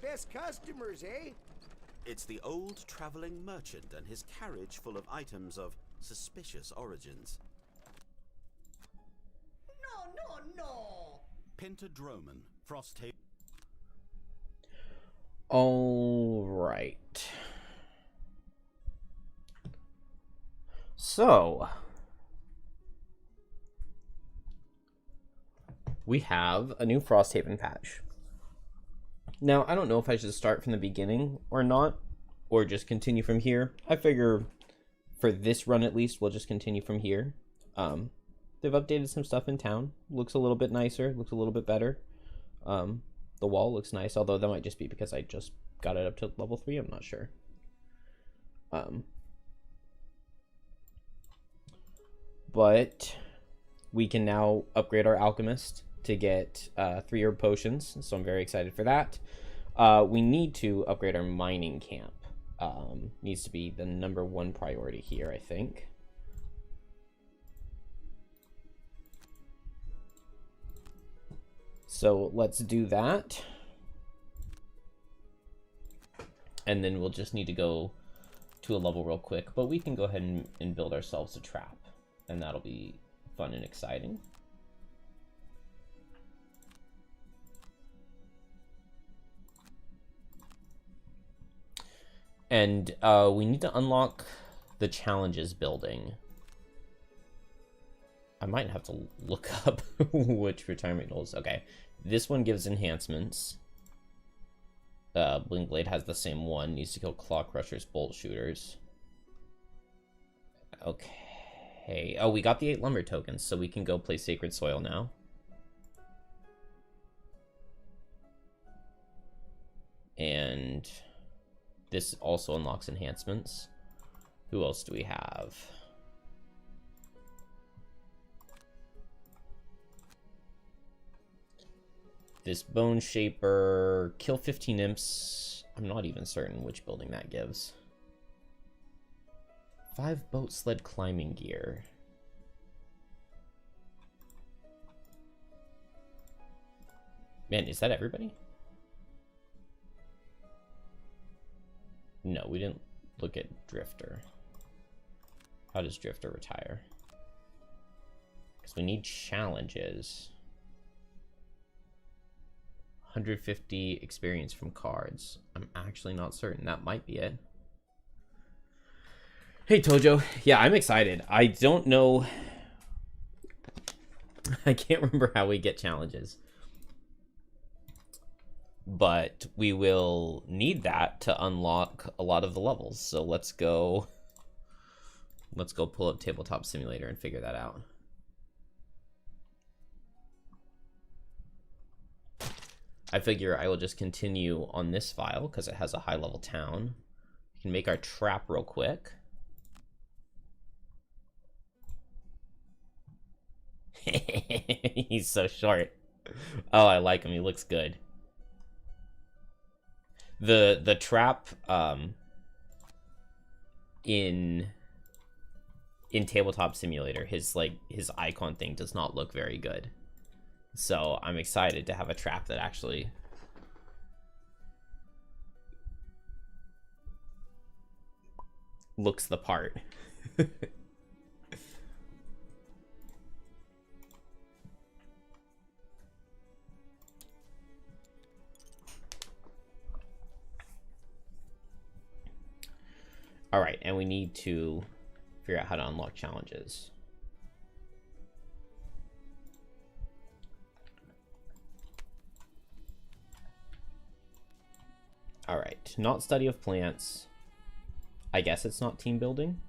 best customers, eh? It's the old traveling merchant and his carriage full of items of suspicious origins. No. Pentadroman, Frosthaven. All right. So, we have a new Frosthaven patch. Now, I don't know if I should start from the beginning or not, or just continue from here. I figure for this run at least, we'll just continue from here. They've updated some stuff in town. Looks a little bit nicer, looks a little bit better. The wall looks nice, although that might just be because I just got it up to level 3, I'm not sure. But we can now upgrade our alchemist to get 3 herb potions, so I'm very excited for that. We need to upgrade our mining camp. Needs to be the #1 priority here, I think. So let's do that. And then we'll just need to go to a level real quick, but we can go ahead and build ourselves a trap, and that'll be fun and exciting. And we need to unlock the challenges building. I might have to look up which retirement goals. Okay, this one gives enhancements. Bling Blade has the same one. Needs to kill Claw Crushers, Bolt Shooters. Okay. Oh, we got the 8 lumber tokens, so we can go play Sacred Soil now. And this also unlocks enhancements. Who else do we have? This Bone Shaper, kill 15 imps. I'm not even certain which building that gives. 5 boat sled climbing gear. Man, is that everybody? No, we didn't look at Drifter. How does Drifter retire? Because we need challenges. 150 experience from cards. I'm actually not certain. That might be it. Hey, Tojo. Yeah, I'm excited. I don't know. I can't remember how we get challenges. But we will need that to unlock a lot of the levels. So let's go pull up Tabletop Simulator and figure that out. I figure I will just continue on this file because it has a high level town. We can make our trap real quick. He's so short. Oh, I like him. He looks good. The trap in Tabletop Simulator, his icon thing does not look very good. So I'm excited to have a trap that actually looks the part. All right, and we need to figure out how to unlock challenges. All right, not study of plants. I guess it's not team building.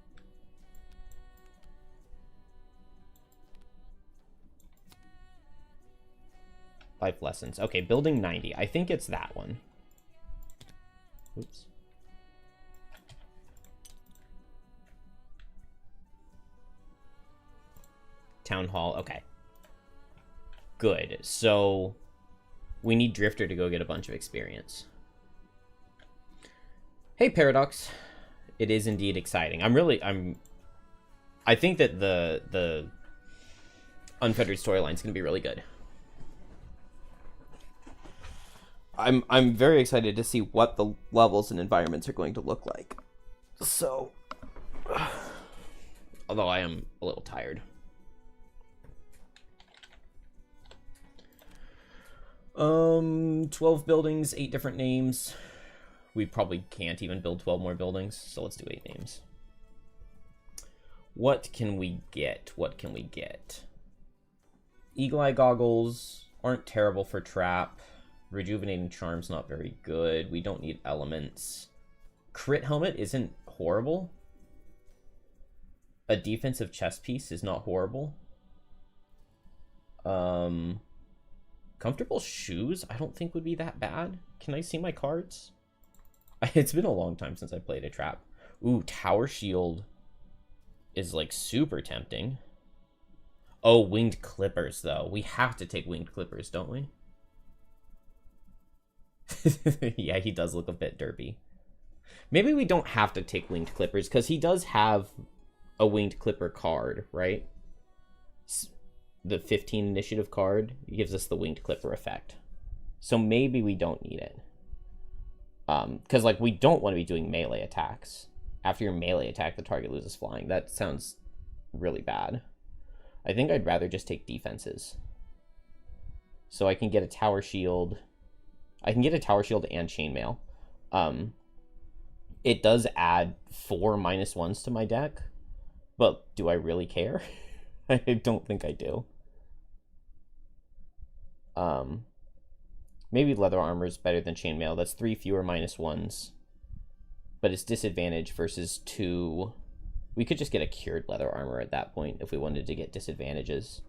Life lessons. Okay, building 90. I think it's that one. Oops. Town hall. Okay. Good. So we need Drifter to go get a bunch of experience. Hey, Paradox. It is indeed exciting. I think that the Unfettered storyline is going to be really good. I'm very excited to see what the levels and environments are going to look like. So, although I am a little tired. 12 buildings, 8 different names. We probably can't even build 12 more buildings, so let's do 8 names. What can we get? What can we get? Eagle Eye Goggles aren't terrible for trap. Rejuvenating Charm's not very good. We don't need elements. Crit Helmet isn't horrible. A defensive chest piece is not horrible. Comfortable shoes I don't think would be that bad. Can I see my cards? It's been a long time since I played a trap. Ooh, Tower Shield is like super tempting. Oh, Winged Clippers though. We have to take Winged Clippers, don't we? Yeah, he does look a bit derpy. Maybe we don't have to take Winged Clippers because he does have a Winged Clipper card, right? The 15 initiative card gives us the Winged Clipper effect. So maybe we don't need it. Because, like, we don't want to be doing melee attacks. After your melee attack, the target loses flying. That sounds really bad. I think I'd rather just take defenses. So I can get a Tower Shield. I can get a Tower Shield and Chainmail. It does add 4 -1s to my deck. But do I really care? I don't think I do. Maybe Leather Armor is better than Chainmail. That's 3 fewer -1s. But it's disadvantage versus 2. We could just get a Cured Leather Armor at that point if we wanted to get disadvantages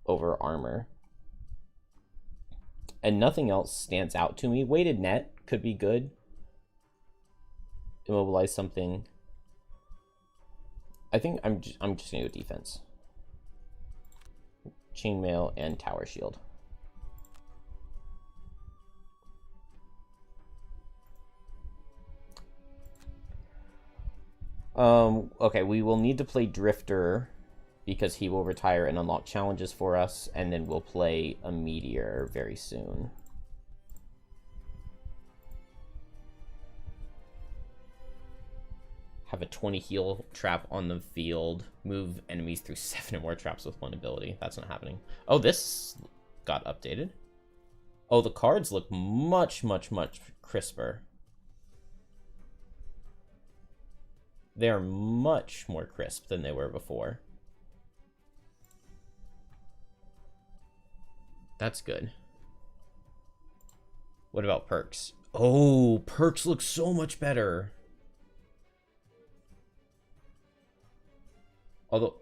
over armor. And nothing else stands out to me. Weighted Net could be good. Immobilize something. I think I'm just gonna go defense. Chainmail and Tower Shield. Okay, we will need to play Drifter because he will retire and unlock challenges for us, and then we'll play a Meteor very soon. Have a 20 heal trap on the field. Move enemies through 7 or more traps with 1 ability. That's not happening. Oh, this got updated. Oh, the cards look much, much, much crisper. They are much more crisp than they were before. That's good. What about perks? Oh, perks look so much better. Although,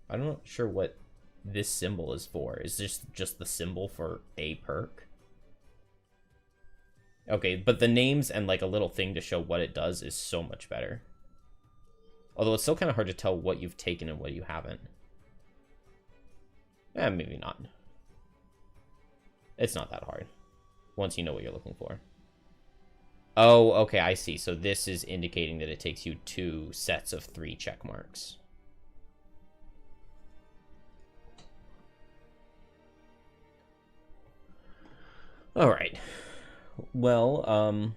I'm not sure what this symbol is for. Is this just the symbol for a perk? Okay, but the names and like a little thing to show what it does is so much better. Although it's still kind of hard to tell what you've taken and what you haven't. Maybe not. It's not that hard once you know what you're looking for. Oh, okay, I see. So this is indicating that it takes you 2 sets of 3 check marks. All right. Well,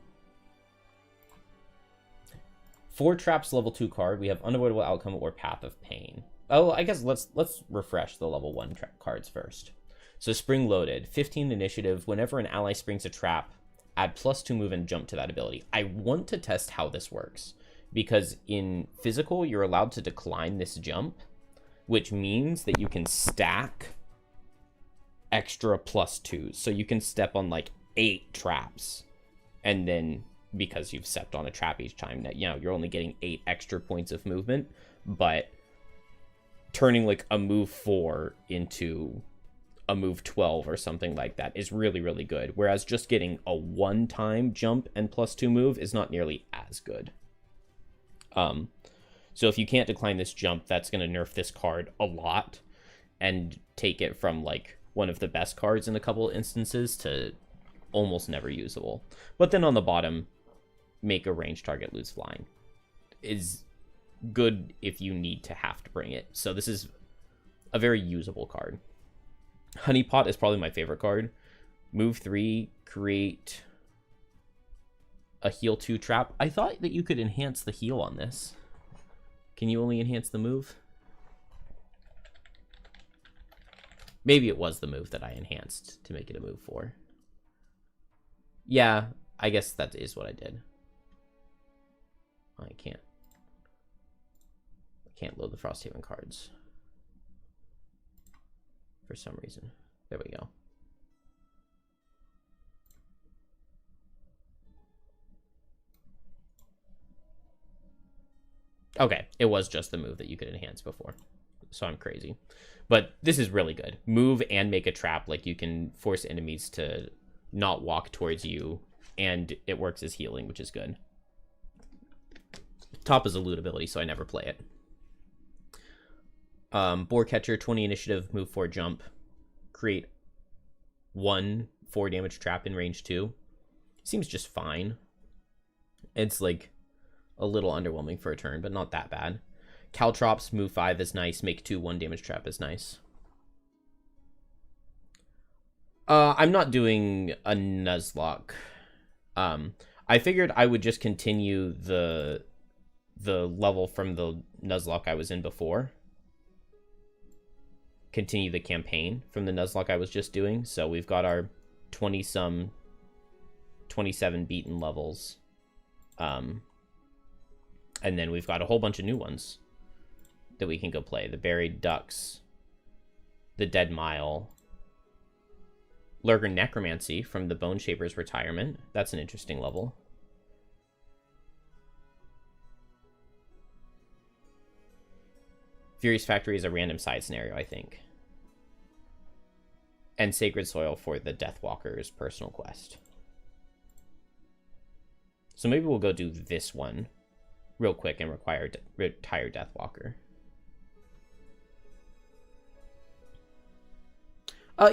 4 traps level 2 card. We have Unavoidable Outcome or Path of Pain. Oh, I guess let's refresh the level 1 trap cards first. So Spring Loaded, 15 initiative. Whenever an ally springs a trap, add +2 move and jump to that ability. I want to test how this works because in physical, you're allowed to decline this jump, which means that you can stack extra +2s. So you can step on like 8 traps, and then because you've stepped on a trap each time, that, you know, you're only getting 8 extra points of movement, but turning like a move 4 into a move 12 or something like that is really, really good. Whereas just getting a one-time jump and +2 move is not nearly as good. So if you can't decline this jump, that's going to nerf this card a lot and take it from like one of the best cards in a couple instances to almost never usable. But then on the bottom, make a ranged target lose flying is good if you need to have to bring it. So this is a very usable card. Honeypot is probably my favorite card. Move 3, create a heal 2 trap. I thought that you could enhance the heal on this. Can you only enhance the move? Maybe it was the move that I enhanced to make it a move 4. Yeah, I guess that is what I did. I can't load the Frosthaven cards for some reason. There we go. Okay, it was just the move that you could enhance before. So I'm crazy. But this is really good. Move and make a trap. Like, you can force enemies to not walk towards you, and it works as healing, which is good. Top is a loot ability, so I never play it. Boar Catcher, 20 initiative, move 4 jump. Create 1 4 damage trap in range 2. Seems just fine. It's like a little underwhelming for a turn, but not that bad. Caltrops, move 5 is nice. Make 2 1 damage trap is nice. I'm not doing a Nuzlocke. I figured I would just continue the level from the Nuzlocke I was in before. Continue the campaign from the Nuzlocke I was just doing. So we've got our 27 beaten levels. And then we've got a whole bunch of new ones that we can go play. The Buried Ducks, the Dead Mile, Lurker Necromancy from the Bone Shaper's retirement. That's an interesting level. Furious Factory is a random side scenario, I think. And Sacred Soil for the Deathwalker's personal quest. So maybe we'll go do this one real quick and retire Deathwalker.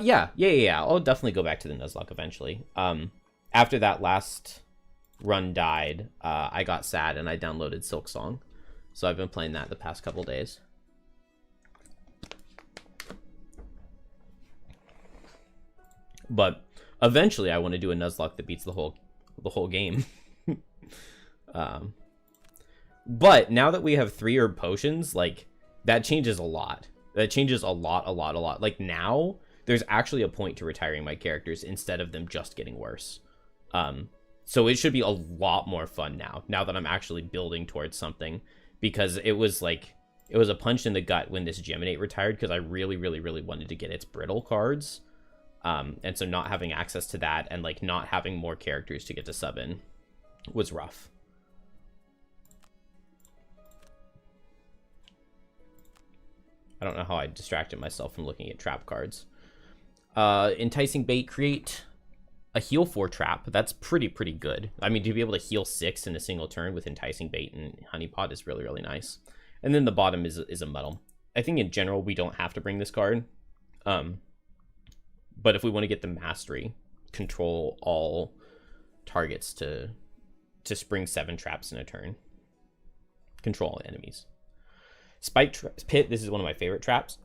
Yeah. I'll definitely go back to the Nuzlocke eventually. After that last run died, I got sad and I downloaded Silksong. So I've been playing that the past couple days. But eventually I want to do a Nuzlocke that beats the whole game. But now that we have 3 herb potions, like, that changes a lot. That changes a lot. Like, now there's actually a point to retiring my characters instead of them just getting worse. So it should be a lot more fun now that I'm actually building towards something, because it was a punch in the gut when this Geminate retired, because I really wanted to get its brittle cards. And so not having access to that and like not having more characters to get to sub in was rough. I don't know how I distracted myself from looking at trap cards. Enticing Bait, create a heal 4 trap. That's pretty good. I mean, to be able to heal 6 in a single turn with Enticing Bait and Honeypot is really nice. And then the bottom is a muddle. I think in general we don't have to bring this card. But if we want to get the mastery, control all targets to spring 7 traps in a turn. Control all enemies. Spike Pit, this is one of my favorite traps.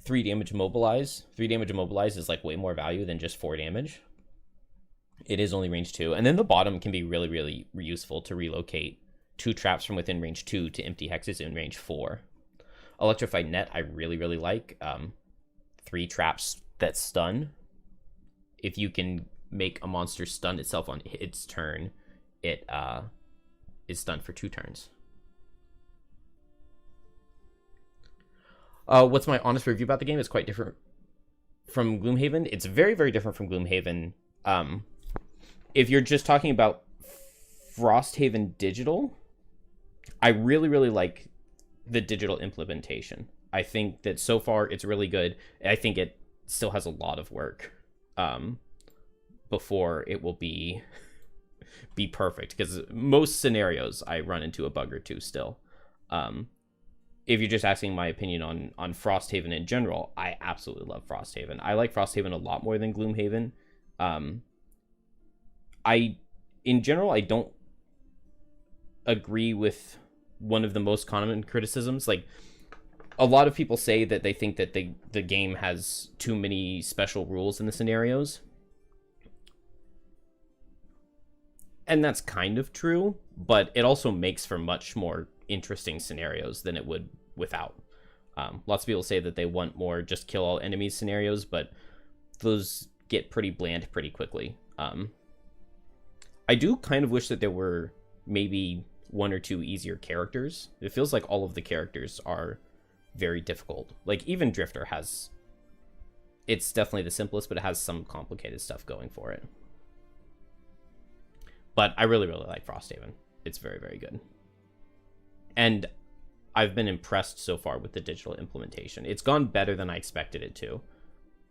3 damage mobilize. 3 damage mobilize is like way more value than just 4 damage. It is only range 2. And then the bottom can be really useful to relocate 2 traps from within range 2 to empty hexes in range 4. Electrified Net, I really like. 3 traps that stun. If you can make a monster stun itself on its turn, it is stunned for 2 turns. What's my honest review about the game? It's quite different from Gloomhaven. It's very different from Gloomhaven. If you're just talking about Frosthaven digital, I really like the digital implementation. I think that so far it's really good. I think it still has a lot of work before it will be perfect, because most scenarios I run into a bug or two still. If you're just asking my opinion on Frosthaven in general, I absolutely love Frosthaven. I like Frosthaven a lot more than Gloomhaven. In general, I don't agree with one of the most common criticisms. Like, a lot of people say that they think that the game has too many special rules in the scenarios. And that's kind of true, but it also makes for much more interesting scenarios than it would without. Lots of people say that they want more just kill all enemies scenarios, but those get pretty bland pretty quickly. I do kind of wish that there were maybe one or two easier characters. It feels like all of the characters are very difficult. Like, even Drifter has... It's definitely the simplest, but it has some complicated stuff going for it. But I really, really like Frosthaven. It's very, very good. And I've been impressed so far with the digital implementation. It's gone better than I expected it to.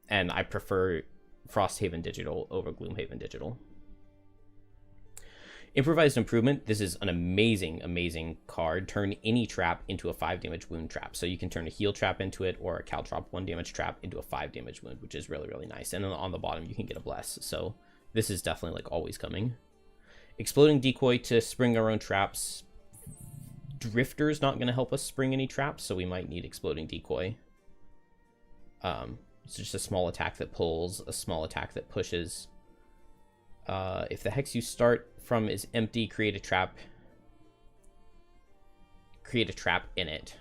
And I prefer Frosthaven Digital over Gloomhaven Digital. Improvised Improvement. This is an amazing, amazing card. Turn any trap into a 5 damage wound trap. So you can turn a heal trap into it, or a caltrop 1 damage trap into a 5 damage wound, which is really, really nice. And on the bottom, you can get a bless. So this is definitely like always coming. Exploding Decoy to spring our own traps. Drifter's not going to help us spring any traps, so we might need Exploding Decoy. It's just a small attack that pulls, a small attack that pushes. If the hex you start from is empty, create a trap. Create a trap in it.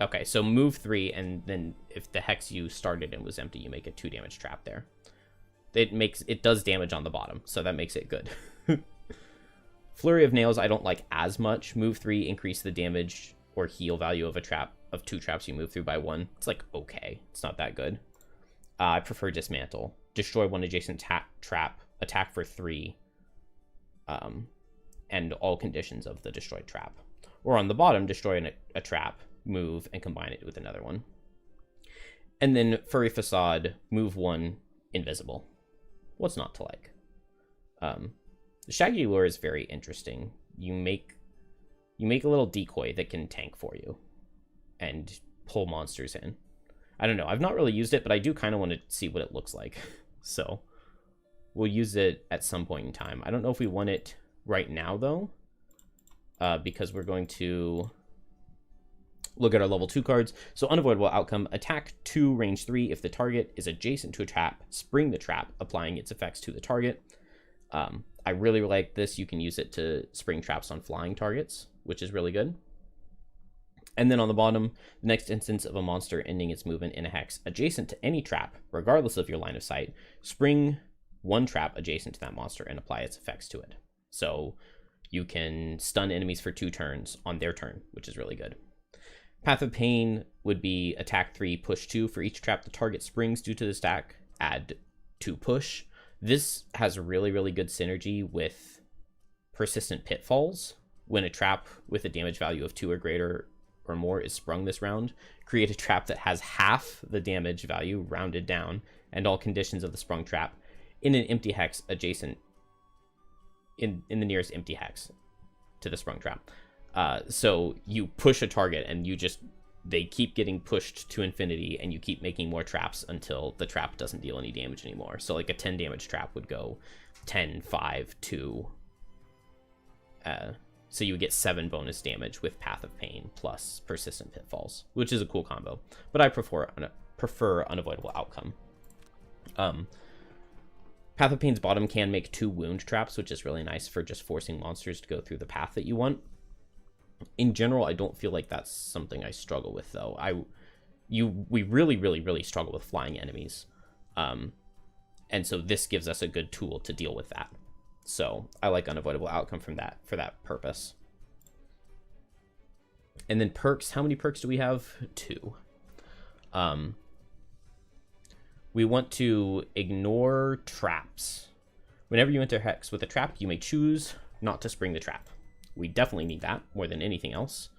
Okay, so move 3, and then if the hex you started in was empty, you make a 2 damage trap there. It does damage on the bottom, so that makes it good. Flurry of Nails I don't like as much. Move 3, increase the damage or heal value of a trap, of 2 traps you move through by 1. It's like, okay, it's not that good. I prefer Dismantle. Destroy 1 adjacent trap, attack for 3, and all conditions of the destroyed trap. Or on the bottom, destroy a trap, move, and combine it with another one. And then Furry Facade, move 1, invisible. What's not to like? The Shaggy Lure is very interesting. You make a little decoy that can tank for you and pull monsters in. I don't know. I've not really used it, but I do kind of want to see what it looks like. So we'll use it at some point in time. I don't know if we want it right now, though, because we're going to look at our level 2 cards. So Unavoidable Outcome, attack 2, range 3. If the target is adjacent to a trap, spring the trap, applying its effects to the target. I really like this. You can use it to spring traps on flying targets, which is really good. And then on the bottom, the next instance of a monster ending its movement in a hex adjacent to any trap, regardless of your line of sight, spring 1 trap adjacent to that monster and apply its effects to it. So you can stun enemies for 2 turns on their turn, which is really good. Path of Pain would be attack 3, push 2. For each trap the target springs due to the stack, add 2 push. This has really, really good synergy with Persistent Pitfalls. When a trap with a damage value of 2 or greater or more is sprung this round, create a trap that has half the damage value rounded down and all conditions of the sprung trap in an empty hex adjacent in the nearest empty hex to the sprung trap. So you push a target and they keep getting pushed to infinity, and you keep making more traps until the trap doesn't deal any damage anymore. So like a 10 damage trap would go 10, 5, 2. So you would get 7 bonus damage with Path of Pain plus Persistent Pitfalls, which is a cool combo. But I prefer Unavoidable Outcome. Path of Pain's bottom can make 2 wound traps, which is really nice for just forcing monsters to go through the path that you want. In general, I don't feel like that's something I struggle with, though. We really, really, really struggle with flying enemies. And so this gives us a good tool to deal with that. So I like Unavoidable Outcome for that purpose. And then perks. How many perks do we have? 2. We want to ignore traps. Whenever you enter hex with a trap, you may choose not to spring the trap. We definitely need that more than anything else.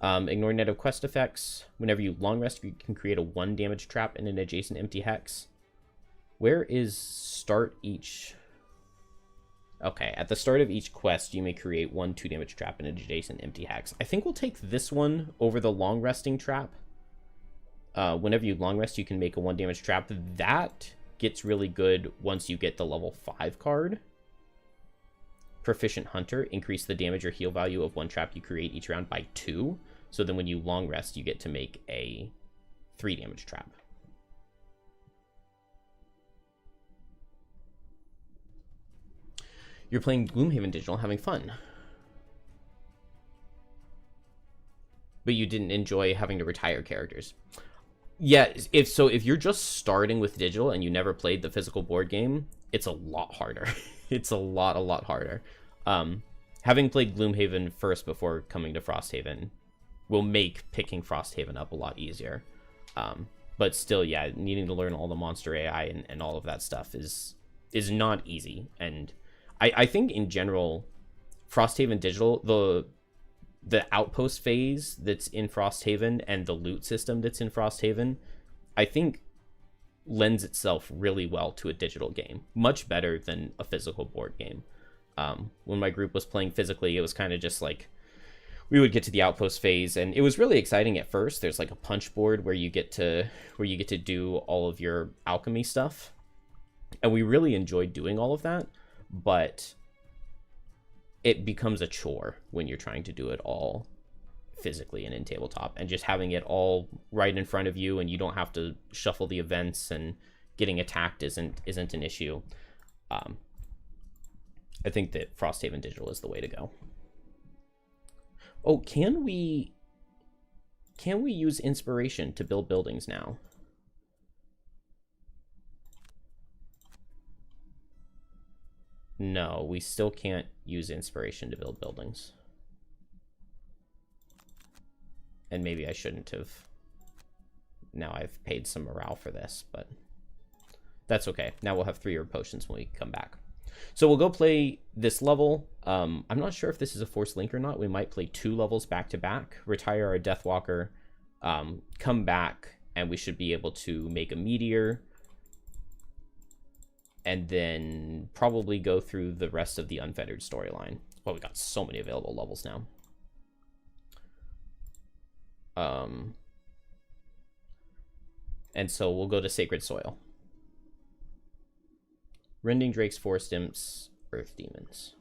Ignore negative quest effects. Whenever you long rest, you can create a 1 damage trap in an adjacent empty hex. Where is start each? Okay, at the start of each quest, you may create 1 2 damage trap in an adjacent empty hex. I think we'll take this one over the long resting trap. Whenever you long rest, you can make a 1 damage trap. That gets really good once you get the level 5 card. Proficient Hunter, increase the damage or heal value of 1 trap you create each round by 2. So then when you long rest, you get to make a 3 damage trap. You're playing Gloomhaven Digital, having fun. But you didn't enjoy having to retire characters. Yeah, if you're just starting with digital and you never played the physical board game, it's a lot harder. It's a lot harder. Having played Gloomhaven first before coming to Frosthaven will make picking Frosthaven up a lot easier. But still, yeah, needing to learn all the monster AI and all of that stuff is not easy. And I think in general, Frosthaven Digital, the outpost phase that's in Frosthaven and the loot system that's in Frosthaven, I think lends itself really well to a digital game. Much better than a physical board game. When my group was playing physically, it was kind of just like, we would get to the outpost phase, and it was really exciting at first. There's like a punch board where you get to do all of your alchemy stuff. And we really enjoyed doing all of that, but it becomes a chore when you're trying to do it all physically and in tabletop, and just having it all right in front of you, and you don't have to shuffle the events, and getting attacked isn't an issue. I think that Frosthaven Digital is the way to go. Oh, can we use inspiration to build buildings now? No, we still can't use inspiration to build buildings. And maybe I shouldn't have. Now I've paid some morale for this, but that's okay. Now we'll have 3 herb potions when we come back. So we'll go play this level. I'm not sure if this is a forced link or not. We might play 2 levels back to back, retire our Deathwalker, come back, and we should be able to make a meteor, and then probably go through the rest of the Unfettered storyline. Well, we got so many available levels now. And so we'll go to Sacred Soil. Rending Drakes, Forest Imps, Earth Demons.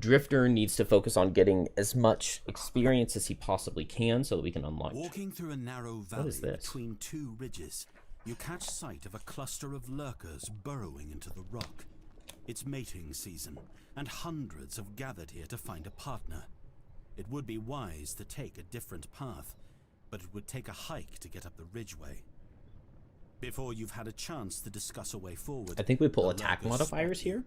Drifter needs to focus on getting as much experience as he possibly can so that we can unlock. Walking through a narrow valley between 2 ridges, you catch sight of a cluster of lurkers burrowing into the rock. It's mating season, and hundreds have gathered here to find a partner. It would be wise to take a different path, but it would take a hike to get up the ridgeway. Before you've had a chance to discuss a way forward, I think we pull attack modifiers here.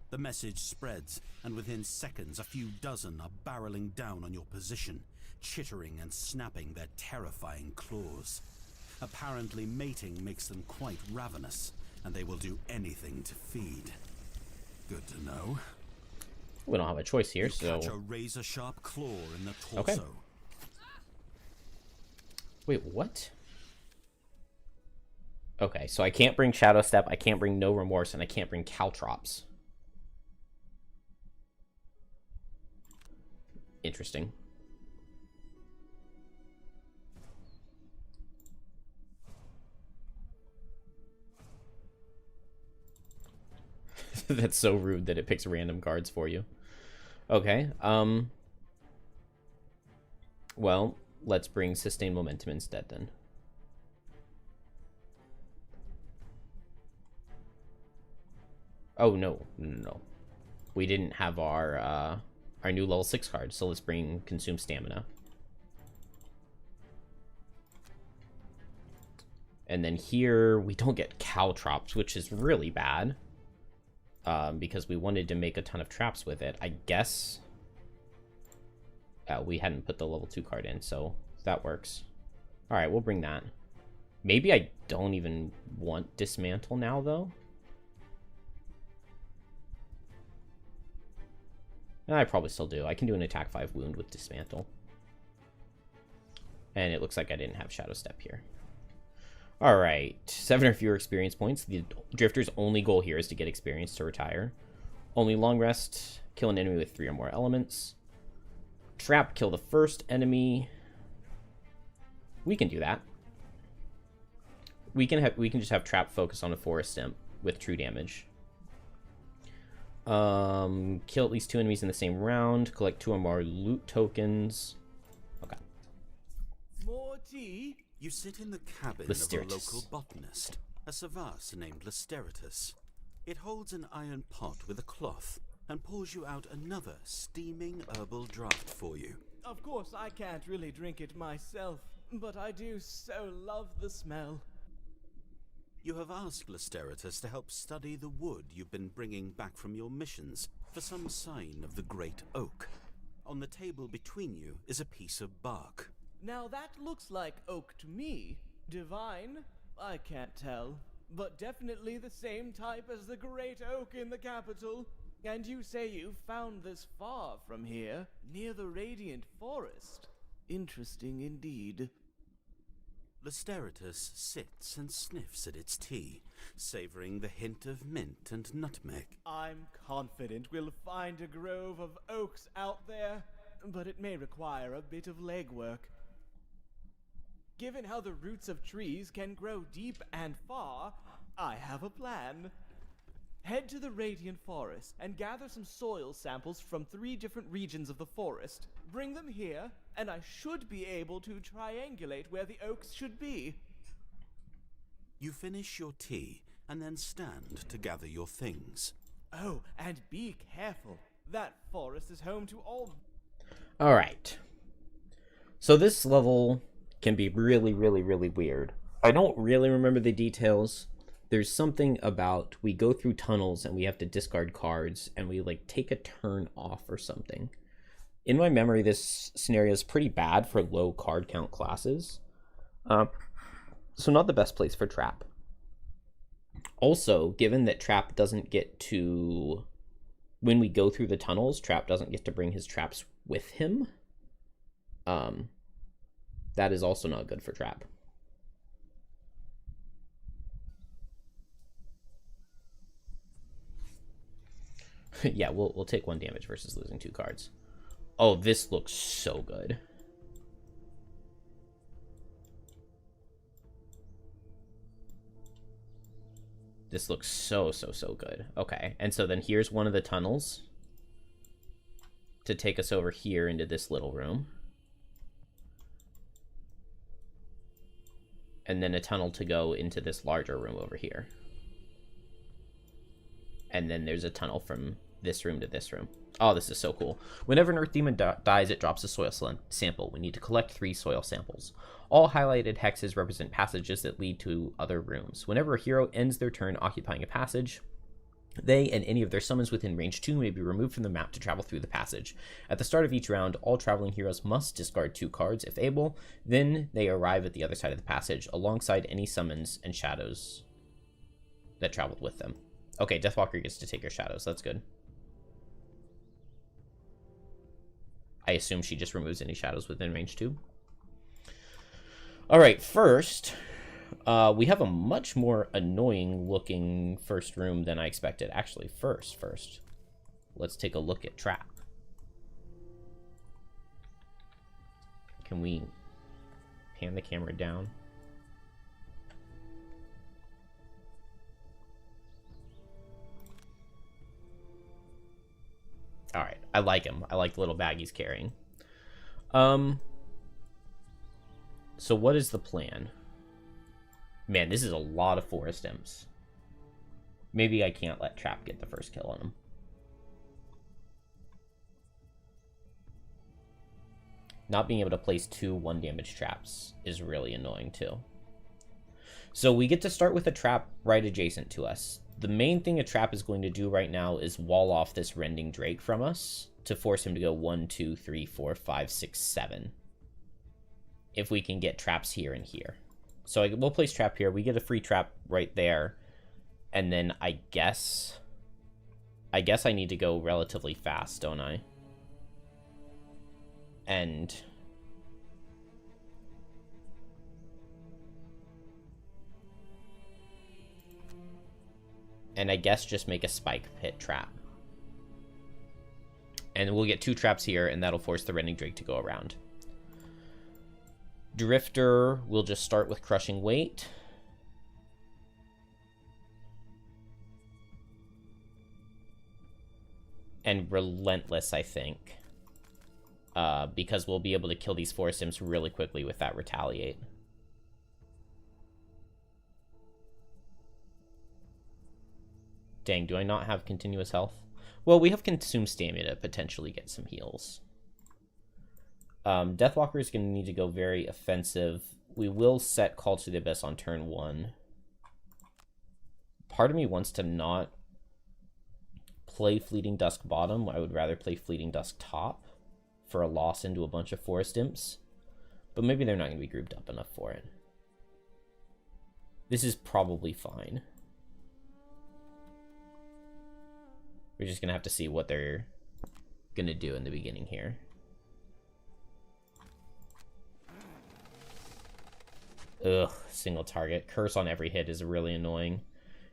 The message spreads, and within seconds, a few dozen are barreling down on your position, chittering and snapping their terrifying claws. Apparently, mating makes them quite ravenous, and they will do anything to feed. Good to know. We don't have a choice here, so... catch a razor-sharp claw in the torso. Okay. Wait, what? Okay, so I can't bring Shadow Step, I can't bring No Remorse, and I can't bring Caltrops. Interesting. That's so rude that it picks random cards for you. Okay, well, let's bring Sustain Momentum instead then. Oh, no. We didn't have our new level 6 card, so let's bring Consume Stamina. And then here, we don't get Caltrops, which is really bad. Because we wanted to make a ton of traps with it. I guess we hadn't put the level 2 card in, so that works. Alright, we'll bring that. Maybe I don't even want Dismantle now, though. I probably still do. I can do an attack 5 wound with Dismantle. And it looks like I didn't have Shadow Step here. Alright, 7 or fewer experience points. The Drifter's only goal here is to get experience to retire. Only long rest, kill an enemy with 3 or more elements. Trap, kill the first enemy. We can do that. We can just have Trap focus on a Forest Imp with true damage. Kill at least 2 enemies in the same round. Collect 2 or more loot tokens. Okay. More tea? You sit in the cabin of a local botanist, a savas named Lysteritus. It holds an iron pot with a cloth and pours you out another steaming herbal draught for you. Of course, I can't really drink it myself, but I do so love the smell. You have asked Lysteritus to help study the wood you've been bringing back from your missions for some sign of the great oak. On the table between you is a piece of bark. Now that looks like oak to me. Divine? I can't tell. But definitely the same type as the great oak in the capital. And you say you found this far from here, near the Radiant Forest. Interesting indeed. Lysteritus sits and sniffs at its tea, savoring the hint of mint and nutmeg. I'm confident we'll find a grove of oaks out there, but it may require a bit of legwork. Given how the roots of trees can grow deep and far, I have a plan. Head to the Radiant Forest and gather some soil samples from 3 different regions of the forest. Bring them here, and I should be able to triangulate where the oaks should be. You finish your tea and then stand to gather your things. Oh, and be careful. That forest is home to all... Alright. So this level can be really, really, really weird. I don't really remember the details. There's something about we go through tunnels and we have to discard cards and we like take a turn off or something. In my memory, this scenario is pretty bad for low card count classes. So not the best place for Trap. Also, given that Trap doesn't get to... When we go through the tunnels, Trap doesn't get to bring his traps with him. That is also not good for Trap. Yeah, we'll take 1 damage versus losing 2 cards. Oh, this looks so good. This looks so good. Okay, and so then here's one of the tunnels to take us over here into this little room. And then a tunnel to go into this larger room over here. And then there's a tunnel from this room to this room. Oh, this is so cool. Whenever an Earth Demon dies, it drops a soil sample. We need to collect 3 soil samples. All highlighted hexes represent passages that lead to other rooms. Whenever a hero ends their turn occupying a passage, they and any of their summons within range 2 may be removed from the map to travel through the passage. At the start of each round, all traveling heroes must discard 2 cards if able. Then they arrive at the other side of the passage alongside any summons and shadows that traveled with them. Okay, Deathwalker gets to take her shadows. That's good. I assume she just removes any shadows within range 2. Alright, first, we have a much more annoying looking first room than I expected. Actually, first, let's take a look at Trap. Can we pan the camera down? Alright, I like him. I like the little bag he's carrying. So what is the plan? Man, this is a lot of forest imps. Maybe I can't let Trap get the first kill on him. Not being able to place 2 1-damage traps is really annoying too. So we get to start with a trap right adjacent to us. The main thing a trap is going to do right now is wall off this Rending Drake from us to force him to go 1, 2, 3, 4, 5, 6, 7. If we can get traps here and here. So we'll place trap here. We get a free trap right there. And then I guess I need to go relatively fast, don't I? And I guess just make a spike pit trap. And we'll get 2 traps here, and that'll force the Rending Drake to go around. Drifter will just start with Crushing Weight. and relentless, I think. Because we'll be able to kill these forest imps really quickly with that retaliate. Dang, do I not have continuous health? Well, we have consumed stamina to potentially get some heals. Deathwalker is going to need to go very offensive. We will set Call to the Abyss on turn 1. Part of me wants to not play Fleeting Dusk bottom. I would rather play Fleeting Dusk top for a loss into a bunch of forest imps. But maybe they're not going to be grouped up enough for it. This is probably fine. We're just going to have to see what they're going to do in the beginning here. Ugh, single target. Curse on every hit is really annoying.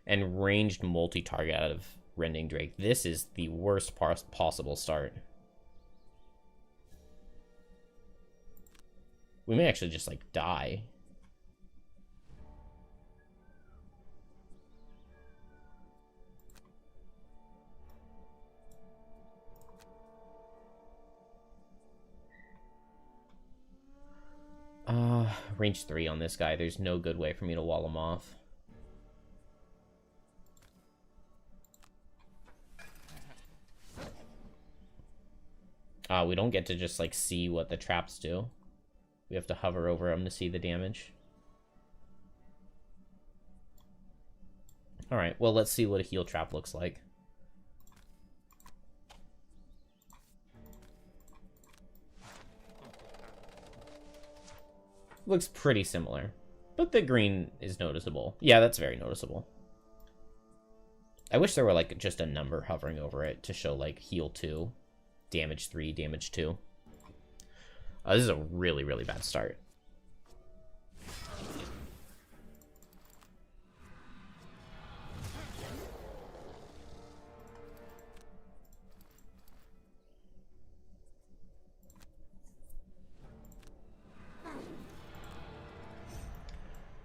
And ranged multi-target out of Rending Drake. This is the worst possible start. We may actually just, like, die. Range 3 on this guy. There's no good way for me to wall him off. We don't get to just, like, see what the traps do. We have to hover over them to see the damage. Alright, well, let's see what a heal trap looks like. Looks pretty similar, but the green is noticeable. Yeah, that's very noticeable. I wish there were, like, just a number hovering over it to show, like, heal 2, damage 3, damage 2. This is a really, really bad start.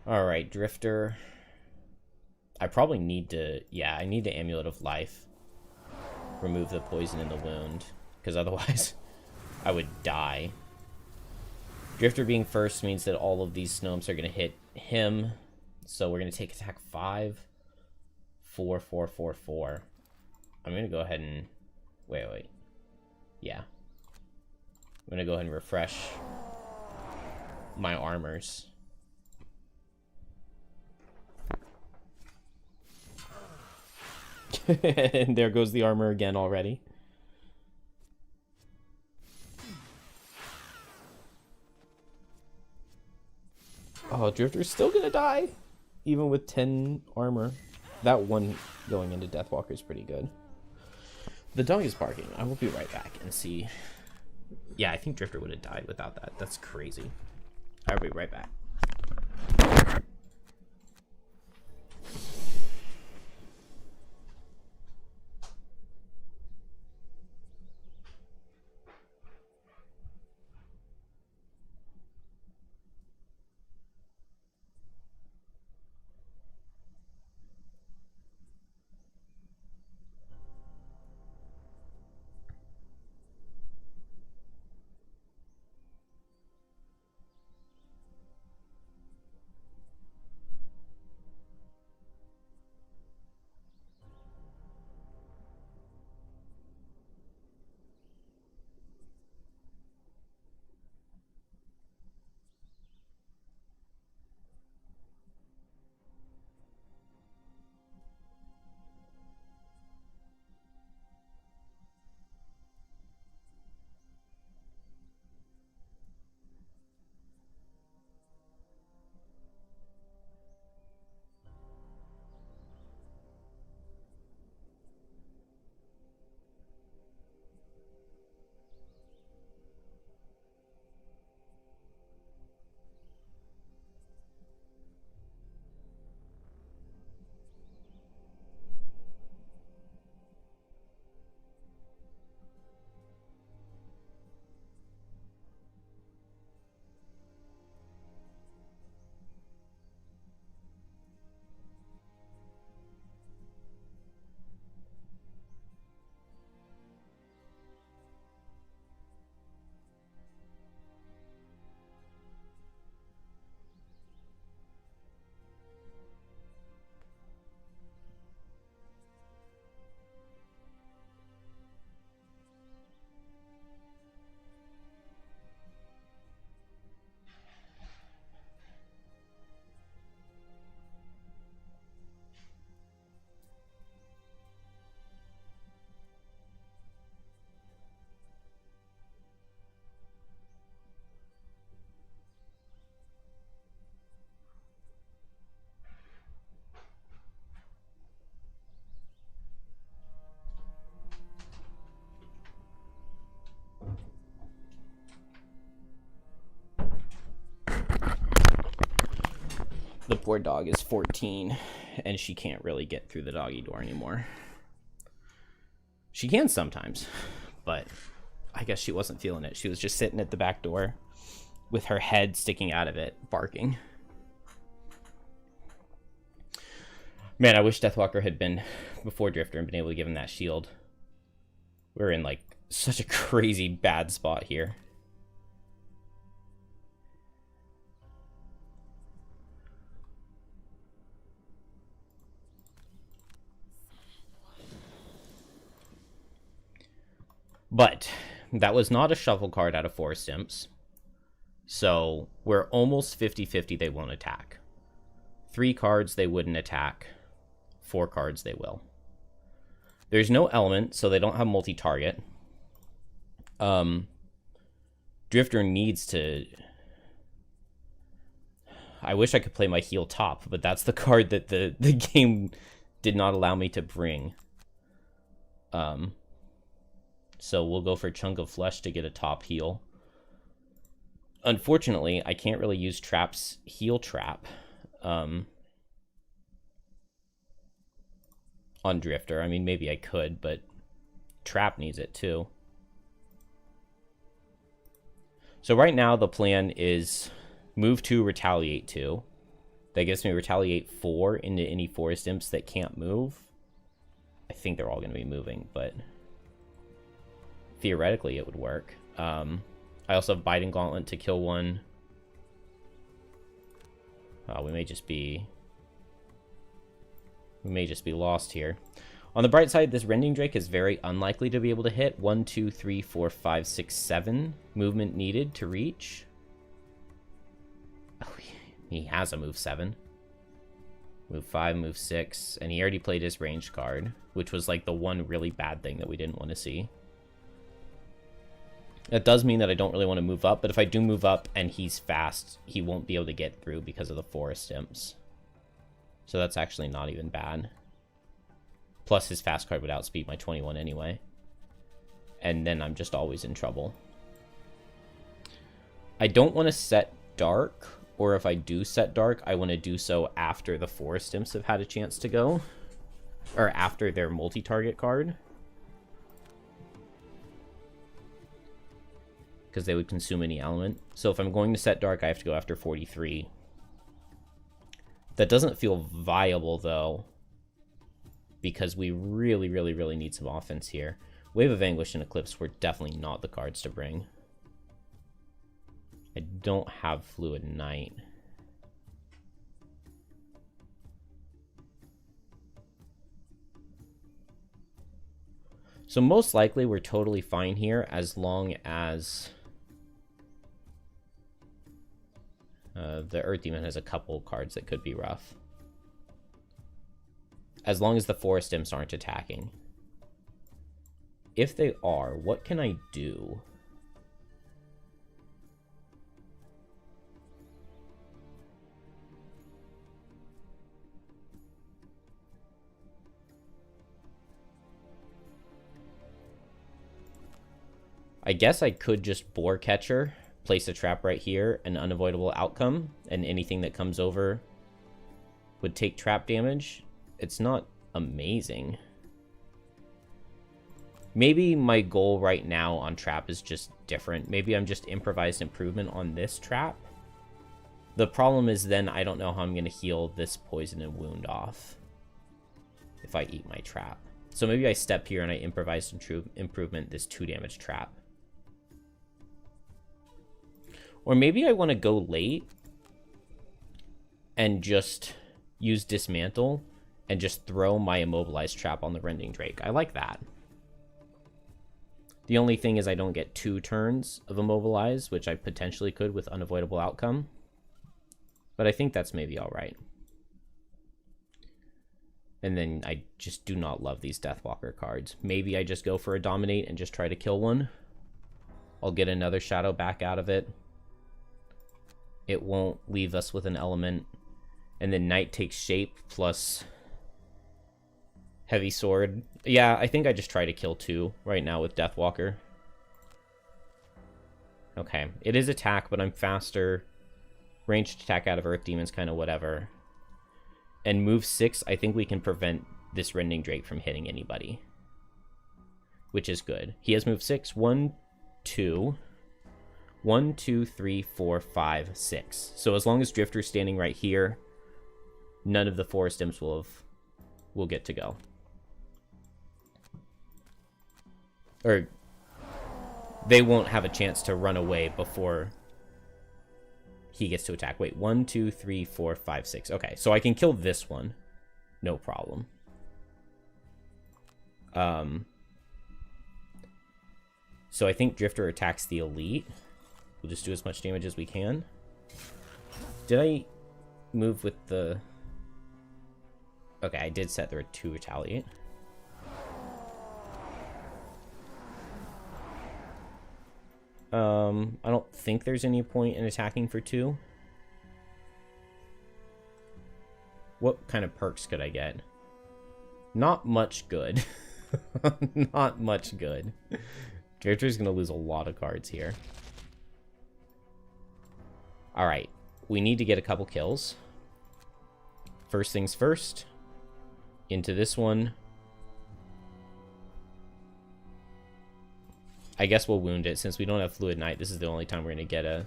Alright, Drifter. I probably need to... Yeah, I need the Amulet of Life. Remove the poison in the wound. Because otherwise, I would die. Drifter being first means that all of these snows are going to hit him. So we're going to take attack 5. 4, 4, 4, 4. I'm going to go ahead and... Wait. Yeah. I'm going to go ahead and refresh my armors. And there goes the armor again already. Oh, Drifter's still gonna die, even with 10 armor. That one going into Deathwalker is pretty good. The dog is barking. I will be right back and see. Yeah, I think Drifter would have died without that. That's crazy. I'll be right back. The poor dog is 14, and she can't really get through the doggy door anymore. She can sometimes, but I guess she wasn't feeling it. She was just sitting at the back door with her head sticking out of it, barking. Man, I wish Deathwalker had been before Drifter and been able to give him that shield. We're in, like, such a crazy bad spot here. But that was not a shuffle card out of 4 Stimps. So we're almost 50-50 they won't attack. 3 cards they wouldn't attack. 4 cards they will. There's no element, so they don't have multi-target. Drifter needs to... I wish I could play my heal top, but that's the card that the game did not allow me to bring. So we'll go for Chunk of Flesh to get a top heal. Unfortunately, I can't really use Trap's heal trap on Drifter. I mean, maybe I could, but Trap needs it too. So right now the plan is move 2, retaliate 2. That gives me retaliate 4 into any 4 Stimps that can't move. I think they're all going to be moving, but theoretically it would work. I also have Biting Gauntlet to kill 1. We may just be lost here. On the bright side, this Rending Drake is very unlikely to be able to hit. 1, 2, 3, 4, 5, 6, 7 movement needed to reach. Oh, he has a move 7. Move 5, move 6, and he already played his ranged card, which was like the one really bad thing that we didn't want to see. That does mean that I don't really want to move up, but if I do move up and he's fast, he won't be able to get through because of the forest imps. So that's actually not even bad. Plus his fast card would outspeed my 21 anyway. And then I'm just always in trouble. I don't want to set dark, or if I do set dark, I want to do so after the forest imps have had a chance to go. Or after their multi-target card. Because they would consume any element. So if I'm going to set dark, I have to go after 43. That doesn't feel viable, though, because we really, really, really need some offense here. Wave of Anguish and Eclipse were definitely not the cards to bring. I don't have Fluid Knight. So most likely we're totally fine here as long as the Earth Demon has a couple cards that could be rough. As long as the Forest Imps aren't attacking. If they are, what can I do? I guess I could just Boar Catcher, place a trap right here, an unavoidable outcome, and anything that comes over would take trap damage. It's not amazing. Maybe my goal right now on trap is just different. Maybe I'm just improvised improvement on this trap. The problem is then I don't know how I'm going to heal this poison and wound off if I eat my trap. So maybe I step here and I improvised improvement this 2 damage trap. Or maybe I want to go late and just use Dismantle and just throw my Immobilized trap on the Rending Drake. I like that. The only thing is I don't get 2 turns of Immobilize, which I potentially could with Unavoidable Outcome. But I think that's maybe alright. And then I just do not love these Deathwalker cards. Maybe I just go for a Dominate and just try to kill one. I'll get another Shadow back out of it. It won't leave us with an element. And then Night takes shape plus Heavy Sword. Yeah, I think I just try to kill 2 right now with Deathwalker. Okay, it is attack, but I'm faster. Ranged attack out of Earth Demon's kind of whatever. And move 6, I think we can prevent this Rending Drake from hitting anybody. Which is good. He has move 6. 1, 2. 1, 2, 3, 4, 5, 6. So as long as Drifter's standing right here, none of the Forest Imps will get to go. Or they won't have a chance to run away before he gets to attack. Wait, 1, 2, 3, 4, 5, 6. Okay, so I can kill this one. No problem. So I think Drifter attacks the elite. We'll just do as much damage as we can. Did I move with the... Okay, I did set there to retaliate. I don't think there's any point in attacking for 2. What kind of perks could I get? Not much good. Not much good. Drifter's gonna lose a lot of cards here. Alright, we need to get a couple kills. First things first. Into this one. I guess we'll wound it. Since we don't have Fluid Knight, this is the only time we're gonna get a...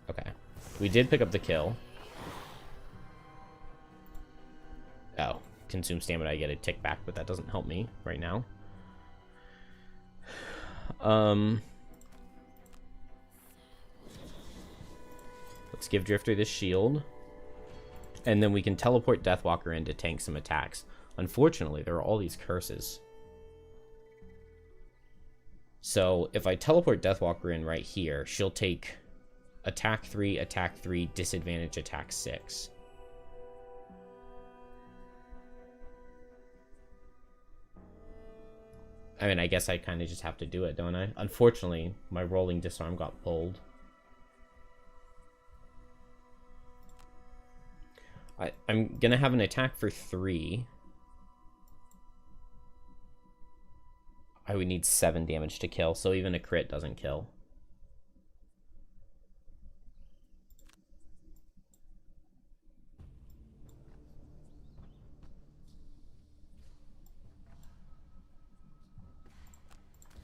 Okay. We did pick up the kill. Oh. Consume stamina, I get a tick back, but that doesn't help me right now. Let's give Drifter this shield. And then we can teleport Deathwalker in to tank some attacks. Unfortunately, there are all these curses. So if I teleport Deathwalker in right here, she'll take attack 3, disadvantage attack 6. I mean, I guess I kind of just have to do it, don't I? Unfortunately, my rolling disarm got pulled. I'm going to have an attack for 3. I would need 7 damage to kill, so even a crit doesn't kill.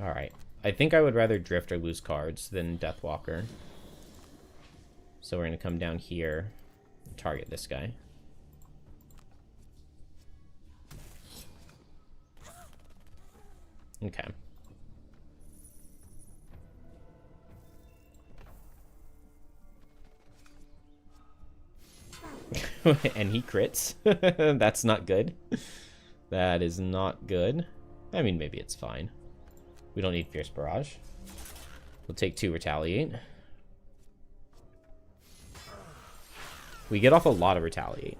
Alright. I think I would rather Drifter lose cards than Deathwalker. So we're going to come down here and target this guy. Okay. And he crits. That's not good. That is not good. I mean, maybe it's fine. We don't need Fierce Barrage. We'll take 2 Retaliate. We get off a lot of Retaliate.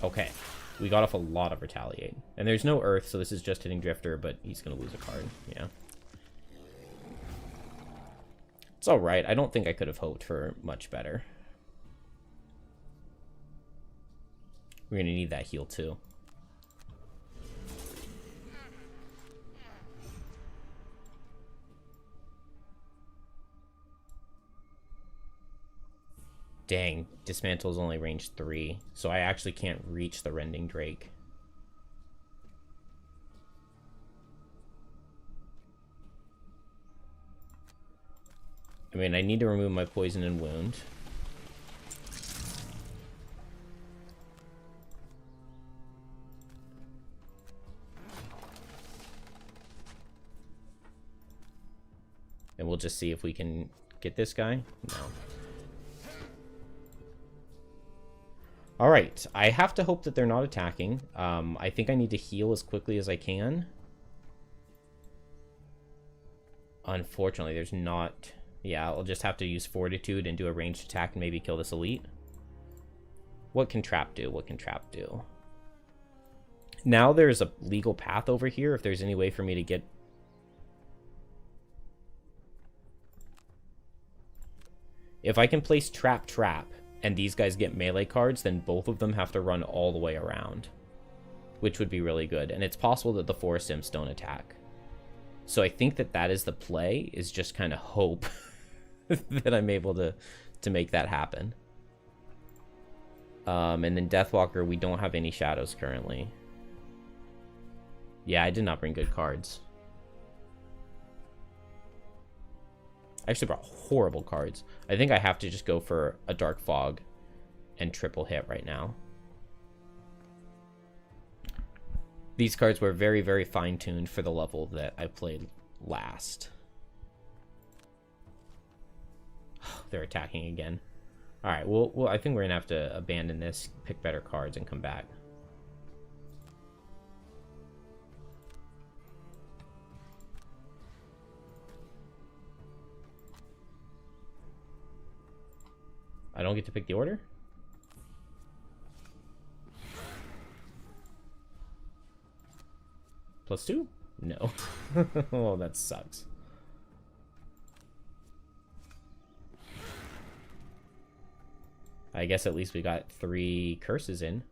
Okay. We got off a lot of Retaliate. And there's no Earth, so this is just hitting Drifter, but he's going to lose a card. Yeah. It's alright. I don't think I could have hoped for much better. We're going to need that heal, too. Dang, Dismantle is only range 3, so I actually can't reach the Rending Drake. I mean, I need to remove my Poison and Wound. And we'll just see if we can get this guy. No. Alright, I have to hope that they're not attacking. I think I need to heal as quickly as I can. Unfortunately, there's not... Yeah, I'll just have to use Fortitude and do a ranged attack and maybe kill this elite. What can Trap do? What can Trap do? Now there's a legal path over here if there's any way for me to get... If I can place Trap, and these guys get melee cards, then both of them have to run all the way around. Which would be really good. And it's possible that the Forest Imps don't attack. So I think that is the play, is just kind of hope that I'm able to make that happen. And then Deathwalker, we don't have any shadows currently. Yeah, I did not bring good cards. I actually brought horrible cards. I think I have to just go for a Dark Fog and triple hit right now. These cards were very, very fine-tuned for the level that I played last. They're attacking again. Alright, well, I think we're going to have to abandon this, pick better cards, and come back. I don't get to pick the order? +2? No. Oh, that sucks. I guess at least we got 3 curses in.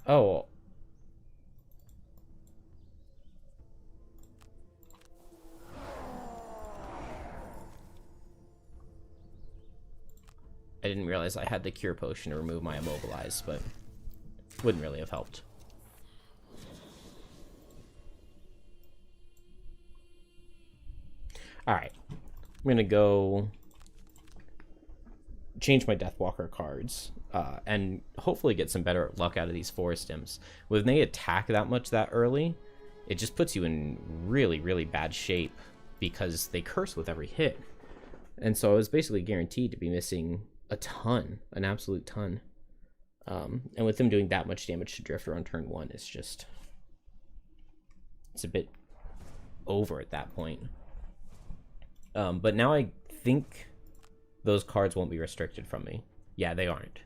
Oh. I didn't realize I had the cure potion to remove my immobilize, but wouldn't really have helped. Alright. I'm going to go change my Deathwalker cards and hopefully get some better luck out of these Forest Imps. When they attack that much that early, it just puts you in really, really bad shape because they curse with every hit. And so I was basically guaranteed to be missing a ton, an absolute ton. And with them doing that much damage to Drifter on turn 1, it's just... it's a bit over at that point. But now I think those cards won't be restricted from me. Yeah, they aren't.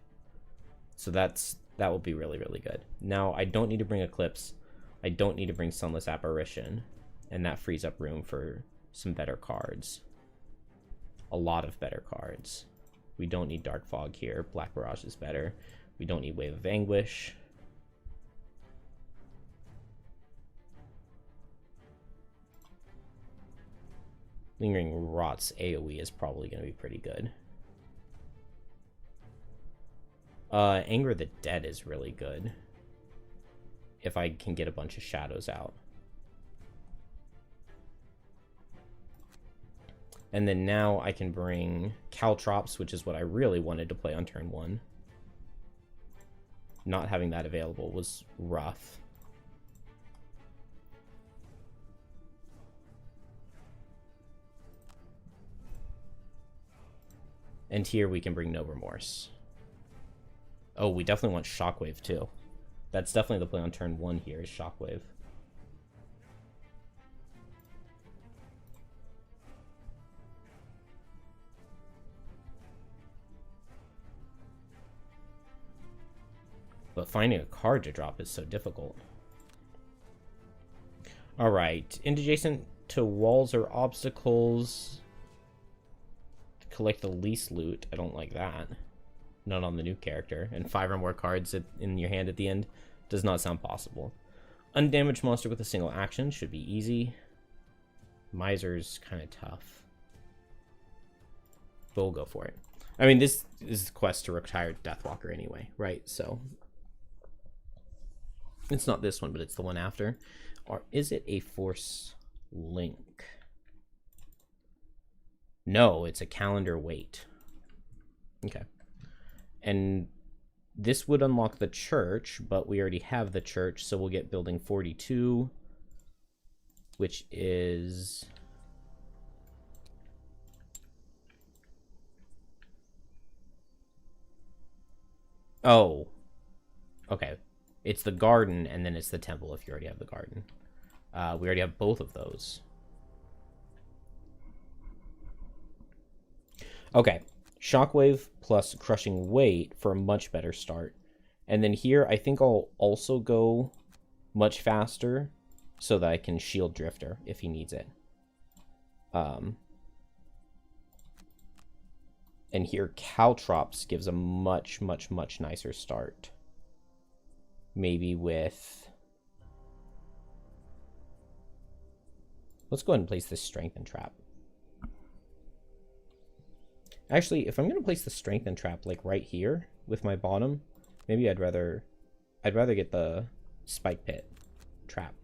So that will be really, really good. Now, I don't need to bring Eclipse. I don't need to bring Sunless Apparition. And that frees up room for some better cards. A lot of better cards. We don't need Dark Fog here. Black Barrage is better. We don't need Wave of Anguish. Lingering Rot's AoE is probably going to be pretty good. Anger of the Dead is really good. If I can get a bunch of shadows out. And then now I can bring Caltrops, which is what I really wanted to play on turn 1. Not having that available was rough. And here we can bring No Remorse. Oh, we definitely want Shockwave too. That's definitely the play on turn 1 here, is Shockwave. But finding a card to drop is so difficult. Alright, adjacent to walls or obstacles. Collect the least loot. I don't like that. Not on the new character. And 5 or more cards in your hand at the end does not sound possible. Undamaged monster with a single action should be easy. Miser's kind of tough. But we'll go for it. I mean, this is the quest to retire Deathwalker anyway, right? So it's not this one, but it's the one after. Or is it a Force Link? No, it's a calendar wait. Okay. And this would unlock the church, but we already have the church, so we'll get building 42, which is... oh. Okay. It's the garden, and then it's the temple if you already have the garden. We already have both of those. Okay. Shockwave plus Crushing Weight for a much better start. And then here, I think I'll also go much faster so that I can shield Drifter if he needs it. And here Caltrops gives a much, much, much nicer start. Maybe with... Let's go ahead and place this Strengthen Trap. Actually, if I'm going to place the Strengthen Trap, like, right here with my bottom, maybe I'd rather get the Spike Pit Trap.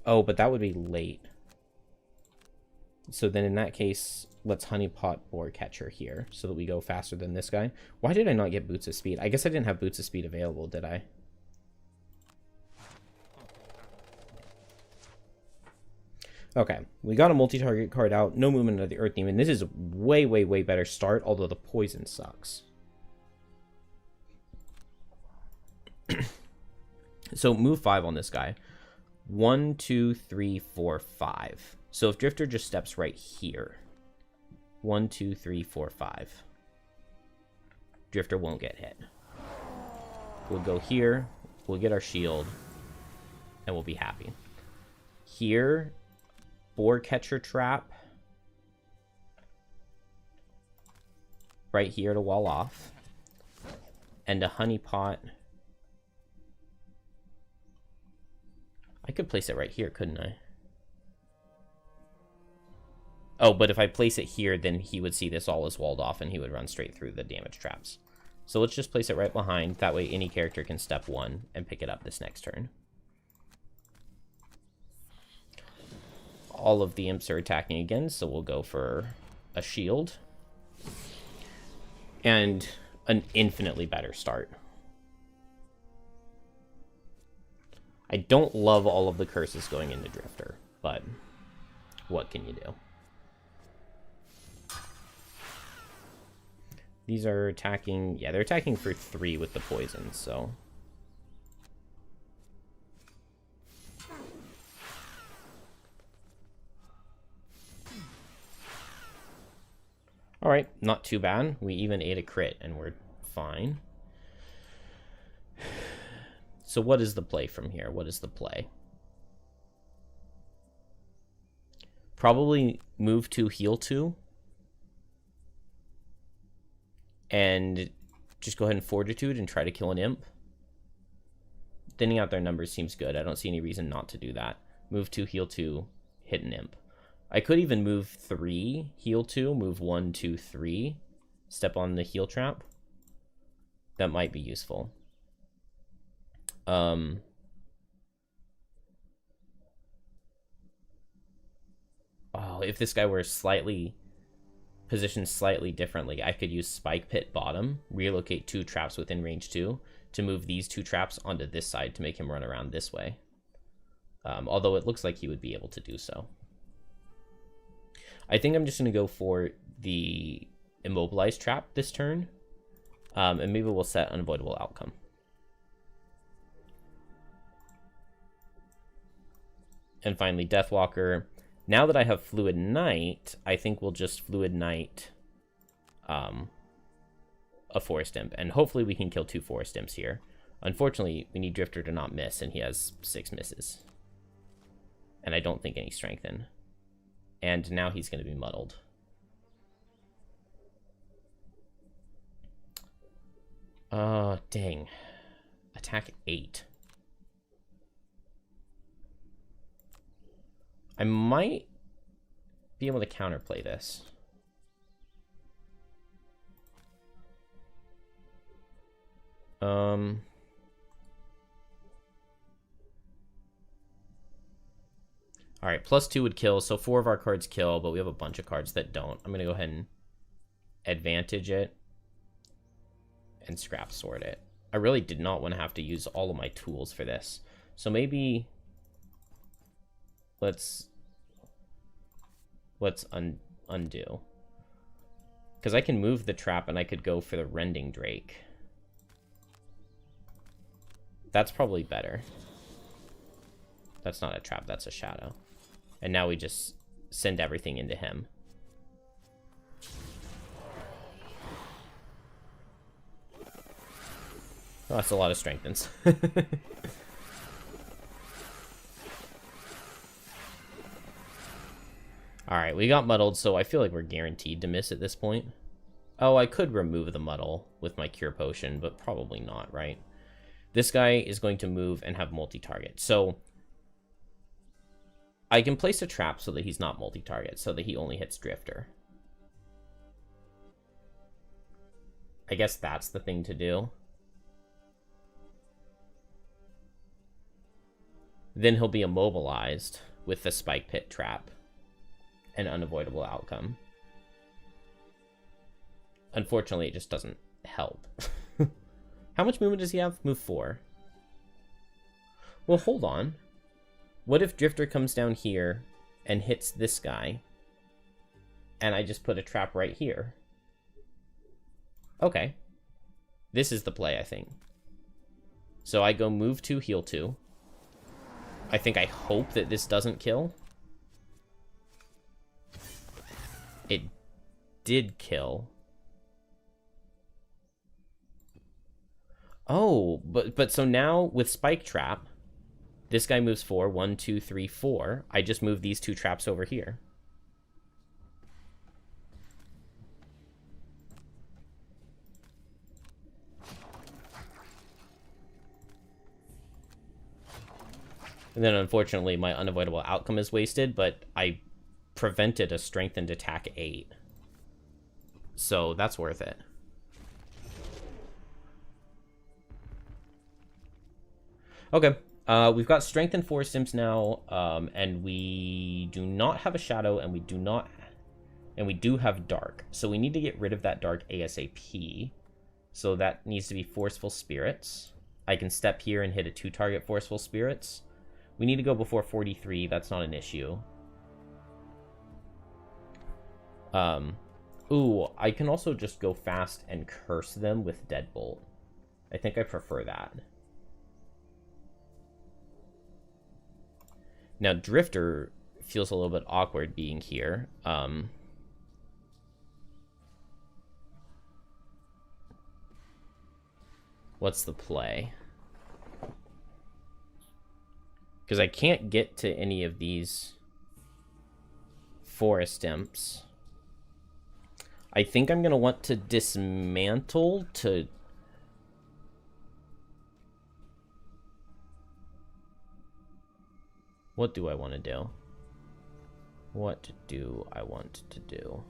Oh, but that would be late. So then in that case, let's Honeypot Boar Catcher here so that we go faster than this guy. Why did I not get Boots of Speed? I guess I didn't have Boots of Speed available, did I? Okay, we got a multi-target card out. No movement of the Earth Demon. This is a way, way, way better start, although the poison sucks. So move 5 on this guy. 1, 2, 3, 4, 5. So if Drifter just steps right here. 1, 2, 3, 4, 5. Drifter won't get hit. We'll go here. We'll get our shield. And we'll be happy. Here... Boar Catcher Trap. Right here to wall off. And a Honeypot. I could place it right here, couldn't I? Oh, but if I place it here, then he would see this all as walled off and he would run straight through the damage traps. So let's just place it right behind. That way any character can step 1 and pick it up this next turn. All of the imps are attacking again, so we'll go for a shield. And an infinitely better start. I don't love all of the curses going into Drifter, but what can you do? These are attacking... Yeah, they're attacking for 3 with the poison, so... Alright, not too bad. We even ate a crit, and we're fine. So what is the play from here? What is the play? Probably move 2, heal 2. And just go ahead and Fortitude and try to kill an imp. Thinning out their numbers seems good. I don't see any reason not to do that. Move 2, heal 2, hit an imp. I could even move 3, heal 2, move 1, 2, 3, step on the heal trap. That might be useful. Oh, if this guy were positioned slightly differently, I could use Spike Pit bottom, relocate 2 traps within range 2 to move these 2 traps onto this side to make him run around this way. Although it looks like he would be able to do so. I think I'm just going to go for the Immobilize trap this turn. And maybe we'll set Unavoidable Outcome. And finally, Deathwalker. Now that I have Fluid Knight, I think we'll just Fluid Knight a Forest Imp. And hopefully we can kill 2 Forest Imps here. Unfortunately, we need Drifter to not miss, and he has 6 misses. And I don't think any Strengthen. And now he's going to be muddled. Dang. Attack 8. I might be able to counterplay this. Alright, +2 would kill, so 4 of our cards kill, but we have a bunch of cards that don't. I'm going to go ahead and advantage it and scrap sword it. I really did not want to have to use all of my tools for this. So maybe let's undo. Because I can move the trap and I could go for the Rending Drake. That's probably better. That's not a trap, that's a shadow. And now we just send everything into him. Oh, that's a lot of strengthens. Alright, we got muddled, so I feel like we're guaranteed to miss at this point. Oh, I could remove the muddle with my cure potion, but probably not, right? This guy is going to move and have multi-target. So I can place a trap so that he's not multi-target, so that he only hits Drifter. I guess that's the thing to do. Then he'll be immobilized with the Spike Pit trap. An unavoidable outcome. Unfortunately, it just doesn't help. How much movement does he have? Move 4. Well, hold on. What if Drifter comes down here and hits this guy? And I just put a trap right here. Okay. This is the play, I think. So I go move 2, heal 2. I hope that this doesn't kill. It did kill. Oh, but so now with Spike Trap, this guy moves 4. 1, 2, 3, 4. I just move these 2 traps over here. And then unfortunately my unavoidable outcome is wasted, but I prevented a strengthened attack 8. So that's worth it. Okay, we've got strengthened Forest Imps now, and we do not have a shadow, and we do have dark. So we need to get rid of that dark ASAP. So that needs to be Forceful Spirits. I can step here and hit a 2-target Forceful Spirits. We need to go before 43. That's not an issue. Ooh, I can also just go fast and curse them with Deadbolt. I think I prefer that. Now, Drifter feels a little bit awkward being here. What's the play? Because I can't get to any of these Forest Imps. I think I'm going to want to dismantle to... What do I want to do? What do I want to do?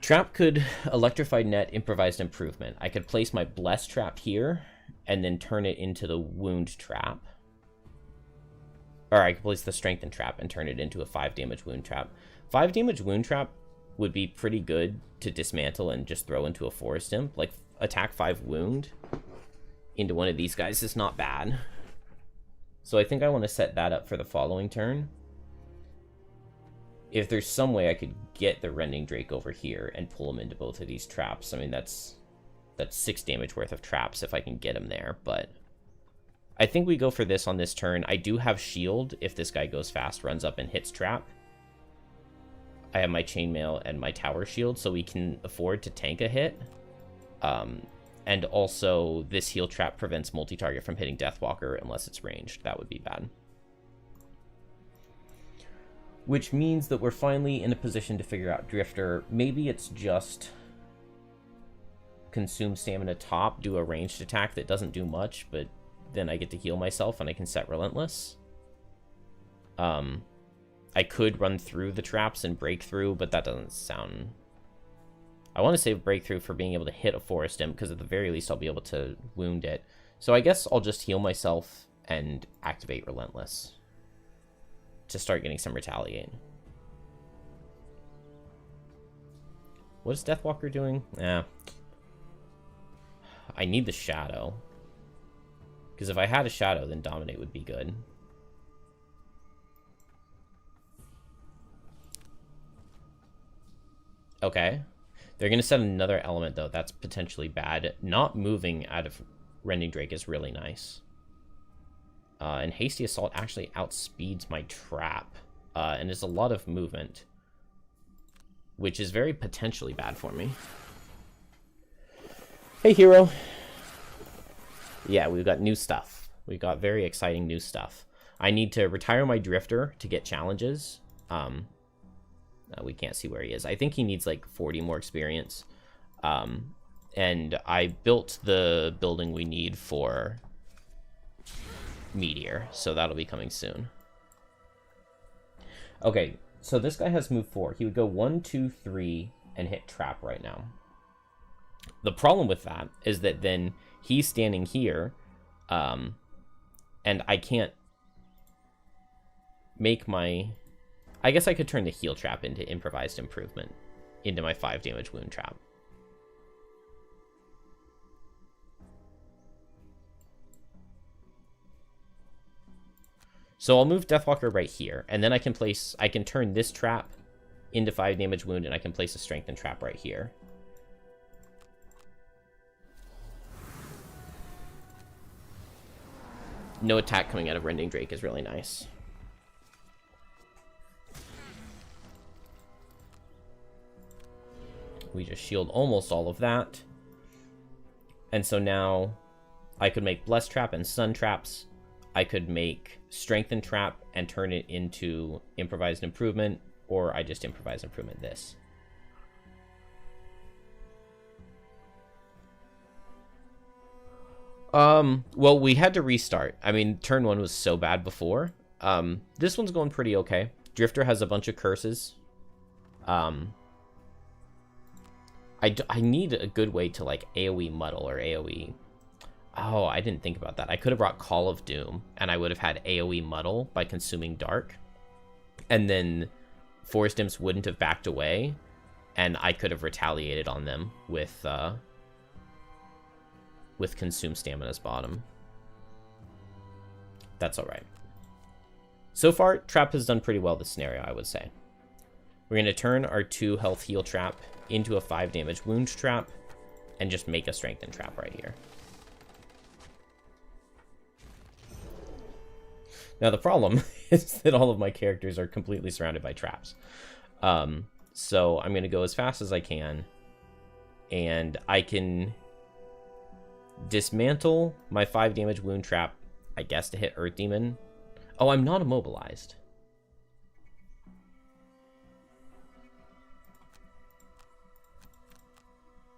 Trap could Electrified Net, Improvised Improvement. I could place my Bless Trap here and then turn it into the Wound Trap. Or I could place the Strengthen Trap and turn it into a 5 damage Wound Trap. 5 damage Wound Trap would be pretty good to dismantle and just throw into a Forest Imp. Like, attack 5 Wound into one of these guys is not bad. So I think I want to set that up for the following turn. If there's some way I could get the Rending Drake over here and pull him into both of these traps, I mean, that's 6 damage worth of traps if I can get him there, but I think we go for this on this turn. I do have shield if this guy goes fast, runs up, and hits trap. I have my chainmail and my tower shield, so we can afford to tank a hit. And also, this heal trap prevents multi-target from hitting Deathwalker unless it's ranged. That would be bad. Which means that we're finally in a position to figure out Drifter. Maybe it's just consume stamina top, do a ranged attack that doesn't do much, but then I get to heal myself and I can set Relentless. I could run through the traps and break through, but that doesn't sound... I want to save Breakthrough for being able to hit a Forest Imp, because at the very least I'll be able to wound it. So I guess I'll just heal myself and activate Relentless to start getting some Retaliate. What is Deathwalker doing? I need the Shadow. Because if I had a Shadow, then Dominate would be good. Okay. They're going to set another element, though. That's potentially bad. Not moving out of Rending Drake is really nice. And Hasty Assault actually outspeeds my trap. And is a lot of movement. Which is very potentially bad for me. Hey, hero. Yeah, we've got new stuff. We've got very exciting new stuff. I need to retire my Drifter to get challenges. We can't see where he is. I think he needs like 40 more experience. And I built the building we need for Meteor, so that'll be coming soon. Okay, so this guy has move 4. He would go 1, 2, 3, and hit trap right now. The problem with that is that then he's standing here, and I can't make my... I guess I could turn the heal trap into improvised improvement, into my 5 damage wound trap. So I'll move Deathwalker right here, and then I can turn this trap into 5 damage wound, and I can place a strengthened trap right here. No attack coming out of Rending Drake is really nice. We just shield almost all of that. And so now I could make Blessed Trap and Sun Traps. I could make Strengthen Trap and turn it into Improvised Improvement, or I just Improvised Improvement this. Well, we had to restart. I mean, turn 1 was so bad before. This one's going pretty okay. Drifter has a bunch of curses. I need a good way to, like, AoE Muddle or AoE... Oh, I didn't think about that. I could have brought Call of Doom, and I would have had AoE Muddle by consuming Dark. And then Forest Imps wouldn't have backed away, and I could have retaliated on them with Consume Stamina's bottom. That's alright. So far, Trap has done pretty well this scenario, I would say. We're going to turn our 2 health heal trap into a 5 damage wound trap, and just make a strengthen trap right here. Now, the problem is that all of my characters are completely surrounded by traps. So I'm going to go as fast as I can. And I can dismantle my 5 damage wound trap, I guess, to hit Earth Demon. Oh, I'm not immobilized.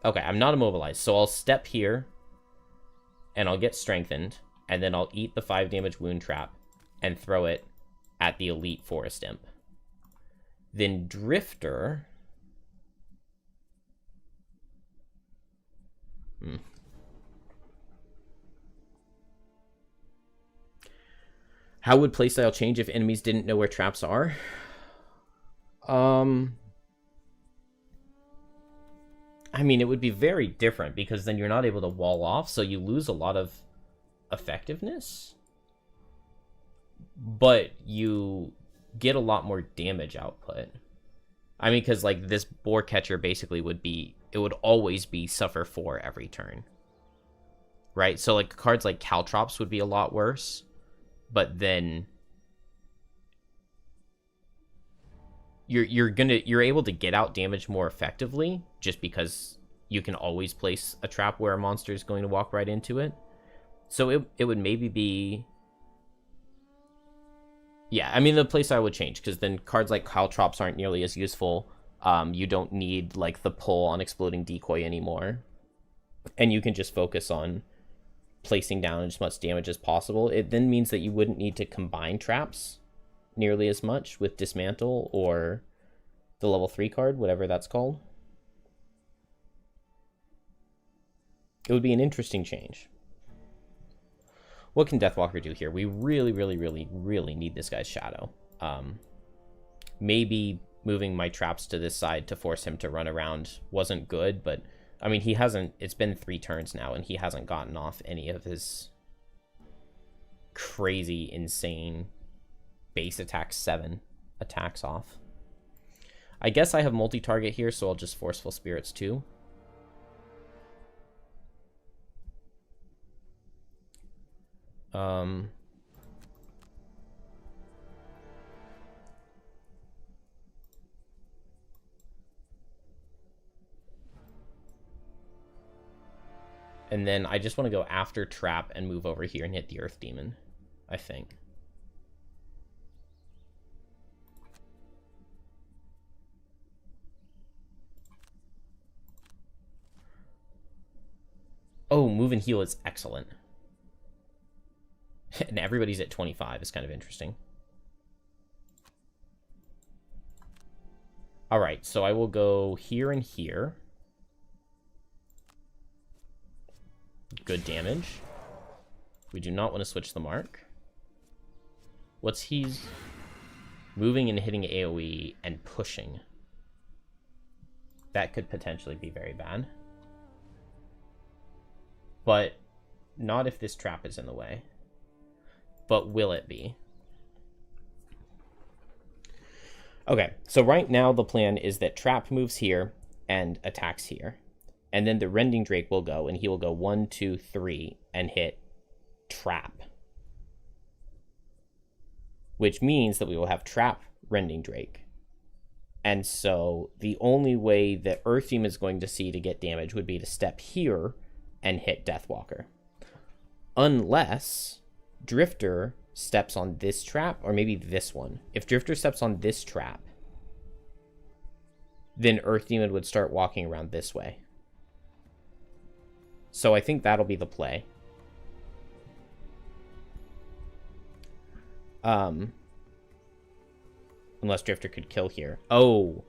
Okay, I'm not immobilized. So I'll step here, and I'll get strengthened. And then I'll eat the 5 damage wound trap and throw it at the elite Forest Imp. Then Drifter... How would playstyle change if enemies didn't know where traps are? I mean, it would be very different, because then you're not able to wall off, so you lose a lot of effectiveness. But you get a lot more damage output. I mean, because, like, this Boar Catcher basically would be... It would always be suffer 4 every turn. Right? So, like, cards like Caltrops would be a lot worse. But then... You're able to get out damage more effectively, just because you can always place a trap where a monster is going to walk right into it. So it would maybe be... Yeah, I mean, the playstyle would change, because then cards like Caltrops aren't nearly as useful. You don't need, like, the pull on Exploding Decoy anymore. And you can just focus on placing down as much damage as possible. It then means that you wouldn't need to combine traps nearly as much with Dismantle or the level 3 card, whatever that's called. It would be an interesting change. What can Deathwalker do here? We really, really, really, really need this guy's shadow. Maybe moving my traps to this side to force him to run around wasn't good, but I mean, he hasn't... It's been 3 turns now, and he hasn't gotten off any of his crazy, insane base attack 7 attacks off. I guess I have multi-target here, so I'll just Forceful Spirits too. And then I just want to go after Trap and move over here and hit the Earth Demon, I think. move and heal is excellent. And everybody's at 25 is kind of interesting. Alright, so I will go here and here. Good damage. We do not want to switch the mark. What's he's... moving and hitting AoE and pushing. That could potentially be very bad. But not if this trap is in the way. But will it be? Okay, so right now the plan is that trap moves here and attacks here. And then the Rending Drake will go, and he will go 1, 2, 3 and hit trap. Which means that we will have trap Rending Drake. And so the only way that Earth Demon is going to see to get damage would be to step here and hit Deathwalker. Unless Drifter steps on this trap, or maybe this one. If Drifter steps on this trap, then Earth Demon would start walking around this way. So I think that'll be the play. Unless Drifter could kill here. Oh.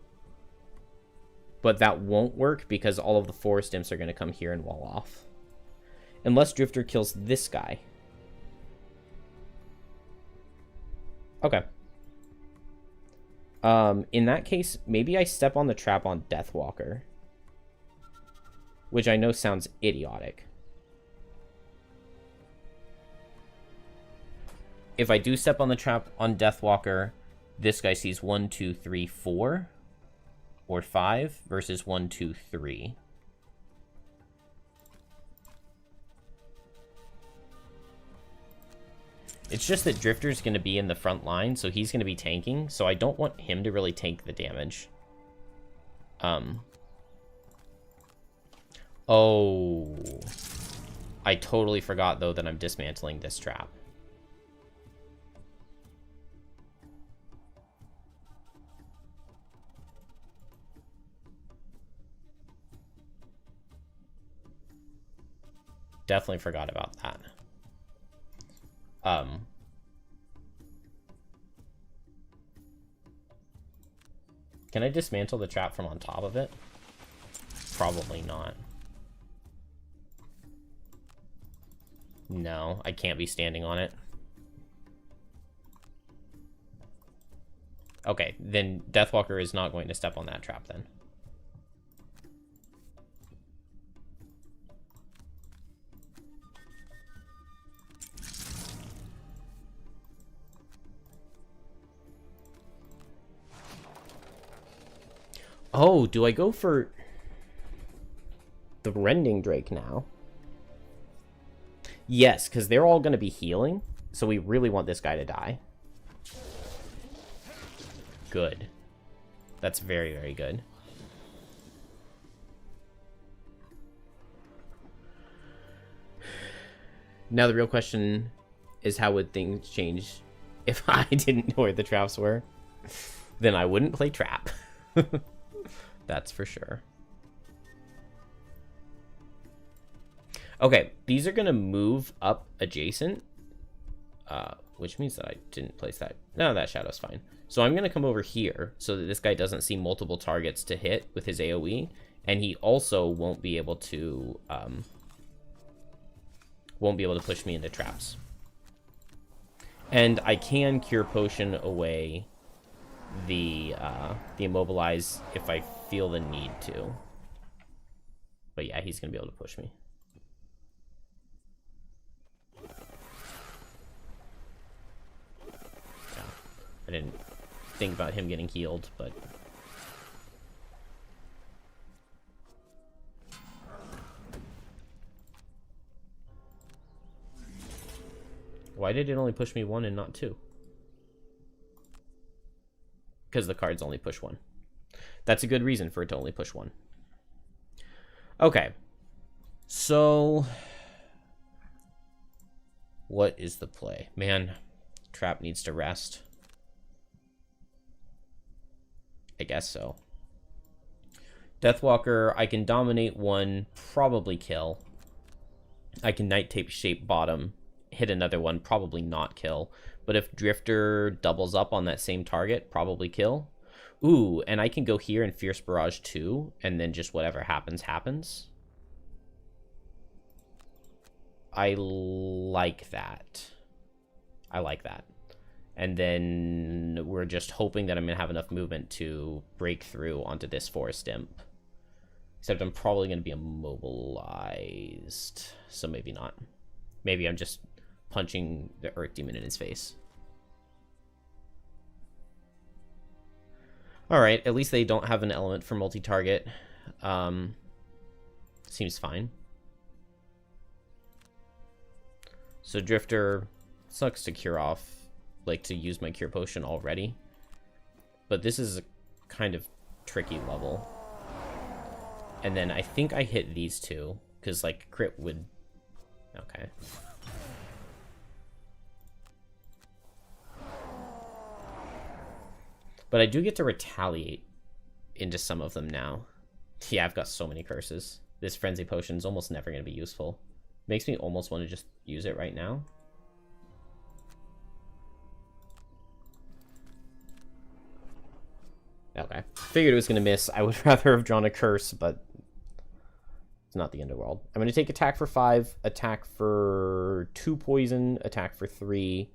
But that won't work because all of the forest imps are going to come here and wall off. Unless Drifter kills this guy. Okay. In that case, maybe I step on the trap on Deathwalker. Which I know sounds idiotic. If I do step on the trap on Deathwalker, this guy sees 1, 2, 3, 4. Or 5 versus 1, 2, 3. It's just that Drifter's going to be in the front line, so he's going to be tanking, so I don't want him to really tank the damage. Oh. I totally forgot, though, that I'm dismantling this trap. Definitely forgot about that. Can I dismantle the trap from on top of it? Probably not. No, I can't be standing on it. Okay, then Deathwalker is not going to step on that trap then. Oh, do I go for the Rending Drake now? Yes, because they're all going to be healing, so we really want this guy to die. Good. That's very, very good. Now the real question is, how would things change if I didn't know where the traps were? Then I wouldn't play trap. That's for sure. Okay, these are going to move up adjacent, which means that I didn't place that. No, that shadow's fine. So I'm going to come over here so that this guy doesn't see multiple targets to hit with his AoE, and he also won't be able to push me into traps. And I can Cure Potion away the Immobilize if I feel the need to. But yeah, he's gonna be able to push me. Yeah, I didn't think about him getting healed, but why did it only push me 1 and not 2? Because the cards only push 1. That's a good reason for it to only push 1. Okay. So, what is the play? Man, trap needs to rest. I guess so. Deathwalker, I can dominate 1, probably kill. I can Night Tape Shape bottom, hit another one, probably not kill. But if Drifter doubles up on that same target, probably kill. Ooh, and I can go here and Fierce Barrage too, and then just whatever happens, happens. I like that. I like that. And then we're just hoping that I'm going to have enough movement to break through onto this Forest Imp. Except I'm probably going to be immobilized. So maybe not. Maybe I'm just punching the Earth Demon in his face. Alright, at least they don't have an element for multi-target. Seems fine. So Drifter sucks to cure off. Like to use my cure potion already. But this is a kind of tricky level. And then I think I hit these two. Because like crit would... Okay. But I do get to retaliate into some of them now. Yeah, I've got so many curses. This Frenzy Potion is almost never going to be useful. Makes me almost want to just use it right now. Okay. Figured it was going to miss. I would rather have drawn a curse, but it's not the end of the world. I'm going to take attack for 5, attack for 2 poison, attack for 3.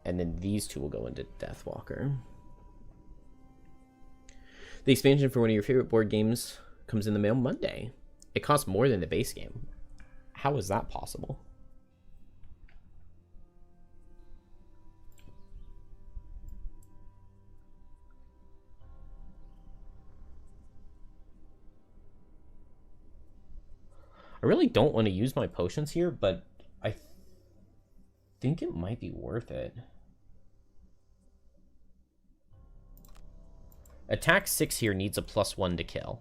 And then these 2 will go into Deathwalker. The expansion for one of your favorite board games comes in the mail Monday. It costs more than the base game. How is that possible? I really don't want to use my potions here, but I think it might be worth it. Attack 6 here needs a +1 to kill.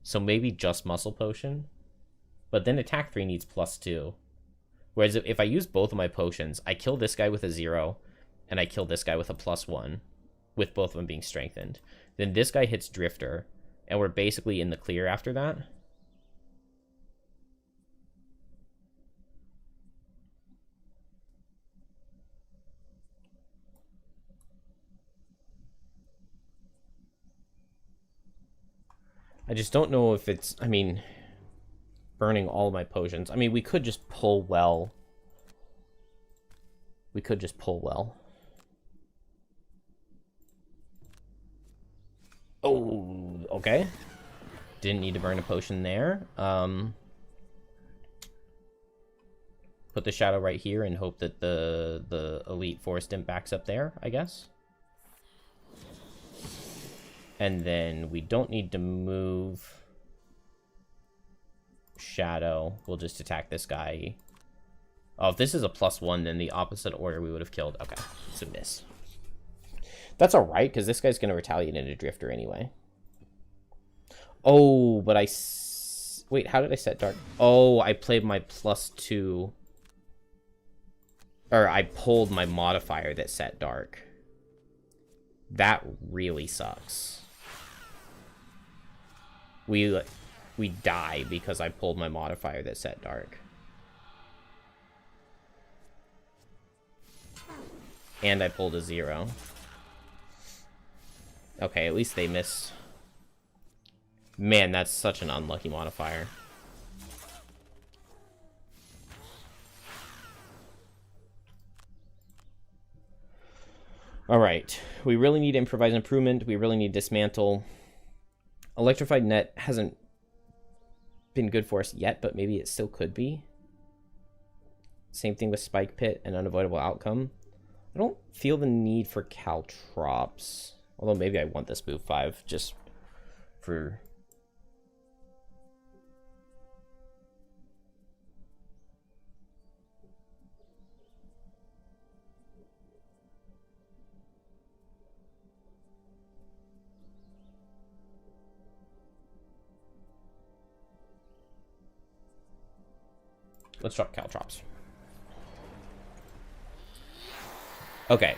So maybe just Muscle Potion. But then attack 3 needs +2. Whereas if I use both of my potions, I kill this guy with a 0, and I kill this guy with a +1, with both of them being strengthened. Then this guy hits Drifter, and we're basically in the clear after that. I just don't know if it's, I mean, burning all my potions. I mean, we could just pull well. We could just pull well. Oh, okay. Didn't need to burn a potion there. Put the shadow right here and hope that the elite Forest Imp backs up there, I guess. And then we don't need to move shadow. We'll just attack this guy. Oh, if this is a +1, then the opposite order we would have killed. Okay, it's a miss. That's alright, because this guy's going to retaliate into Drifter anyway. Oh, but wait, how did I set Dark? Oh, I played my +2. Or I pulled my modifier that set Dark. That really sucks. We die because I pulled my modifier that set Dark. And I pulled a 0. Okay, at least they miss. Man, that's such an unlucky modifier. Alright, we really need Improvise Improvement. We really need Dismantle. Electrified Net hasn't been good for us yet, but maybe it still could be. Same thing with Spike Pit and Unavoidable Outcome. I don't feel the need for Caltrops. Although maybe I want this move 5 just for... Let's drop Caltrops. Okay.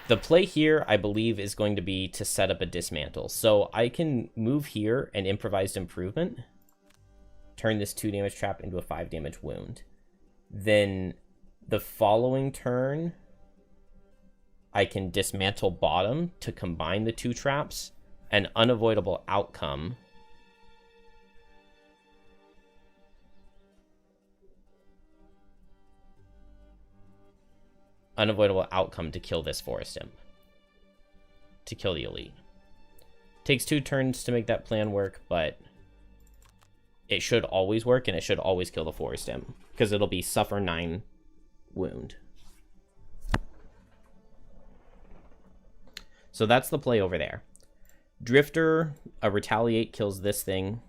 The play here, I believe, is going to be to set up a dismantle. So I can move here and improvised improvement. Turn this 2 damage trap into a 5 damage wound. Then the following turn, I can dismantle bottom to combine the 2 traps. An unavoidable outcome. Unavoidable outcome to kill this Forest Imp. To kill the elite. Takes 2 turns to make that plan work, but it should always work, and it should always kill the Forest Imp, because it'll be suffer 9 wound. So that's the play over there. Drifter, a retaliate kills this thing.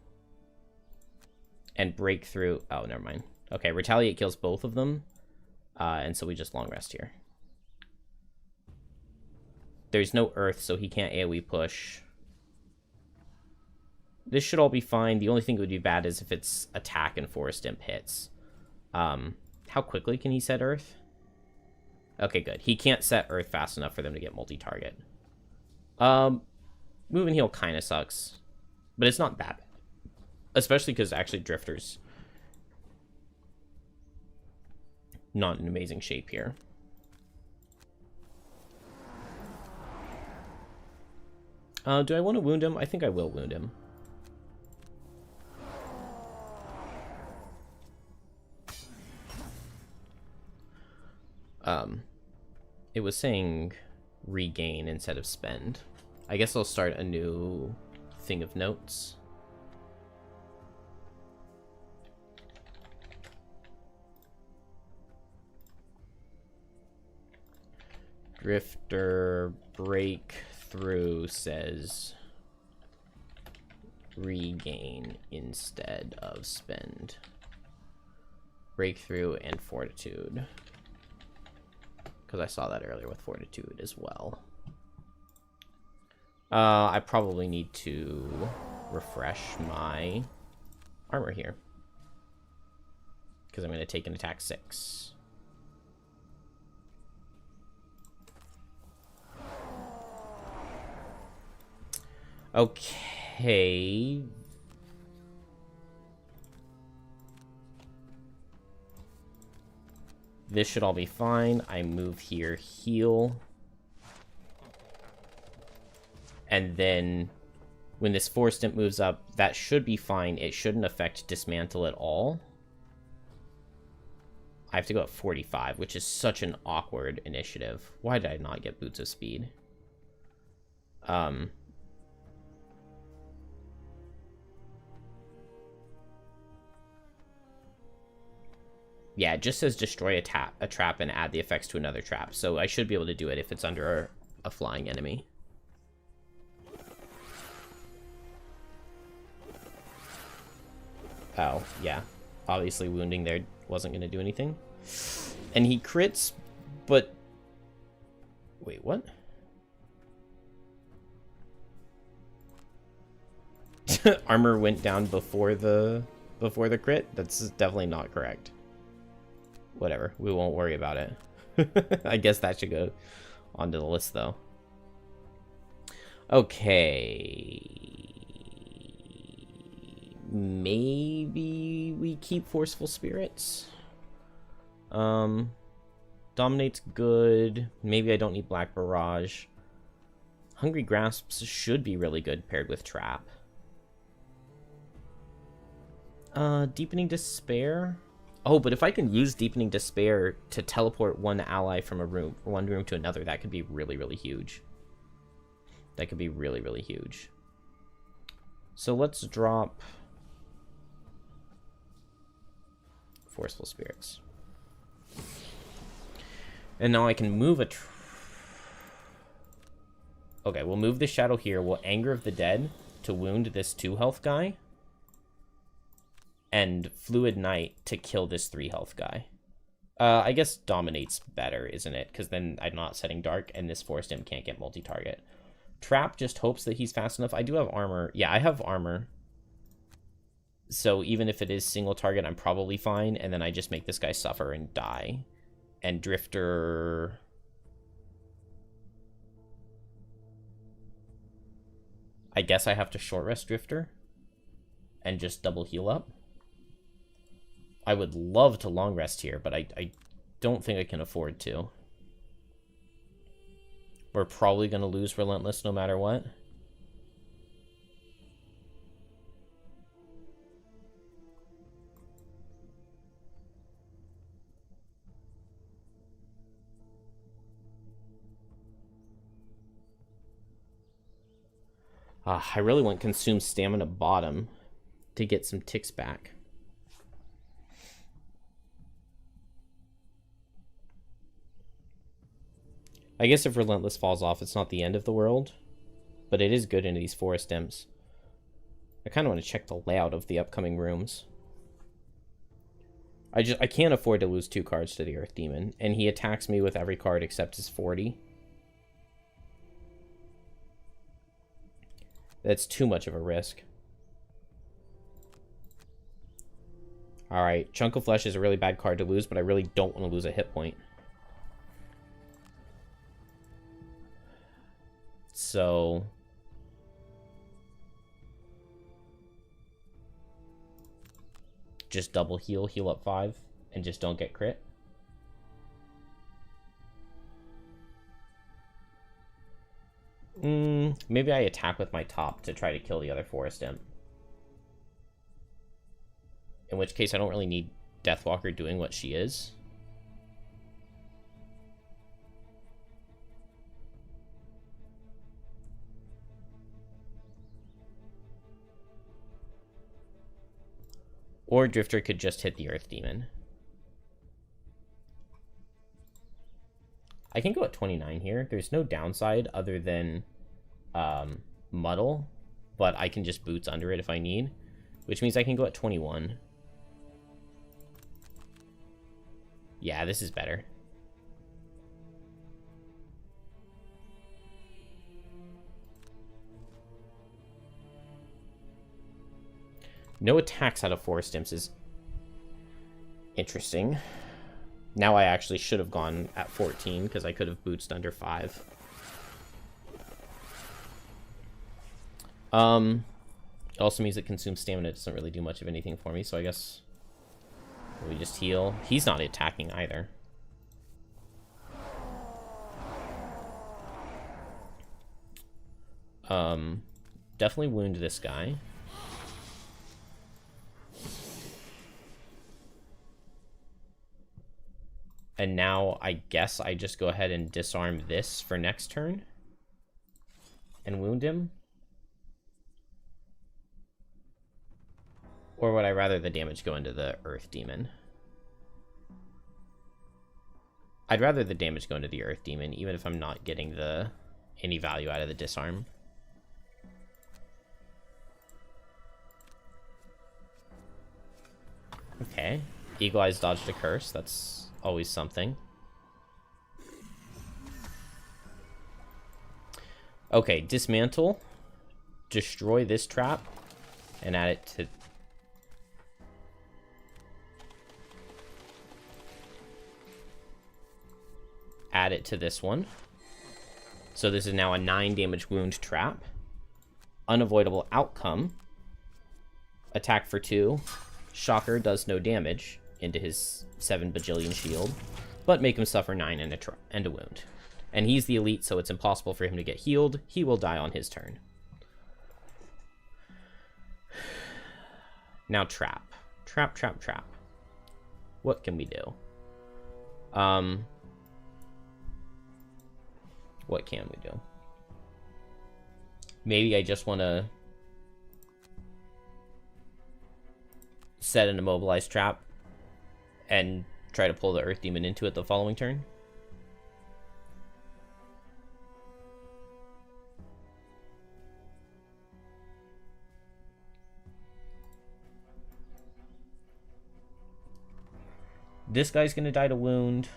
And breakthrough. Oh, never mind. Okay, retaliate kills both of them. And so we just long rest here. There's no earth, so he can't AoE push. This should all be fine. The only thing that would be bad is if it's attack and Forest Imp hits. How quickly can he set earth? Okay, good. He can't set earth fast enough for them to get multi-target. Move and heal kind of sucks. But it's not that bad. Especially because actually Drifter's not in amazing shape here. Do I want to wound him? I think I will wound him. It was saying regain instead of spend. I guess I'll start a new thing of notes. Drifter breakthrough says regain instead of spend. Breakthrough and fortitude. Because I saw that earlier with fortitude as well. I probably need to refresh my armor here. Because I'm going to take an attack 6. Okay. This should all be fine. I move here, heal. And then when this Forest Imp moves up, that should be fine. It shouldn't affect dismantle at all. I have to go at 45, which is such an awkward initiative. Why did I not get Boots of Speed? Yeah, it just says destroy a trap and add the effects to another trap. So I should be able to do it if it's under a flying enemy. Oh, yeah. Obviously wounding there wasn't going to do anything. And he crits, but... Wait, what? Armor went down before the crit? That's definitely not correct. Whatever, we won't worry about it. I guess that should go onto the list, though. Okay. Maybe we keep Forceful Spirits. Dominate's good. Maybe I don't need Black Barrage. Hungry Grasps should be really good paired with Trap. Deepening Despair. Oh, but if I can use Deepening Despair to teleport one ally from one room to another, that could be really, really huge. That could be really, really huge. So let's drop Forceful Spirits. And now I can move okay, we'll move the Shadow here. We'll Anger of the Dead to wound this 2 health guy. And Fluid Knight to kill this 3 health guy. I guess Dominate's better, isn't it? Because then I'm not setting Dark, and this Forest Imp can't get multi-target. Trap just hopes that he's fast enough. I do have armor. Yeah, I have armor. So even if it is single target, I'm probably fine. And then I just make this guy suffer and die. And Drifter... I guess I have to short rest Drifter and just double heal up. I would love to long rest here, but I don't think I can afford to. We're probably going to lose Relentless no matter what. I really want Consume Stamina bottom to get some ticks back. I guess if Relentless falls off, it's not the end of the world, but it is good into these Forest Imps. I kind of want to check the layout of the upcoming rooms. I can't afford to lose 2 cards to the Earth Demon, and he attacks me with every card except his 40. That's too much of a risk. Alright, Chunk of Flesh is a really bad card to lose, but I really don't want to lose a hit point. So... just double heal, heal up 5, and just don't get crit. Maybe I attack with my top to try to kill the other Forest Imp. In which case I don't really need Deathwalker doing what she is. Or Drifter could just hit the Earth Demon. I can go at 29 here. There's no downside other than Muddle, but I can just Boots under it if I need, which means I can go at 21. Yeah, this is better. No attacks out of Forest Imps is interesting. Now I actually should have gone at 14 because I could have bootsed under 5. It also means it consumes stamina. It doesn't really do much of anything for me, so I guess we just heal. He's not attacking either. Definitely wound this guy. And now I guess I just go ahead and disarm this for next turn and wound him. Or would I rather the damage go into the Earth Demon? I'd rather the damage go into the Earth Demon, even if I'm not getting any value out of the disarm. Okay. Eagle Eyes dodged a curse. That's always something. Okay, dismantle. Destroy this trap. And add it to... add it to this one. So this is now a 9 damage wound trap. Unavoidable outcome. Attack for 2. Shocker does no damage into his 7 bajillion shield, but make him suffer 9 and a wound. And he's the elite, so it's impossible for him to get healed. He will die on his turn. Now trap. Trap, trap, trap. What can we do? What can we do? Maybe I just want to set an immobilized trap and try to pull the Earth Demon into it the following turn. This guy's gonna die to wound.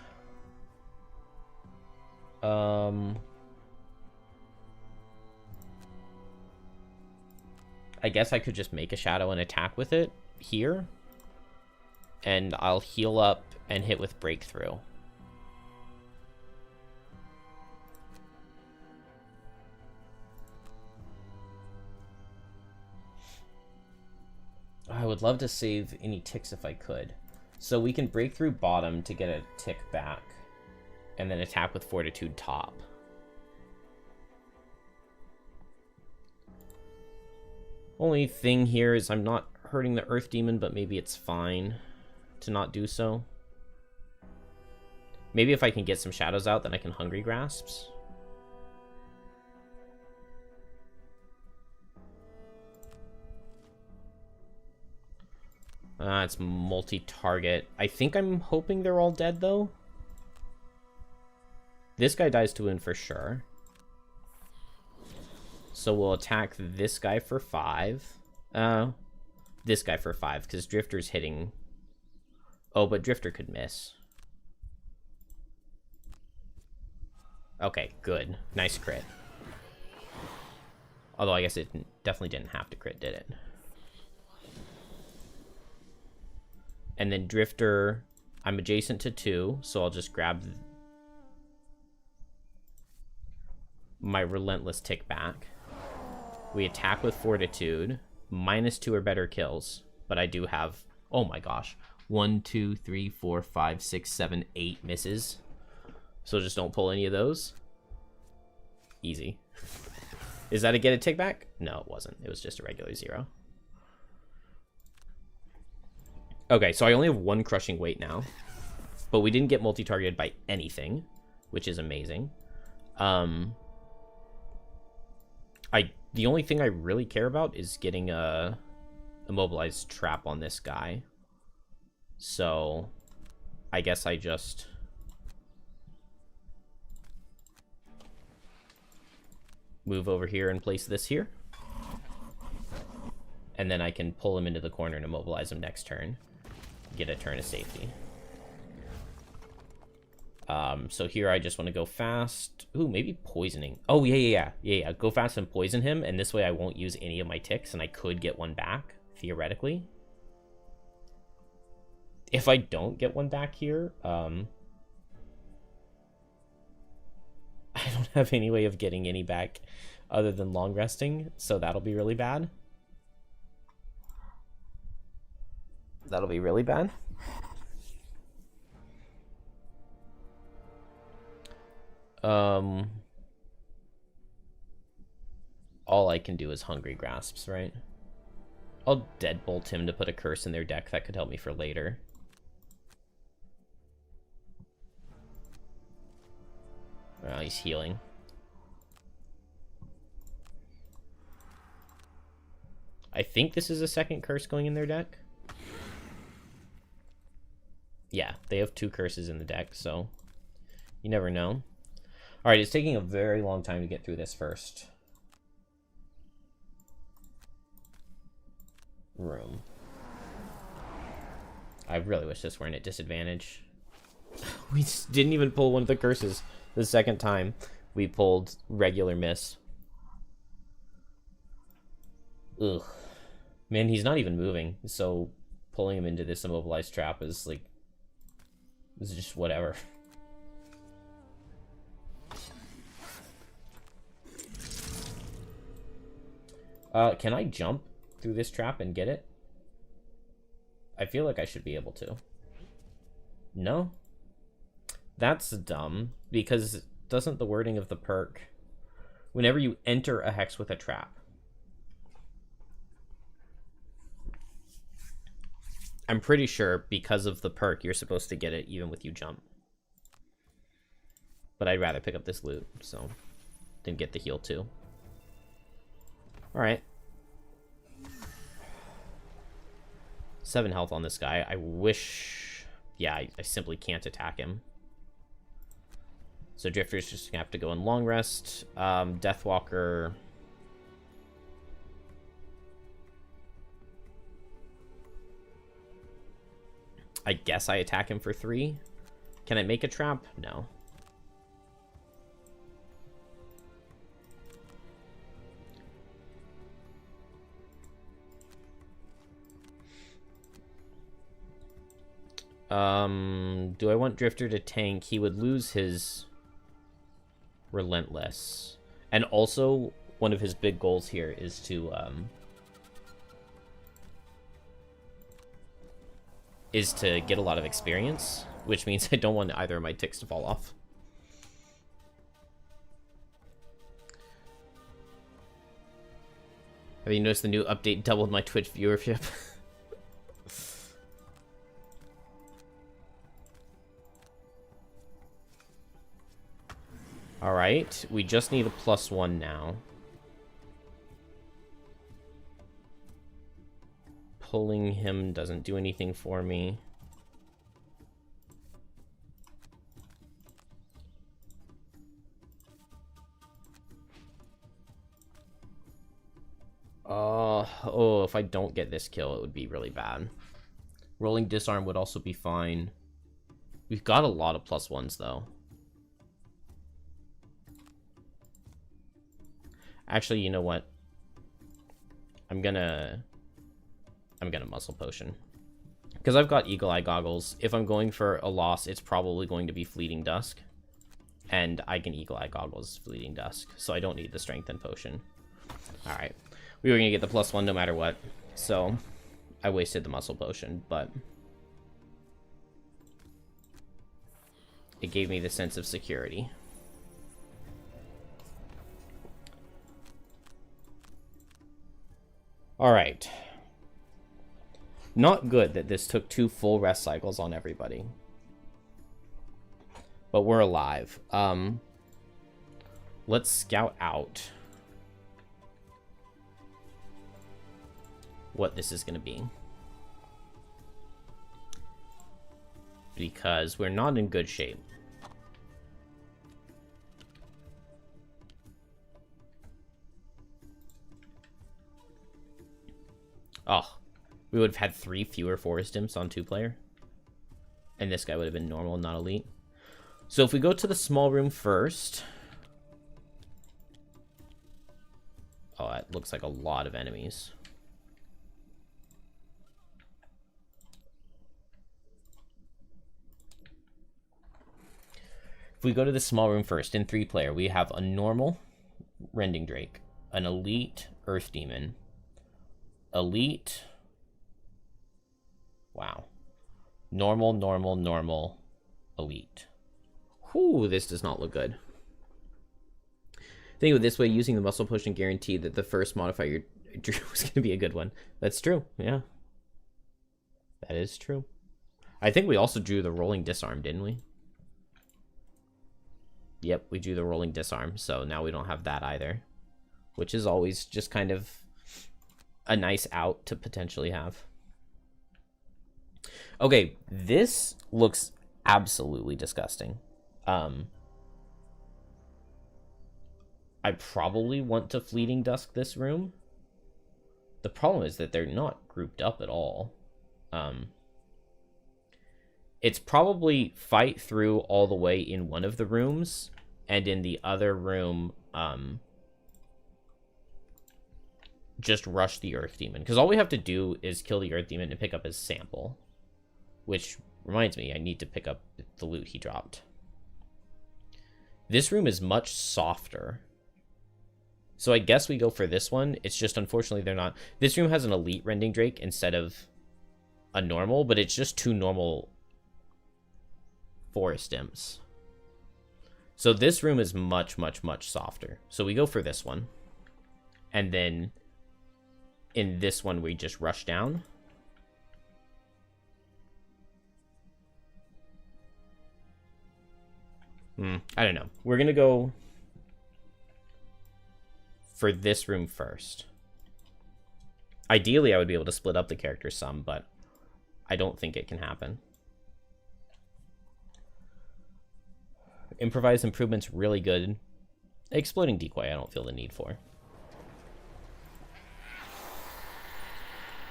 I guess I could just make a shadow and attack with it here. And I'll heal up and hit with breakthrough. I would love to save any ticks if I could. So we can break through bottom to get a tick back. And then attack with Fortitude top. Only thing here is I'm not hurting the Earth Demon, but maybe it's fine to not do so. Maybe if I can get some shadows out, then I can Hungry Grasps. It's multi-target. I think I'm hoping they're all dead, though. This guy dies to wound for sure. So we'll attack this guy for 5. This guy for 5, because Drifter's hitting... Oh, but Drifter could miss. Okay, good. Nice crit. Although I guess it definitely didn't have to crit, did it? And then Drifter, I'm adjacent to 2, so I'll just grab my Relentless tick back. We attack with Fortitude. -2 or better kills. But I do have, oh my gosh, 1, 2, 3, 4, 5, 6, 7, 8 misses. So just don't pull any of those. Easy. Is that a get a tick back? No, it wasn't. It was just a regular 0. Okay, so I only have 1 crushing weight now. But we didn't get multi-targeted by anything, which is amazing. The only thing I really care about is getting a immobilized trap on this guy. So I guess I just move over here and place this here. And then I can pull him into the corner and immobilize him next turn. Get a turn of safety. So here I just want to go fast. Ooh, maybe poisoning. Oh, yeah. Go fast and poison him, and this way I won't use any of my ticks, and I could get one back, theoretically. If I don't get one back here, I don't have any way of getting any back other than long resting, so that'll be really bad. That'll be really bad. All I can do is Hungry Grasps, right? I'll Deadbolt him to put a curse in their deck. That could help me for later. Oh, he's healing. I think this is a second curse going in their deck. Yeah, they have 2 curses in the deck, so you never know. Alright, it's taking a very long time to get through this first room. I really wish this weren't at disadvantage. We didn't even pull one of the curses the second time. We pulled regular miss. Ugh. Man, he's not even moving, so pulling him into this immobilized trap is like... It's just whatever. Can I jump through this trap and get it? I feel like I should be able to. No? That's dumb, because doesn't the wording of the perk... Whenever you enter a hex with a trap. I'm pretty sure because of the perk, you're supposed to get it even with you jump. But I'd rather pick up this loot, so... Then get the heal too. Alright. 7 health on this guy. I wish... Yeah, I simply can't attack him. So Drifter's just gonna have to go in long rest. Deathwalker... I guess I attack him for 3. Can I make a trap? No. Do I want Drifter to tank? He would lose his Relentless. And also, one of his big goals here is to, is to get a lot of experience, which means I don't want either of my ticks to fall off. Have you noticed the new update doubled my Twitch viewership? Alright, we just need a +1 now. Pulling him doesn't do anything for me. Oh, if I don't get this kill, it would be really bad. Rolling disarm would also be fine. We've got a lot of +1s, though. Actually, you know what? I'm gonna muscle potion. Because I've got Eagle Eye Goggles. If I'm going for a loss, it's probably going to be Fleeting Dusk. And I can Eagle Eye Goggles Fleeting Dusk, so I don't need the Strengthen Potion. Alright. We were going to get the +1 no matter what, so I wasted the muscle potion, but it gave me the sense of security. Alright. Not good that this took 2 full rest cycles on everybody. But we're alive. Let's scout out what this is going to be. Because we're not in good shape. Oh, we would have had 3 fewer forest imps on 2-player. And this guy would have been normal, not elite. So if we go to the small room first. Oh, that looks like a lot of enemies. If we go to the small room first, in 3-player, we have a normal Rending Drake, an elite Earth Demon, elite, wow, normal, elite. Whew, this does not look good. Think of it this way, using the muscle potion guaranteed that the first modifier you drew was going to be a good one. That's true, yeah. That is true. I think we also drew the rolling disarm, didn't we? Yep, we drew the rolling disarm, so now we don't have that either. Which is always just kind of a nice out to potentially have. Okay, this looks absolutely disgusting. I probably want to Fleeting Dusk this room. The problem is that they're not grouped up at all. It's probably fight through all the way in one of the rooms, and in the other room, just rush the Earth Demon. Because all we have to do is kill the Earth Demon and pick up his sample. Which reminds me, I need to pick up the loot he dropped. This room is much softer. So I guess we go for this one. It's just, unfortunately, they're not... This room has an elite Rending Drake instead of a normal, but it's just 2 normal forest imps. So this room is much softer. So we go for this one. And then in this one, we just rush down. I don't know. We're going to go for this room first. Ideally, I would be able to split up the characters some, but I don't think it can happen. Improvised improvement's really good. Exploding decoy, I don't feel the need for.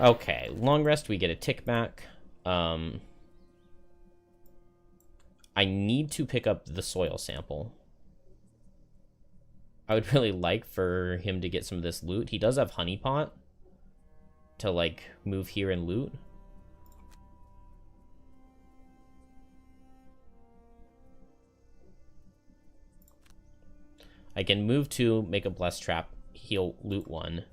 Okay, long rest, we get a tick back. I need to pick up the soil sample. I would really like for him to get some of this loot. He does have honeypot to, like, move here and loot. I can move 2, make a blessed trap, heal loot 1.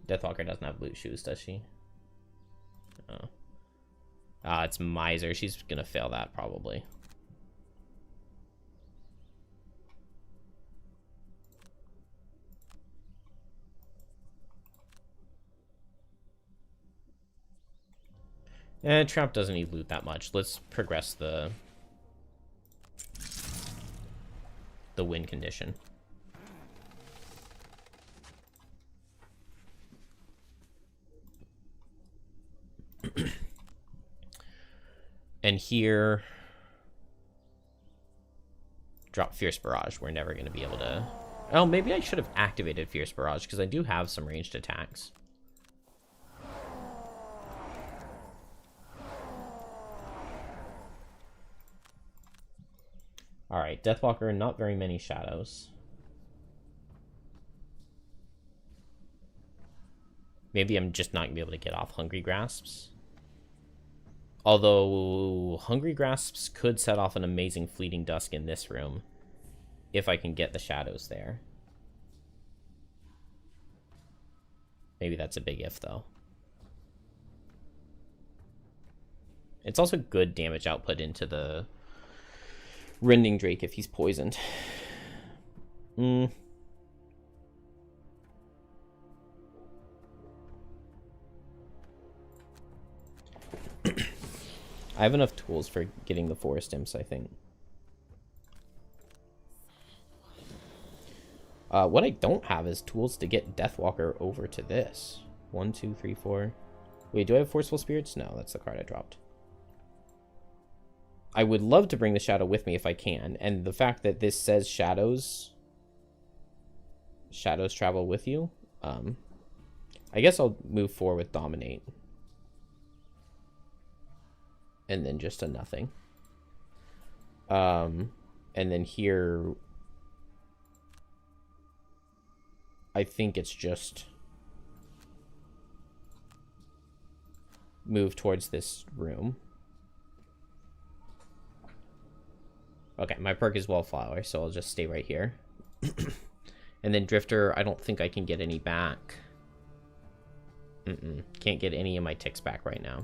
Deathwalker doesn't have loot shoes, does she? Oh. It's Miser. She's gonna fail that, probably. Trap doesn't need loot that much. Let's progress the win condition. And here, drop Fierce Barrage. We're never going to be able to... Oh, maybe I should have activated Fierce Barrage, because I do have some ranged attacks. Alright, Deathwalker, not very many shadows. Maybe I'm just not going to be able to get off Hungry Grasps. Although, Hungry Grasps could set off an amazing Fleeting Dusk in this room, if I can get the shadows there. Maybe that's a big if, though. It's also good damage output into the Rending Drake if he's poisoned. I have enough tools for getting the Forest Imps, I think. What I don't have is tools to get Deathwalker over to this. 1, 2, 3, 4. Wait, do I have Forceful Spirits? No, that's the card I dropped. I would love to bring the Shadow with me if I can, and the fact that this says shadows travel with you, I guess I'll move forward with Dominate. And then just a nothing. And then here, I think it's just move towards this room. Okay, my perk is Wallflower, so I'll just stay right here. And then Drifter, I don't think I can get any back. Can't get any of my ticks back right now.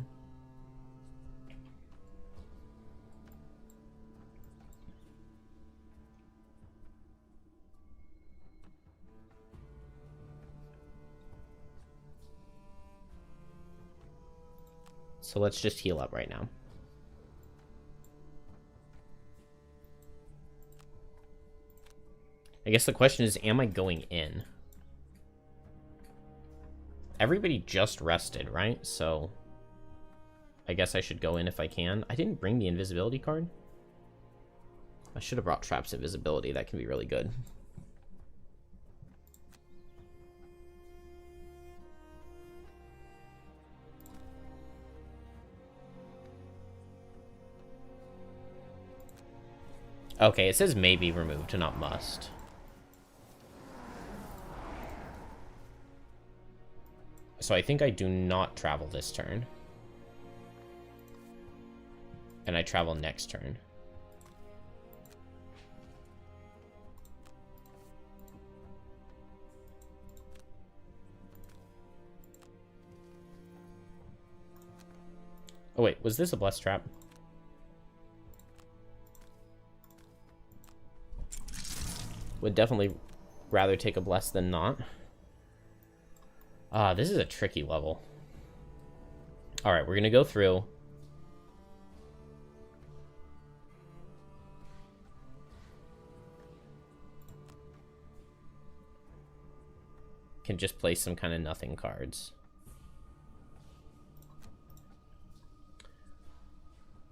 So let's just heal up right now. I guess the question is, am I going in? Everybody just rested, right? So I guess I should go in if I can. I didn't bring the invisibility card. I should have brought Trap's invisibility. That can be really good. Okay, it says may be removed, not must. So I think I do not travel this turn. And I travel next turn. Oh wait, was this a Blessed Trap? Would definitely rather take a Bless than not. This is a tricky level. Alright, we're gonna go through. Can just play some kind of nothing cards.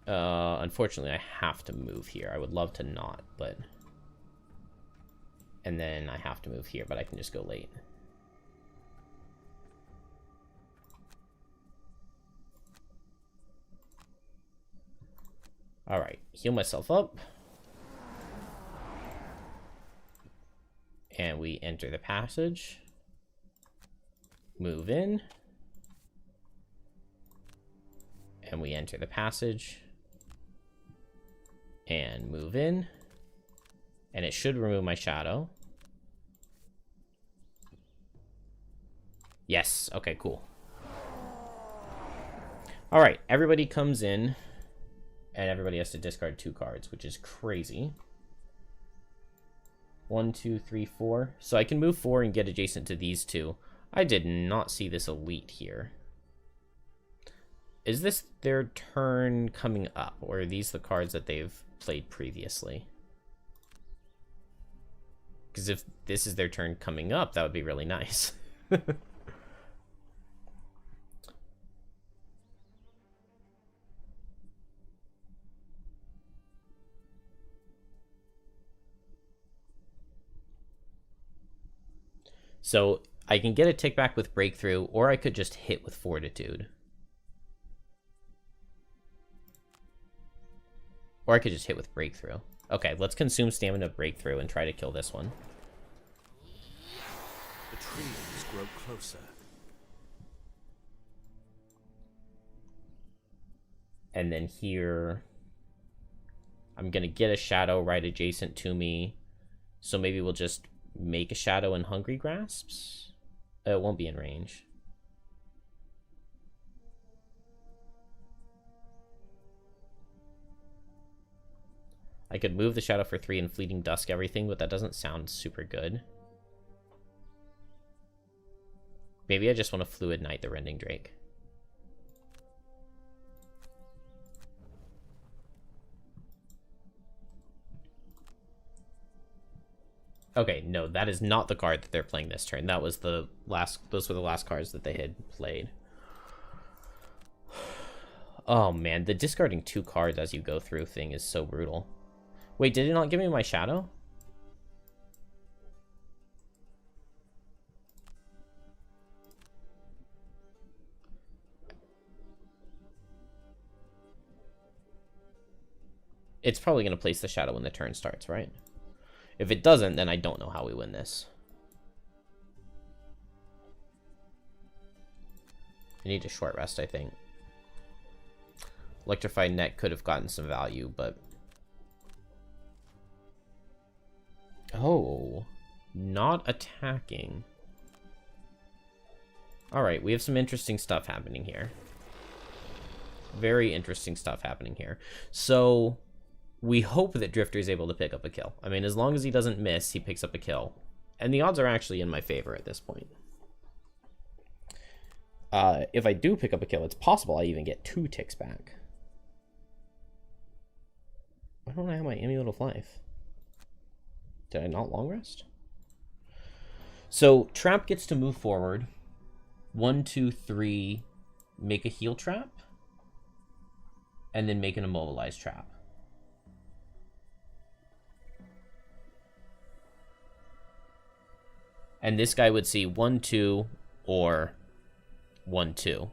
Unfortunately, I have to move here. I would love to not, but... And then I have to move here, but I can just go late. Alright, heal myself up. And we enter the passage. Move in. And we enter the passage. And move in. And it should remove my shadow. Yes, okay, cool. Alright, everybody comes in, and everybody has to discard 2 cards, which is crazy. 1, 2, 3, 4. So I can move 4 and get adjacent to these 2. I did not see this elite here. Is this their turn coming up, or are these the cards that they've played previously? Because if this is their turn coming up, that would be really nice. So I can get a tick back with Breakthrough, or I could just hit with Fortitude. Or I could just hit with Breakthrough. Okay, let's consume Stamina Breakthrough and try to kill this one. The trees grow closer. And then here, I'm going to get a shadow right adjacent to me. So maybe we'll just make a shadow in Hungry Grasps. It won't be in range. I could move the shadow for 3 and Fleeting Dusk everything, but that doesn't sound super good. Maybe I just want to Fluid Knight the Rending Drake. Okay, no, that is not the card that they're playing this turn. That was the last, those were the last cards that they had played. Oh man, the discarding 2 cards as you go through thing is so brutal. Wait, did it not give me my shadow? It's probably going to place the shadow when the turn starts, right? If it doesn't, then I don't know how we win this. I need a short rest, I think. Electrified Net could have gotten some value, but... Oh, not attacking. Alright, we have some interesting stuff happening here. Very interesting stuff happening here. So, we hope that Drifter is able to pick up a kill. I mean, as long as he doesn't miss, he picks up a kill. And the odds are actually in my favor at this point. If I do pick up a kill, it's possible I even get 2 ticks back. Why don't I have my Amulet of Life? Did I not long rest? So, Trap gets to move forward. 1, 2, 3, make a heal trap. And then make an immobilized trap. And this guy would see 1, 2, or 1, 2.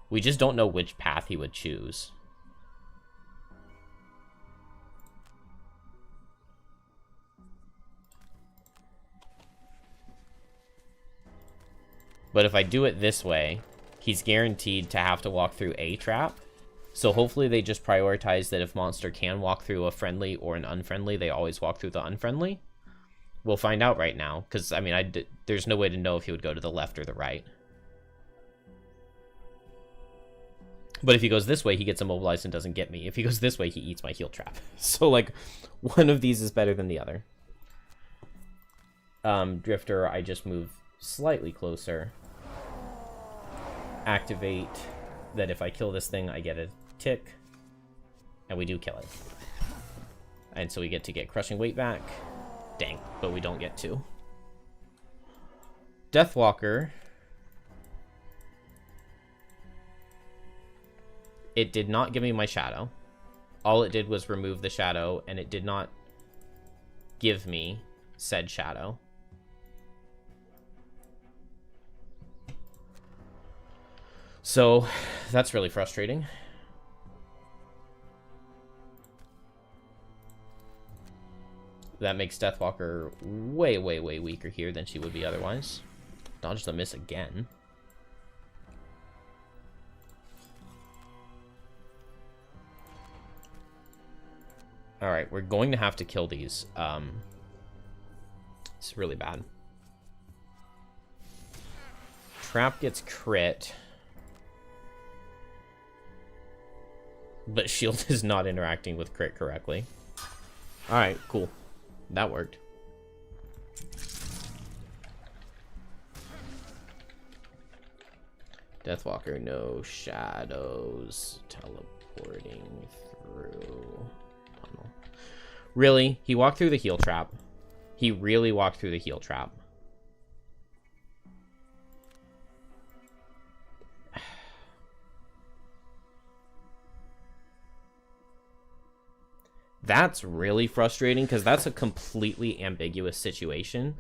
We just don't know which path he would choose. But if I do it this way, he's guaranteed to have to walk through a trap. So hopefully they just prioritize that if monster can walk through a friendly or an unfriendly, they always walk through the unfriendly. We'll find out right now, because, I mean, there's no way to know if he would go to the left or the right. But if he goes this way, he gets immobilized and doesn't get me. If he goes this way, he eats my heal trap. So, like, one of these is better than the other. Drifter, I just move slightly closer. Activate that if I kill this thing, I get a tick. And we do kill it. And so we get to get Crushing Weight back. Dang, but we don't get to. Deathwalker. It did not give me my shadow. All it did was remove the shadow, and it did not give me said shadow. So, that's really frustrating. That makes Deathwalker way, way, way weaker here than she would be otherwise. Dodge the miss again. Alright, we're going to have to kill these. It's really bad. Trap gets crit. But shield is not interacting with crit correctly. Alright, cool. That worked. Deathwalker, no shadows. Teleporting through tunnel. Really? He walked through the heal trap. He really walked through the heal trap. That's really frustrating because that's a completely ambiguous situation.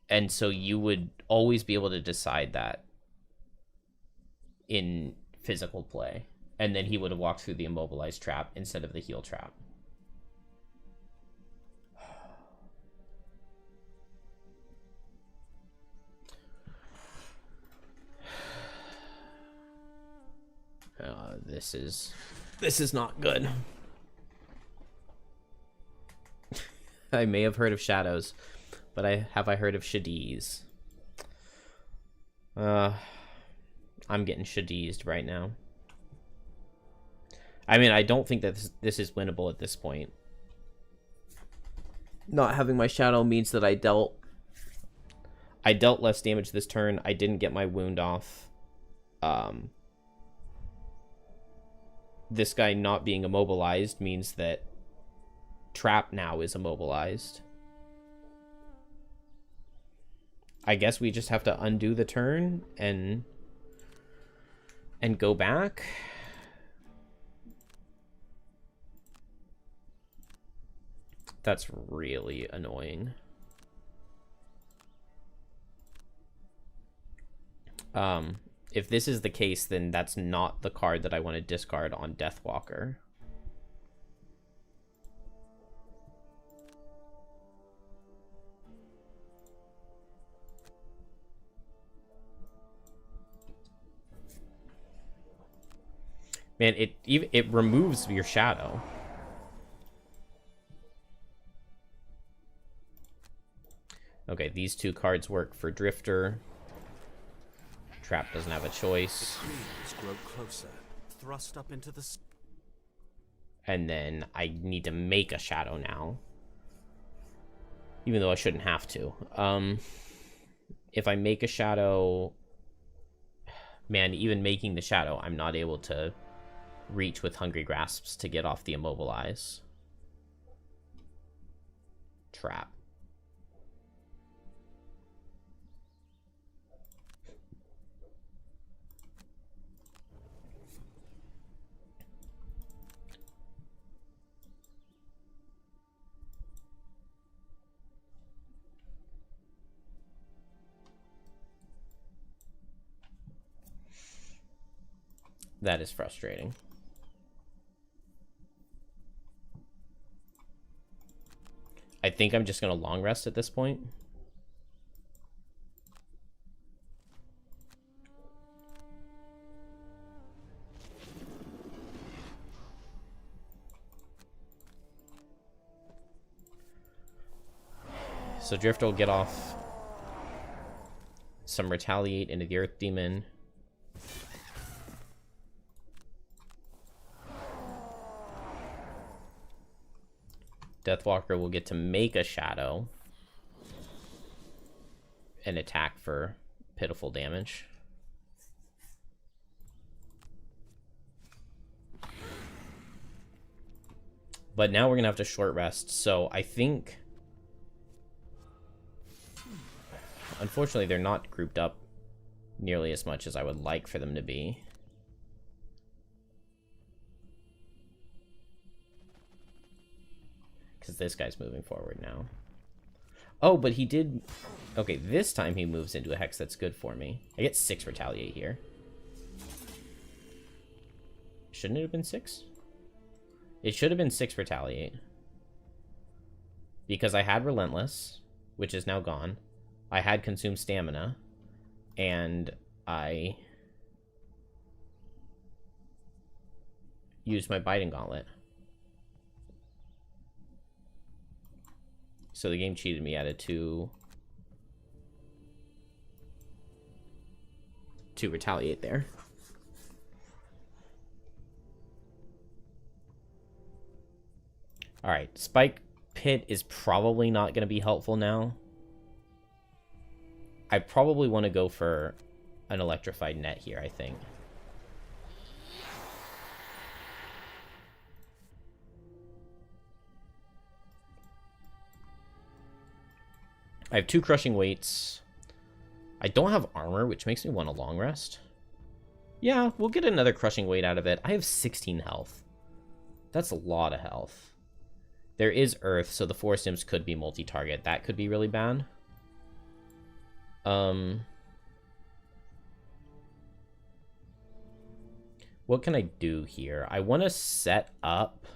And so you would always be able to decide that in physical play. And then he would have walked through the immobilized trap instead of the heal trap. This is not good. I may have heard of shadows, but have I heard of Shadis? I'm getting Shadised right now. I mean, I don't think that this is winnable at this point. Not having my shadow means that I dealt less damage this turn. I didn't get my wound off. This guy not being immobilized means that Trap now is immobilized. I guess we just have to undo the turn and go back. That's really annoying. If this is the case, then that's not the card that I want to discard on Deathwalker. Man, it removes your shadow. Okay, these two cards work for Drifter. Trap doesn't have a choice. Grow closer, thrust up into the... And then I need to make a shadow now. Even though I shouldn't have to. If I make a shadow... Man, even making the shadow, I'm not able to reach with Hungry Grasps to get off the Immobilize. Trap. That is frustrating. I think I'm just going to long rest at this point. So Drifter will get off some Retaliate into the Earth Demon. Deathwalker will get to make a shadow and attack for pitiful damage. But now we're going to have to short rest. So I think... Unfortunately, they're not grouped up nearly as much as I would like for them to be. Because this guy's moving forward now. Oh, but he did... Okay, this time he moves into a Hex that's good for me. I get 6 Retaliate here. Shouldn't it have been 6? It should have been 6 Retaliate. Because I had Relentless, which is now gone. I had Consume Stamina. And I used my Biting Gauntlet. So the game cheated me out of 2 Retaliate there. Alright, Spike Pit is probably not going to be helpful now. I probably want to go for an electrified net here, I think. I have 2 crushing weights. I don't have armor, which makes me want a long rest. Yeah, we'll get another crushing weight out of it. I have 16 health. That's a lot of health. There is earth, so the forest imps could be multi-target. That could be really bad. What can I do here? I want to set up...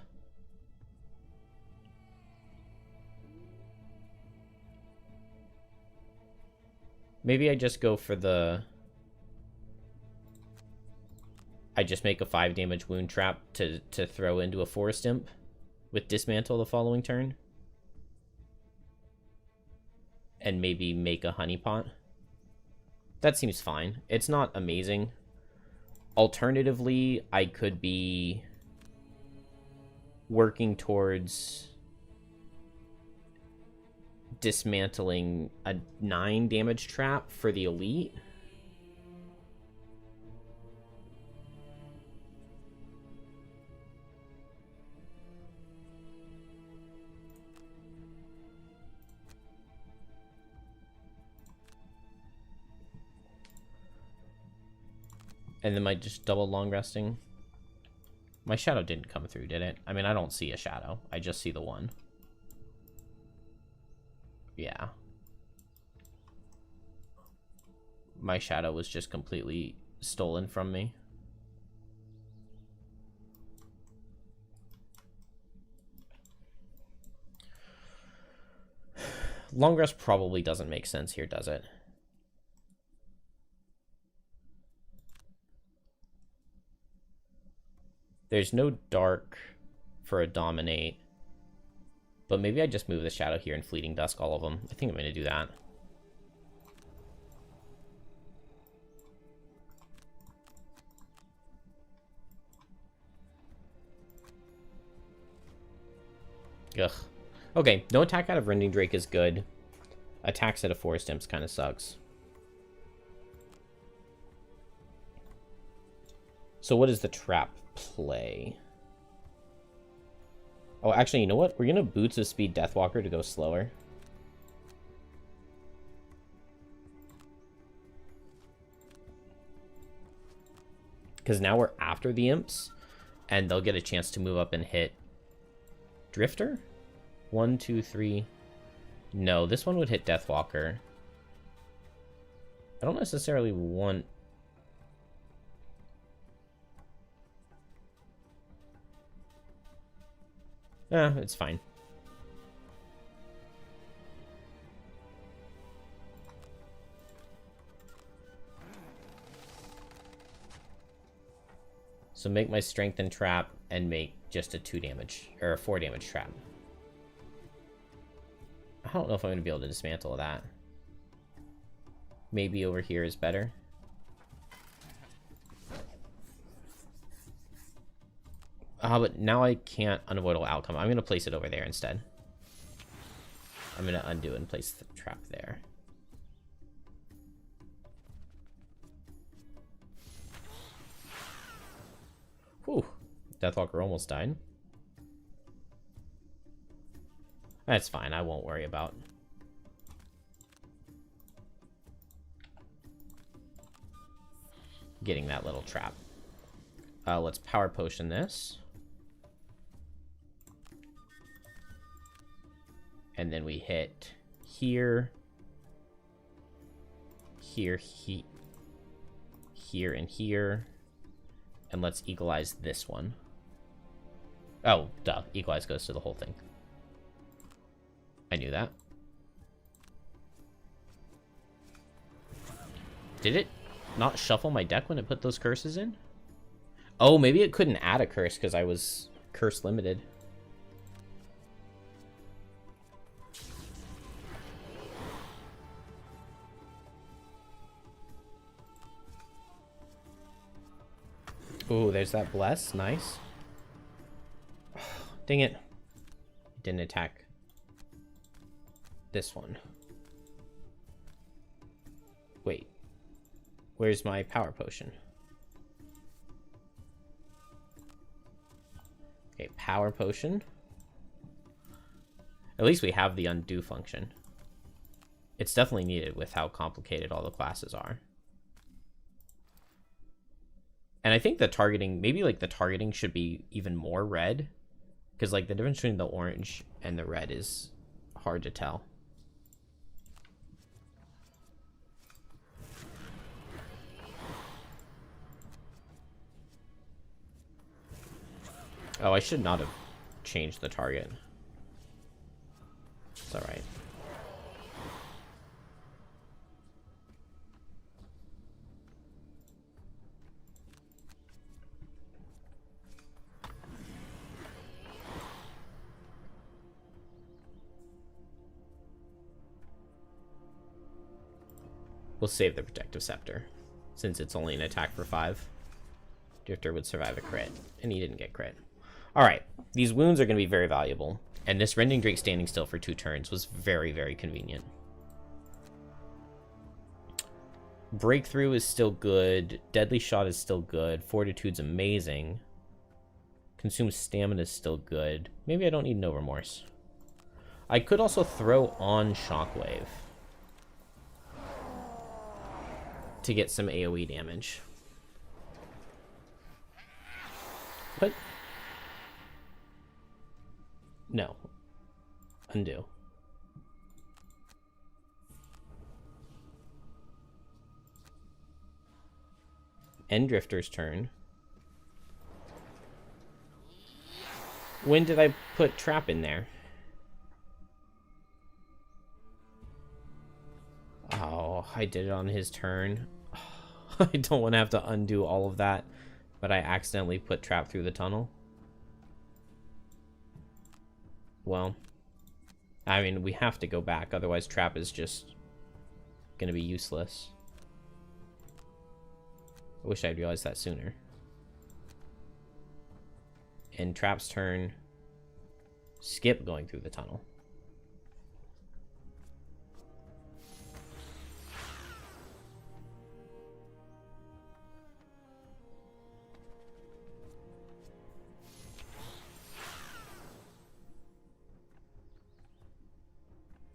Maybe I just go for the... I just make a 5 damage wound trap to throw into a forest imp with dismantle the following turn. And maybe make a honeypot. That seems fine. It's not amazing. Alternatively, I could be working towards dismantling a 9 damage trap for the elite. And then might just double long resting. My shadow didn't come through, did it? I mean, I don't see a shadow. I just see the one. Yeah. My shadow was just completely stolen from me. Long rest probably doesn't make sense here, does it? There's no dark for a dominate. But maybe I just move the shadow here and fleeting dusk all of them. I think I'm going to do that. Ugh. Okay, no attack out of Rending Drake is good. Attacks out of Forest Imps kind of sucks. So what is the trap play? Oh, actually, you know what? We're going to Boots of Speed Deathwalker to go slower. Because now we're after the imps, and they'll get a chance to move up and hit Drifter? 1, 2, 3. No, this one would hit Deathwalker. I don't necessarily want... it's fine. So make my strengthen trap and make just a 2 damage, or a 4 damage trap. I don't know if I'm going to be able to dismantle that. Maybe over here is better. But now I can't unavoidable outcome. I'm going to place it over there instead. I'm going to undo and place the trap there. Whew. Deathwalker almost died. That's fine. I won't worry about getting that little trap. Let's power potion this. And then we hit here, here, here, and here. And let's equalize this one. Oh, duh. Equalize goes to the whole thing. I knew that. Did it not shuffle my deck when it put those curses in? Oh, maybe it couldn't add a curse because I was curse limited. Oh, there's that bless. Nice. Dang it. didn't attack this one. Wait. Where's my power potion? Okay, power potion. At least we have the undo function. It's definitely needed with how complicated all the classes are. And I think the targeting, maybe like the targeting should be even more red. Because like the difference between the orange and the red is hard to tell. Oh, I should not have changed the target. It's alright. We'll save the Protective Scepter, since it's only an attack for 5. Drifter would survive a crit, and he didn't get crit. Alright, these wounds are going to be very valuable, and this Rending Drake standing still for 2 turns was very, very convenient. Breakthrough is still good, Deadly Shot is still good, Fortitude's amazing, Consume Stamina is still good. Maybe I don't need No Remorse. I could also throw on Shockwave to get some AoE damage. What? No. Undo. End Drifter's turn. When did I put Trap in there? Oh, I did it on his turn. I don't want to have to undo all of that, but I accidentally put Trap through the tunnel. Well, I mean, we have to go back, otherwise Trap is just gonna be useless. I wish I'd realized that sooner. And Trap's turn. Skip going through the tunnel.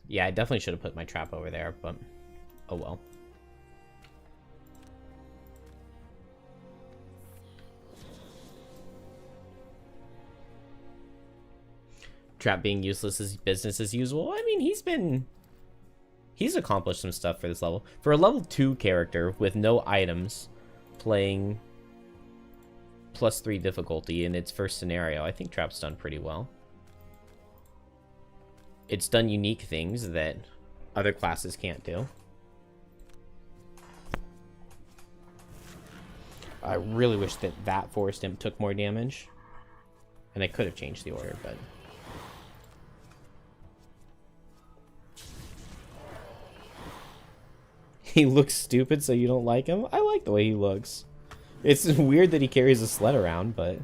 Yeah, I definitely should have put my Trap over there, but oh well. Trap being useless is business as usual. I mean, he's accomplished some stuff for this level. For a level 2 character with no items, playing +3 difficulty in its first scenario, I think Trap's done pretty well. It's done unique things that other classes can't do. I really wish that Forest Imp took more damage. And I could have changed the order, but... He looks stupid, so you don't like him? I like the way he looks. It's weird that he carries a sled around, but...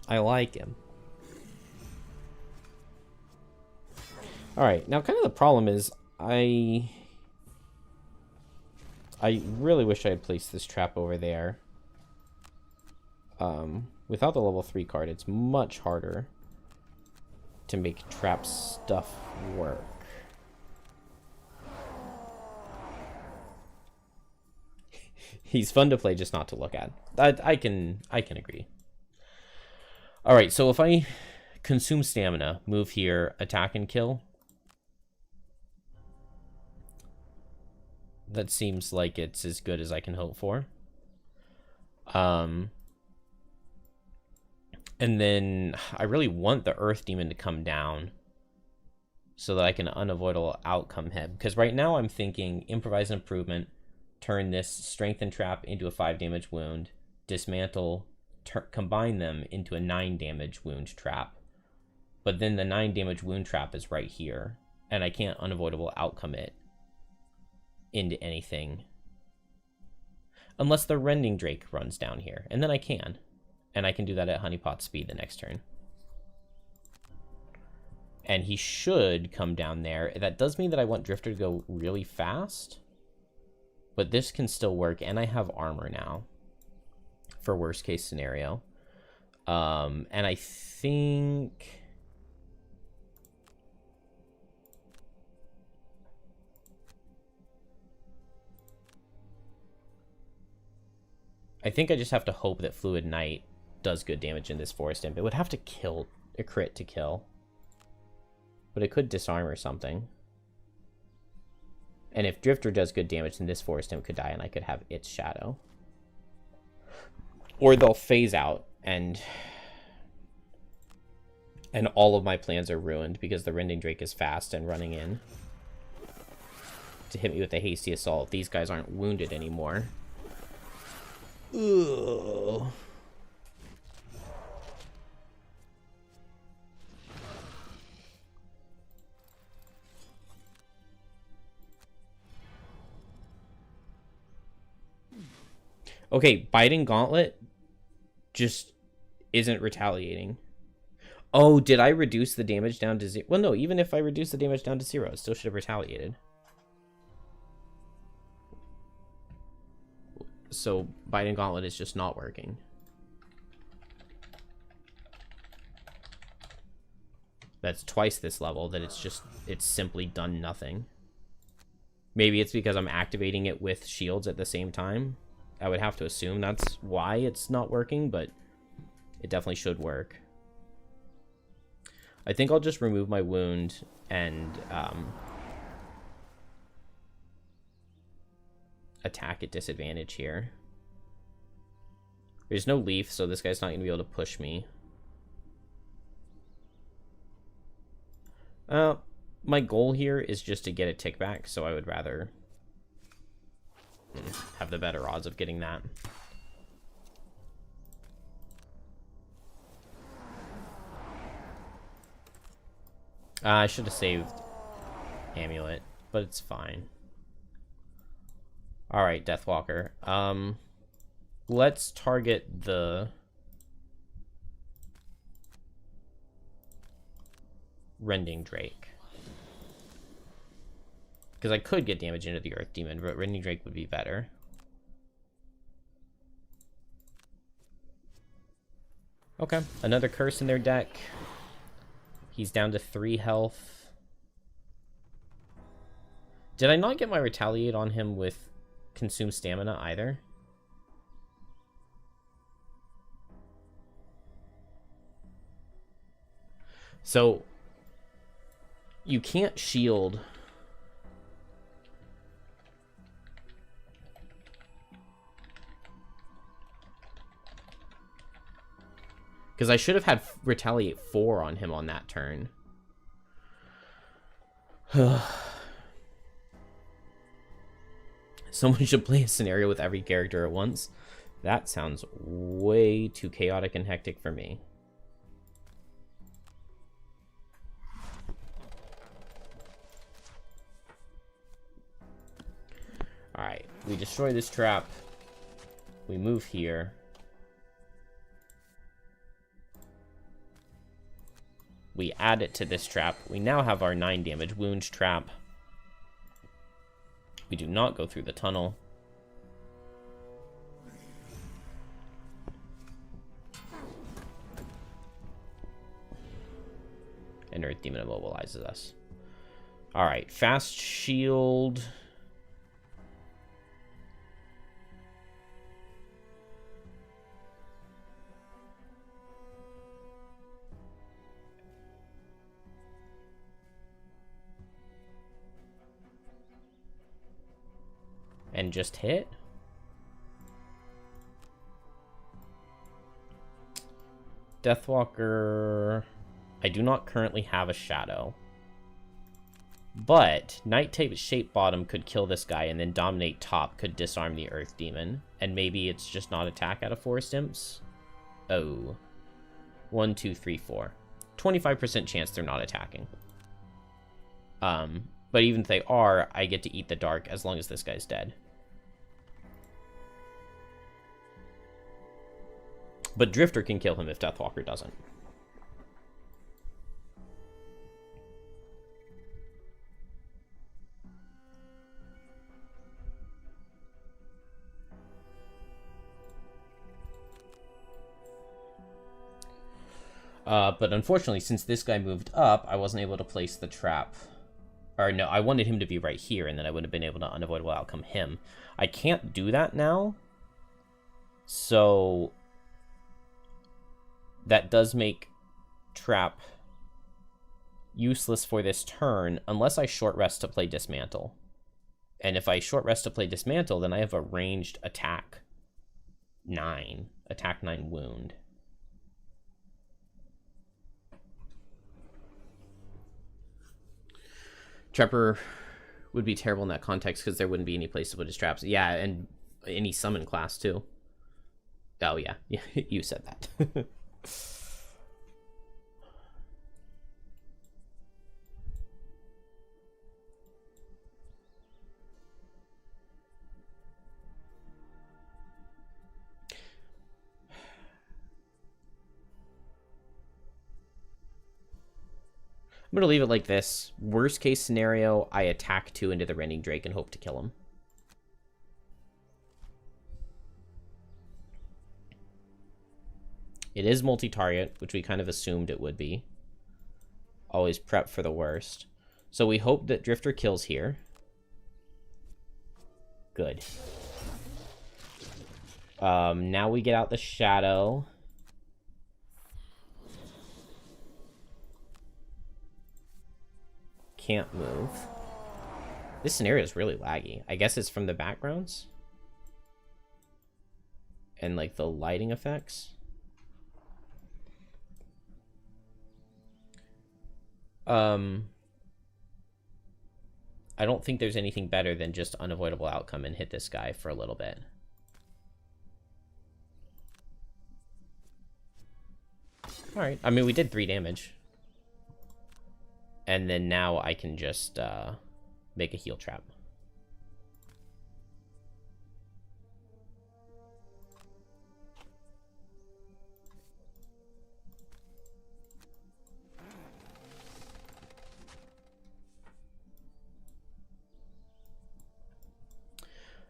I like him. Alright, now kind of the problem is, I really wish I had placed this Trap over there. Without the level 3 card, it's much harder to make Trap stuff work. He's fun to play, just not to look at. I can agree. Alright, so if I consume stamina, move here, attack and kill... That seems like it's as good as I can hope for. And then I really want the Earth Demon to come down so that I can unavoidable outcome him. Because right now I'm thinking improvise and improvement, turn this strengthen trap into a 5 damage wound, dismantle, combine them into a 9 damage wound trap. But then the 9 damage wound trap is right here, and I can't unavoidable outcome it into anything unless the Rending Drake runs down here, and then I can do that at honeypot speed the next turn. And he should come down there. That does mean that I want Drifter to go really fast. But this can still work, and I have armor now. For worst case scenario. And I think... I just have to hope that Fluid Knight does good damage in this Forest Imp. It would have to kill, a crit to kill. But it could disarm or something. And if Drifter does good damage, then this Forest Imp could die and I could have its Shadow. Or they'll phase out and all of my plans are ruined because the Rending Drake is fast and running in to hit me with a hasty assault. These guys aren't wounded anymore. Ugh. Okay, Biting Gauntlet just isn't retaliating. Oh, did I reduce the damage down to 0? Well, no, even if I reduce the damage down to 0, it still should have retaliated. So, Biting Gauntlet is just not working. That's twice this level that it's simply done nothing. Maybe it's because I'm activating it with shields at the same time. I would have to assume that's why it's not working, but it definitely should work. I think I'll just remove my wound and attack at disadvantage here. There's no leaf, so this guy's not going to be able to push me. My goal here is just to get a tick back, so I would rather have the better odds of getting that. I should have saved Amulet, but it's fine. Alright, Deathwalker. Let's target the Rending Drake. Because I could get damage into the Earth Demon, but Rending Drake would be better. Okay, another curse in their deck. He's down to 3 health. Did I not get my Retaliate on him with Consume Stamina either? So, you can't shield... Because I should have had Retaliate 4 on him on that turn. Someone should play a scenario with every character at once. That sounds way too chaotic and hectic for me. Alright, we destroy this trap. We move here. We add it to this trap. We now have our 9 damage wound trap. We do not go through the tunnel. And Earth Demon immobilizes us. Alright, fast shield. And just hit. Deathwalker. I do not currently have a shadow. But Night Type Shape Bottom could kill this guy, and then Dominate Top could disarm the Earth Demon. And maybe it's just not attack out of Forest Imps. Oh. 1, 2, 3, 4. 25% chance they're not attacking. But even if they are, I get to eat the dark as long as this guy's dead. But Drifter can kill him if Deathwalker doesn't. But unfortunately, since this guy moved up, I wasn't able to place the trap. Or no, I wanted him to be right here, and then I would have been able to unavoidable outcome him. I can't do that now. So that does make trap useless for this turn, unless I short rest to play dismantle. And if I short rest to play dismantle, then I have a ranged attack 9. Attack 9 wound. Trapper would be terrible in that context because there wouldn't be any place to put his traps. Yeah, and any summon class too. Oh yeah, you said that. I'm going to leave it like this. Worst case scenario, I attack 2 into the Rending Drake and hope to kill him. It is multi-target, which we kind of assumed it would be. Always prep for the worst. So we hope that Drifter kills here. Good. Now we get out the Shadow. Can't move. This scenario is really laggy. I guess it's from the backgrounds and like the lighting effects. I don't think there's anything better than just unavoidable outcome and hit this guy for a little bit. All right. I mean, we did 3 damage. And then now I can just make a heal trap.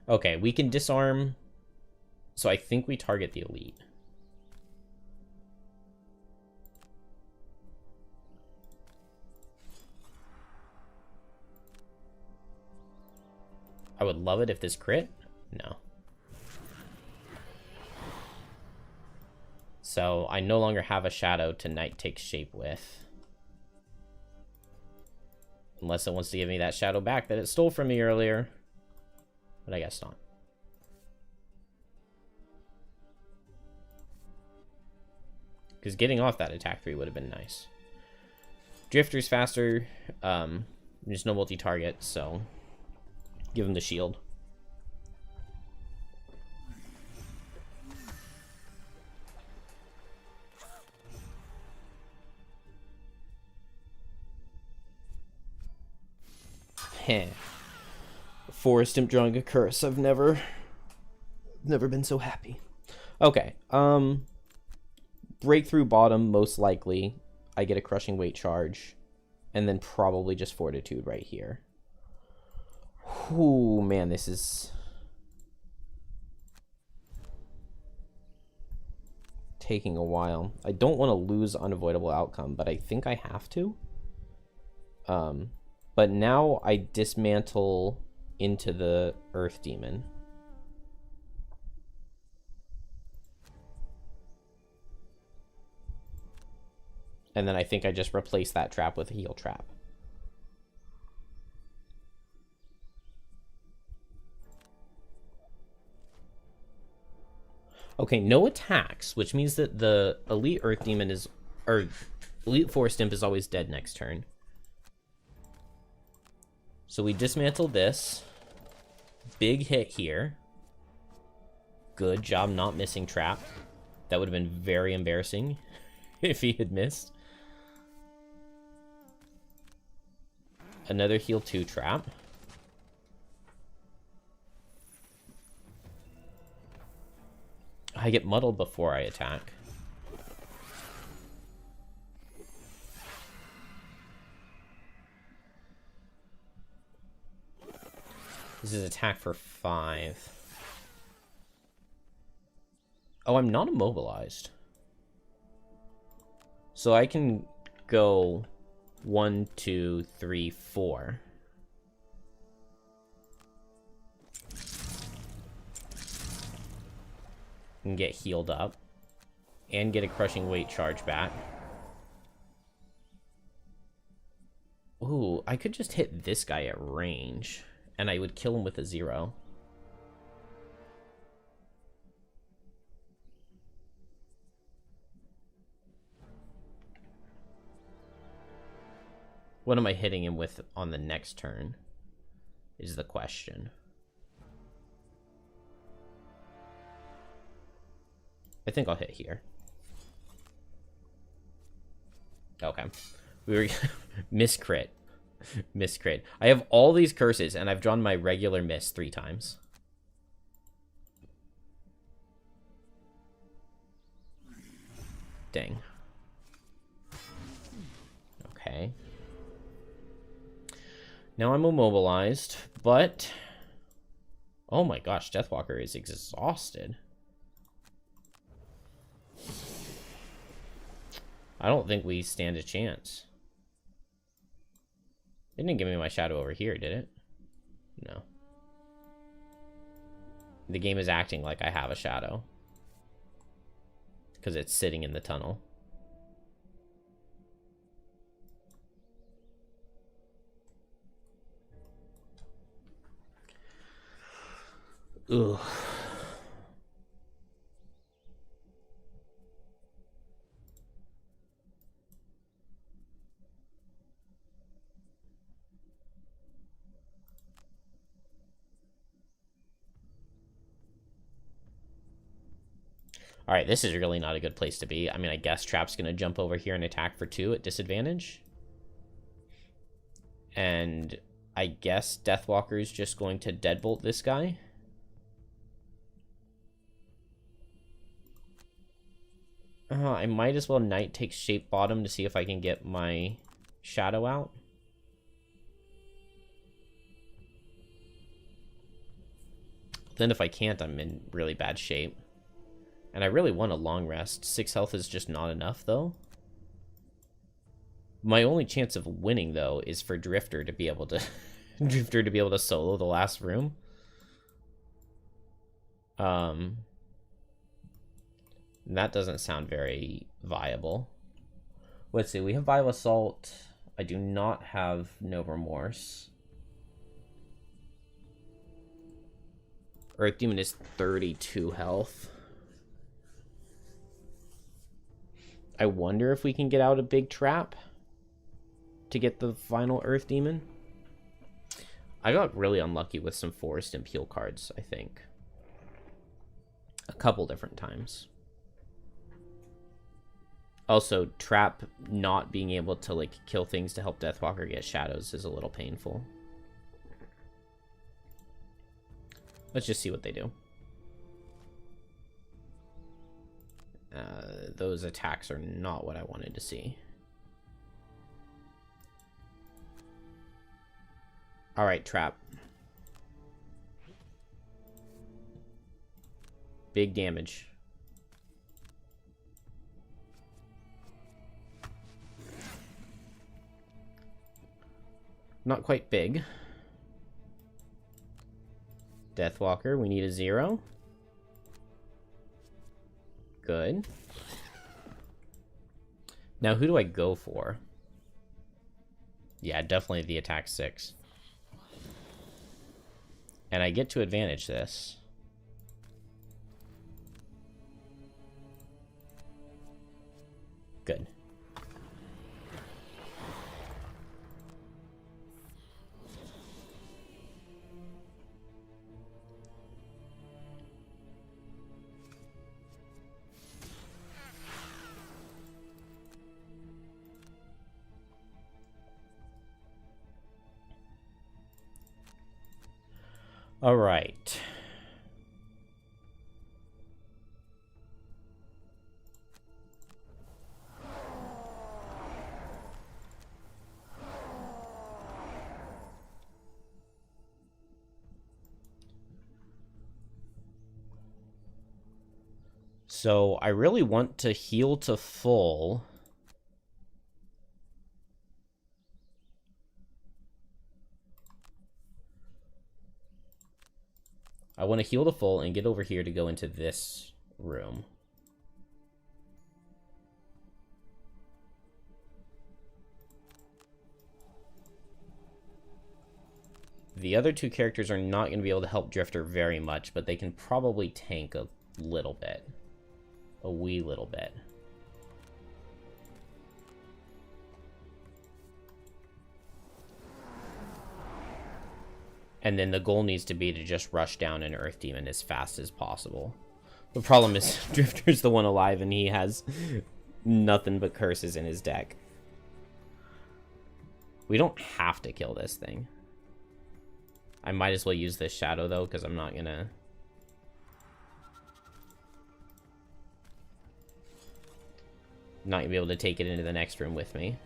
Okay, we can disarm. So I think we target the elite. I would love it if this crit. No. So I no longer have a shadow to Night take shape with. Unless it wants to give me that shadow back that it stole from me earlier. But I guess not. Because getting off that attack 3 would have been nice. Drifter's faster. There's no multi-target, so give him the shield. Heh. Forest Imp drawing a curse. I've never been so happy. Okay. Breakthrough bottom, most likely. I get a crushing weight charge. And then probably just fortitude right here. Ooh, man, this is taking a while. I don't want to lose unavoidable outcome, but I think I have to. But now I dismantle into the Earth Demon. And then I think I just replace that trap with a heal trap. Okay, no attacks, which means that the Elite Earth Demon is, or Elite Forest Imp is always dead next turn. So we dismantle this. Big hit here. Good job not missing trap. That would have been very embarrassing if he had missed. Another heal 2 trap. I get muddled before I attack. This is attack for 5. Oh, I'm not immobilized. So I can go 1, 2, 3, 4. And get healed up. And get a crushing weight charge back. Ooh, I could just hit this guy at range. And I would kill him with a 0. What am I hitting him with on the next turn? Is the question. I think I'll hit here. Okay. We were... Miscrit. Miscrit. I have all these curses, and I've drawn my regular miss 3 times. Dang. Okay. Now I'm immobilized, but... Oh my gosh, Deathwalker is exhausted. I don't think we stand a chance. It didn't give me my shadow over here, did it? No. The game is acting like I have a shadow. Because it's sitting in the tunnel. Ugh. Alright, this is really not a good place to be. I mean, I guess Trap's going to jump over here and attack for 2 at disadvantage. And I guess Deathwalker's just going to deadbolt this guy. I might as well Knight take Shape Bottom to see if I can get my shadow out. Then if I can't, I'm in really bad shape. And I really want a long rest. 6 health is just not enough, though. My only chance of winning, though, is for Drifter to be able to... Drifter to be able to solo the last room. That doesn't sound very viable. Let's see, we have Vile Assault. I do not have No Remorse. Earth Demon is 32 health. I wonder if we can get out a big trap to get the final Earth Demon. I got really unlucky with some Forest Impel cards, I think. A couple different times. Also, Trap not being able to, like, kill things to help Deathwalker get shadows is a little painful. Let's just see what they do. Those attacks are not what I wanted to see. Alright, Trap. Big damage. Not quite big. Deathwalker, we need a 0. Good. Now, who do I go for? Yeah, definitely the attack 6. And I get to advantage this. Good. All right. So I really want to heal to full I want to heal to full and get over here to go into this room. The other two characters are not going to be able to help Drifter very much, but they can probably tank a little bit. A wee little bit. And then the goal needs to be to just rush down an Earth Demon as fast as possible. The problem is Drifter's the one alive and he has nothing but curses in his deck. We don't have to kill this thing. I might as well use this shadow though, because I'm not gonna... not gonna be able to take it into the next room with me.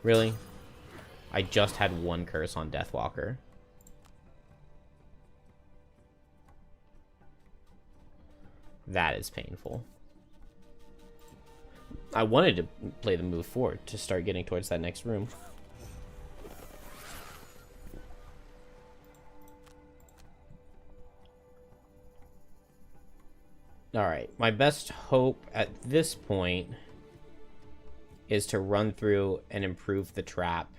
Really? I just had one curse on Deathwalker. That is painful. I wanted to play the move forward to start getting towards that next room. Alright, my best hope at this point is to run through and improve the trap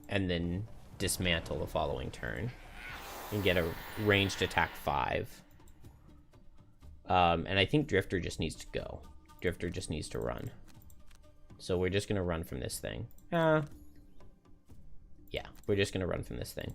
and then dismantle the following turn and get a ranged attack 5. And I think Drifter just needs to go. Drifter just needs to run. So we're just going to run from this thing. Yeah, we're just going to run from this thing.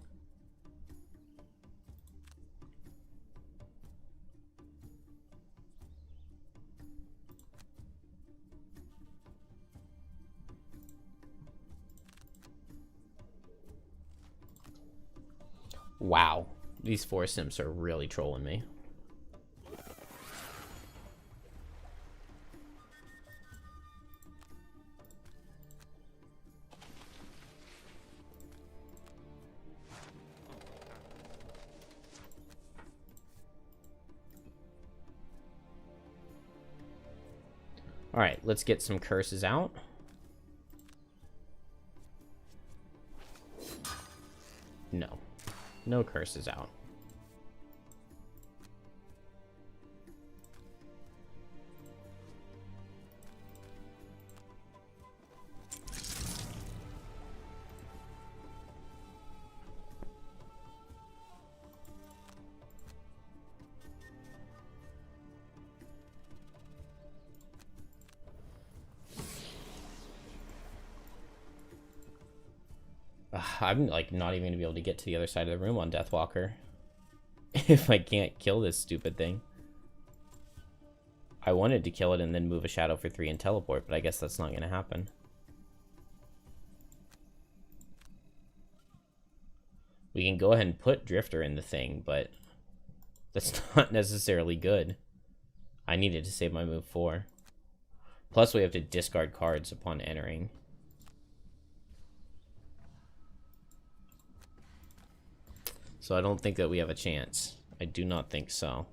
Wow, these forest imps are really trolling me. All right, let's get some curses out. No. No curses out. I'm like not even gonna be able to get to the other side of the room on Deathwalker if I can't kill this stupid thing. I wanted to kill it and then move a shadow for 3 and teleport, but I guess that's not gonna happen. We can go ahead and put Drifter in the thing, but that's not necessarily good. I needed to save my move 4. Plus we have to discard cards upon entering. So I don't think that we have a chance. I do not think so.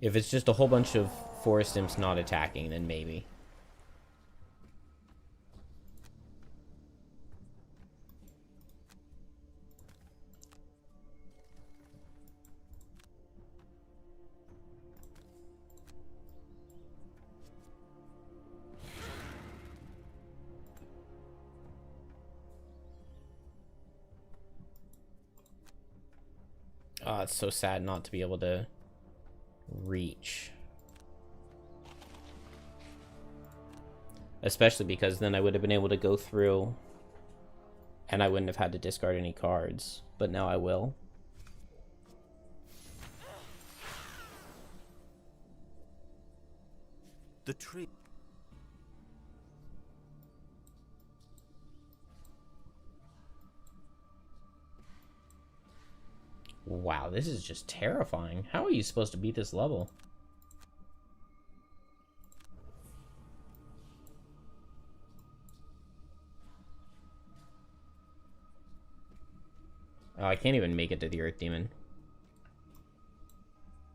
If it's just a whole bunch of forest imps not attacking, then maybe. Oh, it's so sad not to be able to reach. Especially because then I would have been able to go through and I wouldn't have had to discard any cards. But now I will. The tree. Wow, this is just terrifying. How are you supposed to beat this level? Oh, I can't even make it to the Earth Demon.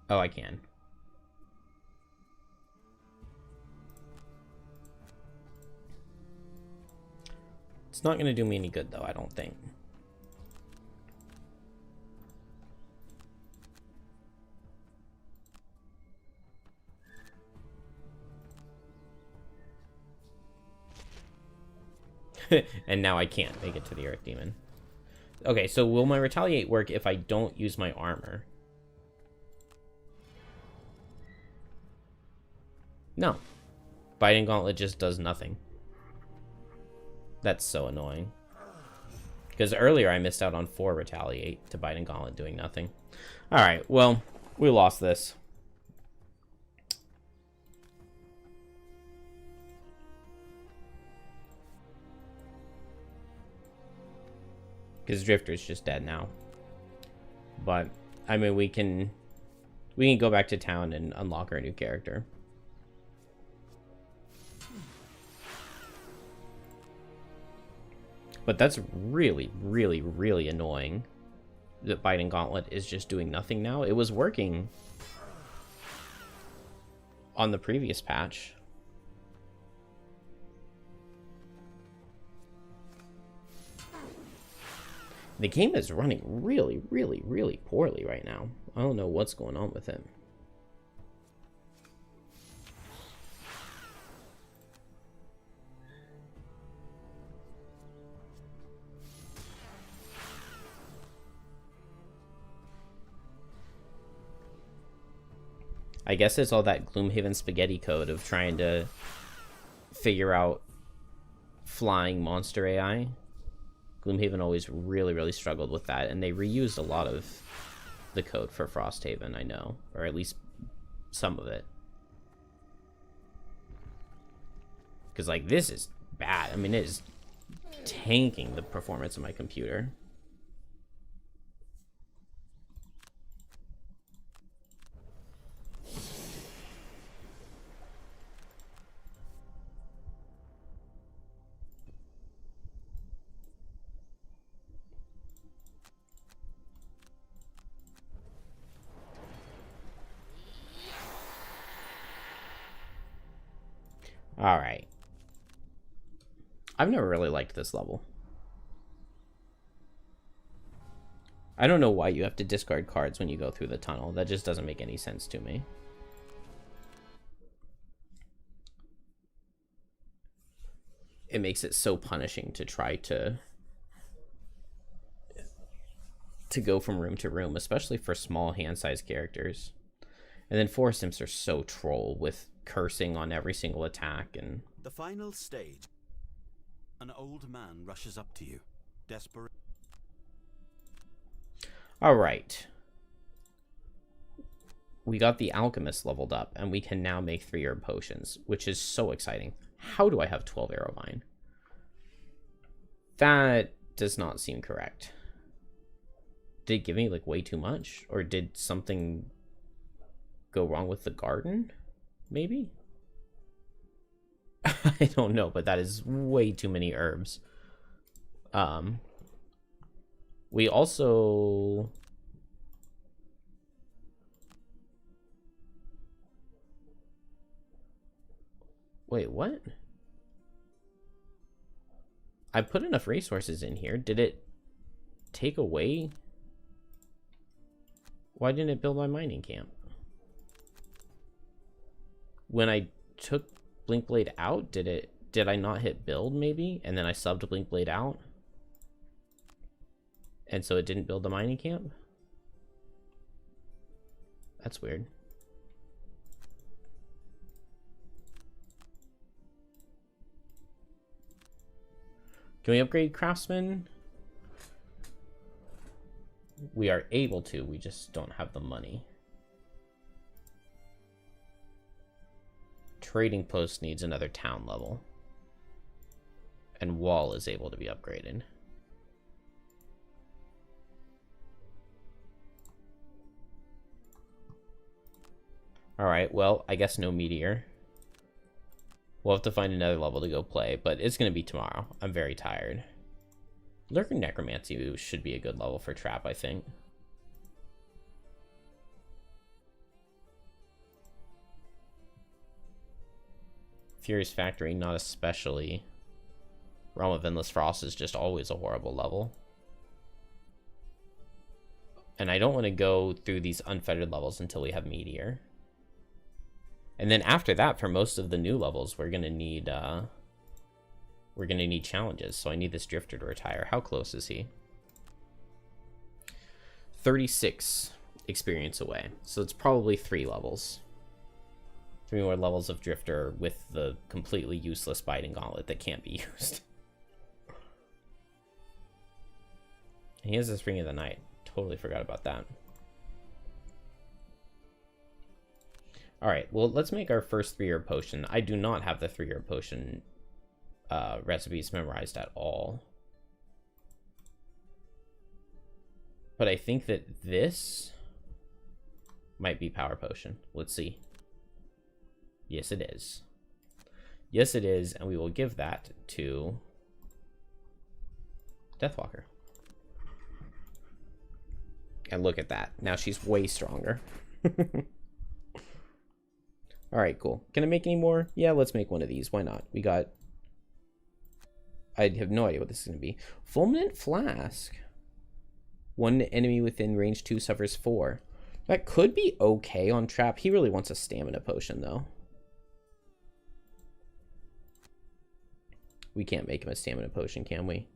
Oh, I can. It's not going to do me any good, though, I don't think. And now I can't make it to the Earth Demon. Okay, so will my Retaliate work if I don't use my armor? No. Biting Gauntlet just does nothing. That's so annoying. Because earlier I missed out on 4 Retaliate to Biting Gauntlet doing nothing. Alright, well, we lost this. Because Drifter's just dead now. But, I mean, we can go back to town and unlock our new character. But that's really, really, really annoying that Biting Gauntlet is just doing nothing now. It was working on the previous patch. The game is running really, really, really poorly right now. I don't know what's going on with it. I guess it's all that Gloomhaven spaghetti code of trying to figure out flying monster AI. Gloomhaven always really, really struggled with that, and they reused a lot of the code for Frosthaven, I know. Or at least some of it. Because, like, this is bad. I mean, it is tanking the performance of my computer. Alright. I've never really liked this level. I don't know why you have to discard cards when you go through the tunnel. That just doesn't make any sense to me. It makes it so punishing to try to go from room to room, especially for small hand-sized characters. And then Forest Imps are so troll with cursing on every single attack. And the final stage. An old man rushes up to you, desperate. All right. We got the Alchemist leveled up, and we can now make 3 herb potions, which is so exciting. How do I have 12 arrow vine? That does not seem correct. Did it give me, like, way too much? Or did something go wrong with the garden? Maybe? I don't know, but that is way too many herbs. We also... Wait, what? I put enough resources in here. Did it take away? Why didn't it build my mining camp? When I took Blinkblade out, did I not hit build maybe? And then I subbed Blinkblade out? And so it didn't build the mining camp? That's weird. Can we upgrade Craftsman? We are able to, we just don't have the money. Trading Post needs another town level. And Wall is able to be upgraded. Alright, well, I guess no Meteor. We'll have to find another level to go play, but it's going to be tomorrow. I'm very tired. Lurker Necromancy should be a good level for Trap, I think. Furious Factory, not especially Realm of Endless Frost is just always a horrible level. And I don't want to go through these unfettered levels until we have Meteor. And then after that, for most of the new levels, we're gonna need challenges. So I need this Drifter to retire. How close is he? 36 experience away. So it's probably 3 levels. 3 more levels of Drifter with the completely useless Biting Gauntlet that can't be used. And he has this Ring of the Night. Totally forgot about that. Alright, well, let's make our first 3-herb potion. I do not have the 3-herb potion recipes memorized at all. But I think that this might be Power Potion. Let's see. Yes, it is. Yes, it is, and we will give that to Deathwalker. And look at that. Now she's way stronger. Alright, cool. Can I make any more? Yeah, let's make one of these. Why not? We got... I have no idea what this is going to be. Fulminant Flask. 1 enemy within range 2 suffers 4. That could be okay on Trap. He really wants a stamina potion, though. We can't make him a stamina potion, can we?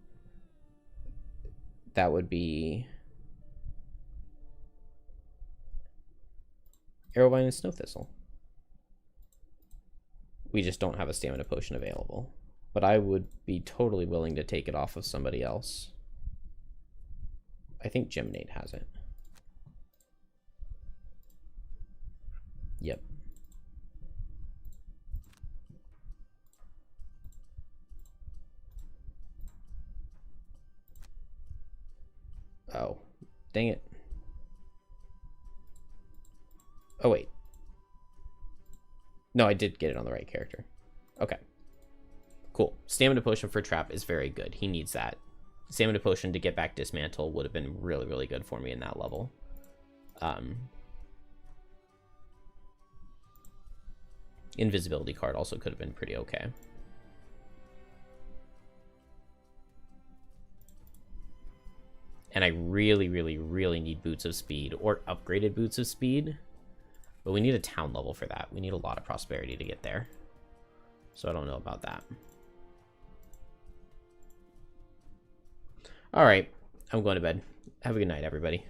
That would be... Arrowvine and Snow Thistle. We just don't have a stamina potion available. But I would be totally willing to take it off of somebody else. I think Geminate has it. Yep. Oh, dang it. Oh, wait. No, I did get it on the right character. Okay. Cool. Stamina potion for Trap is very good. He needs that. Stamina potion to get back Dismantle would have been really, really good for me in that level. Invisibility card also could have been pretty okay. And I really, really, really need Boots of Speed or upgraded Boots of Speed. But we need a town level for that. We need a lot of prosperity to get there. So I don't know about that. All right, I'm going to bed. Have a good night, everybody.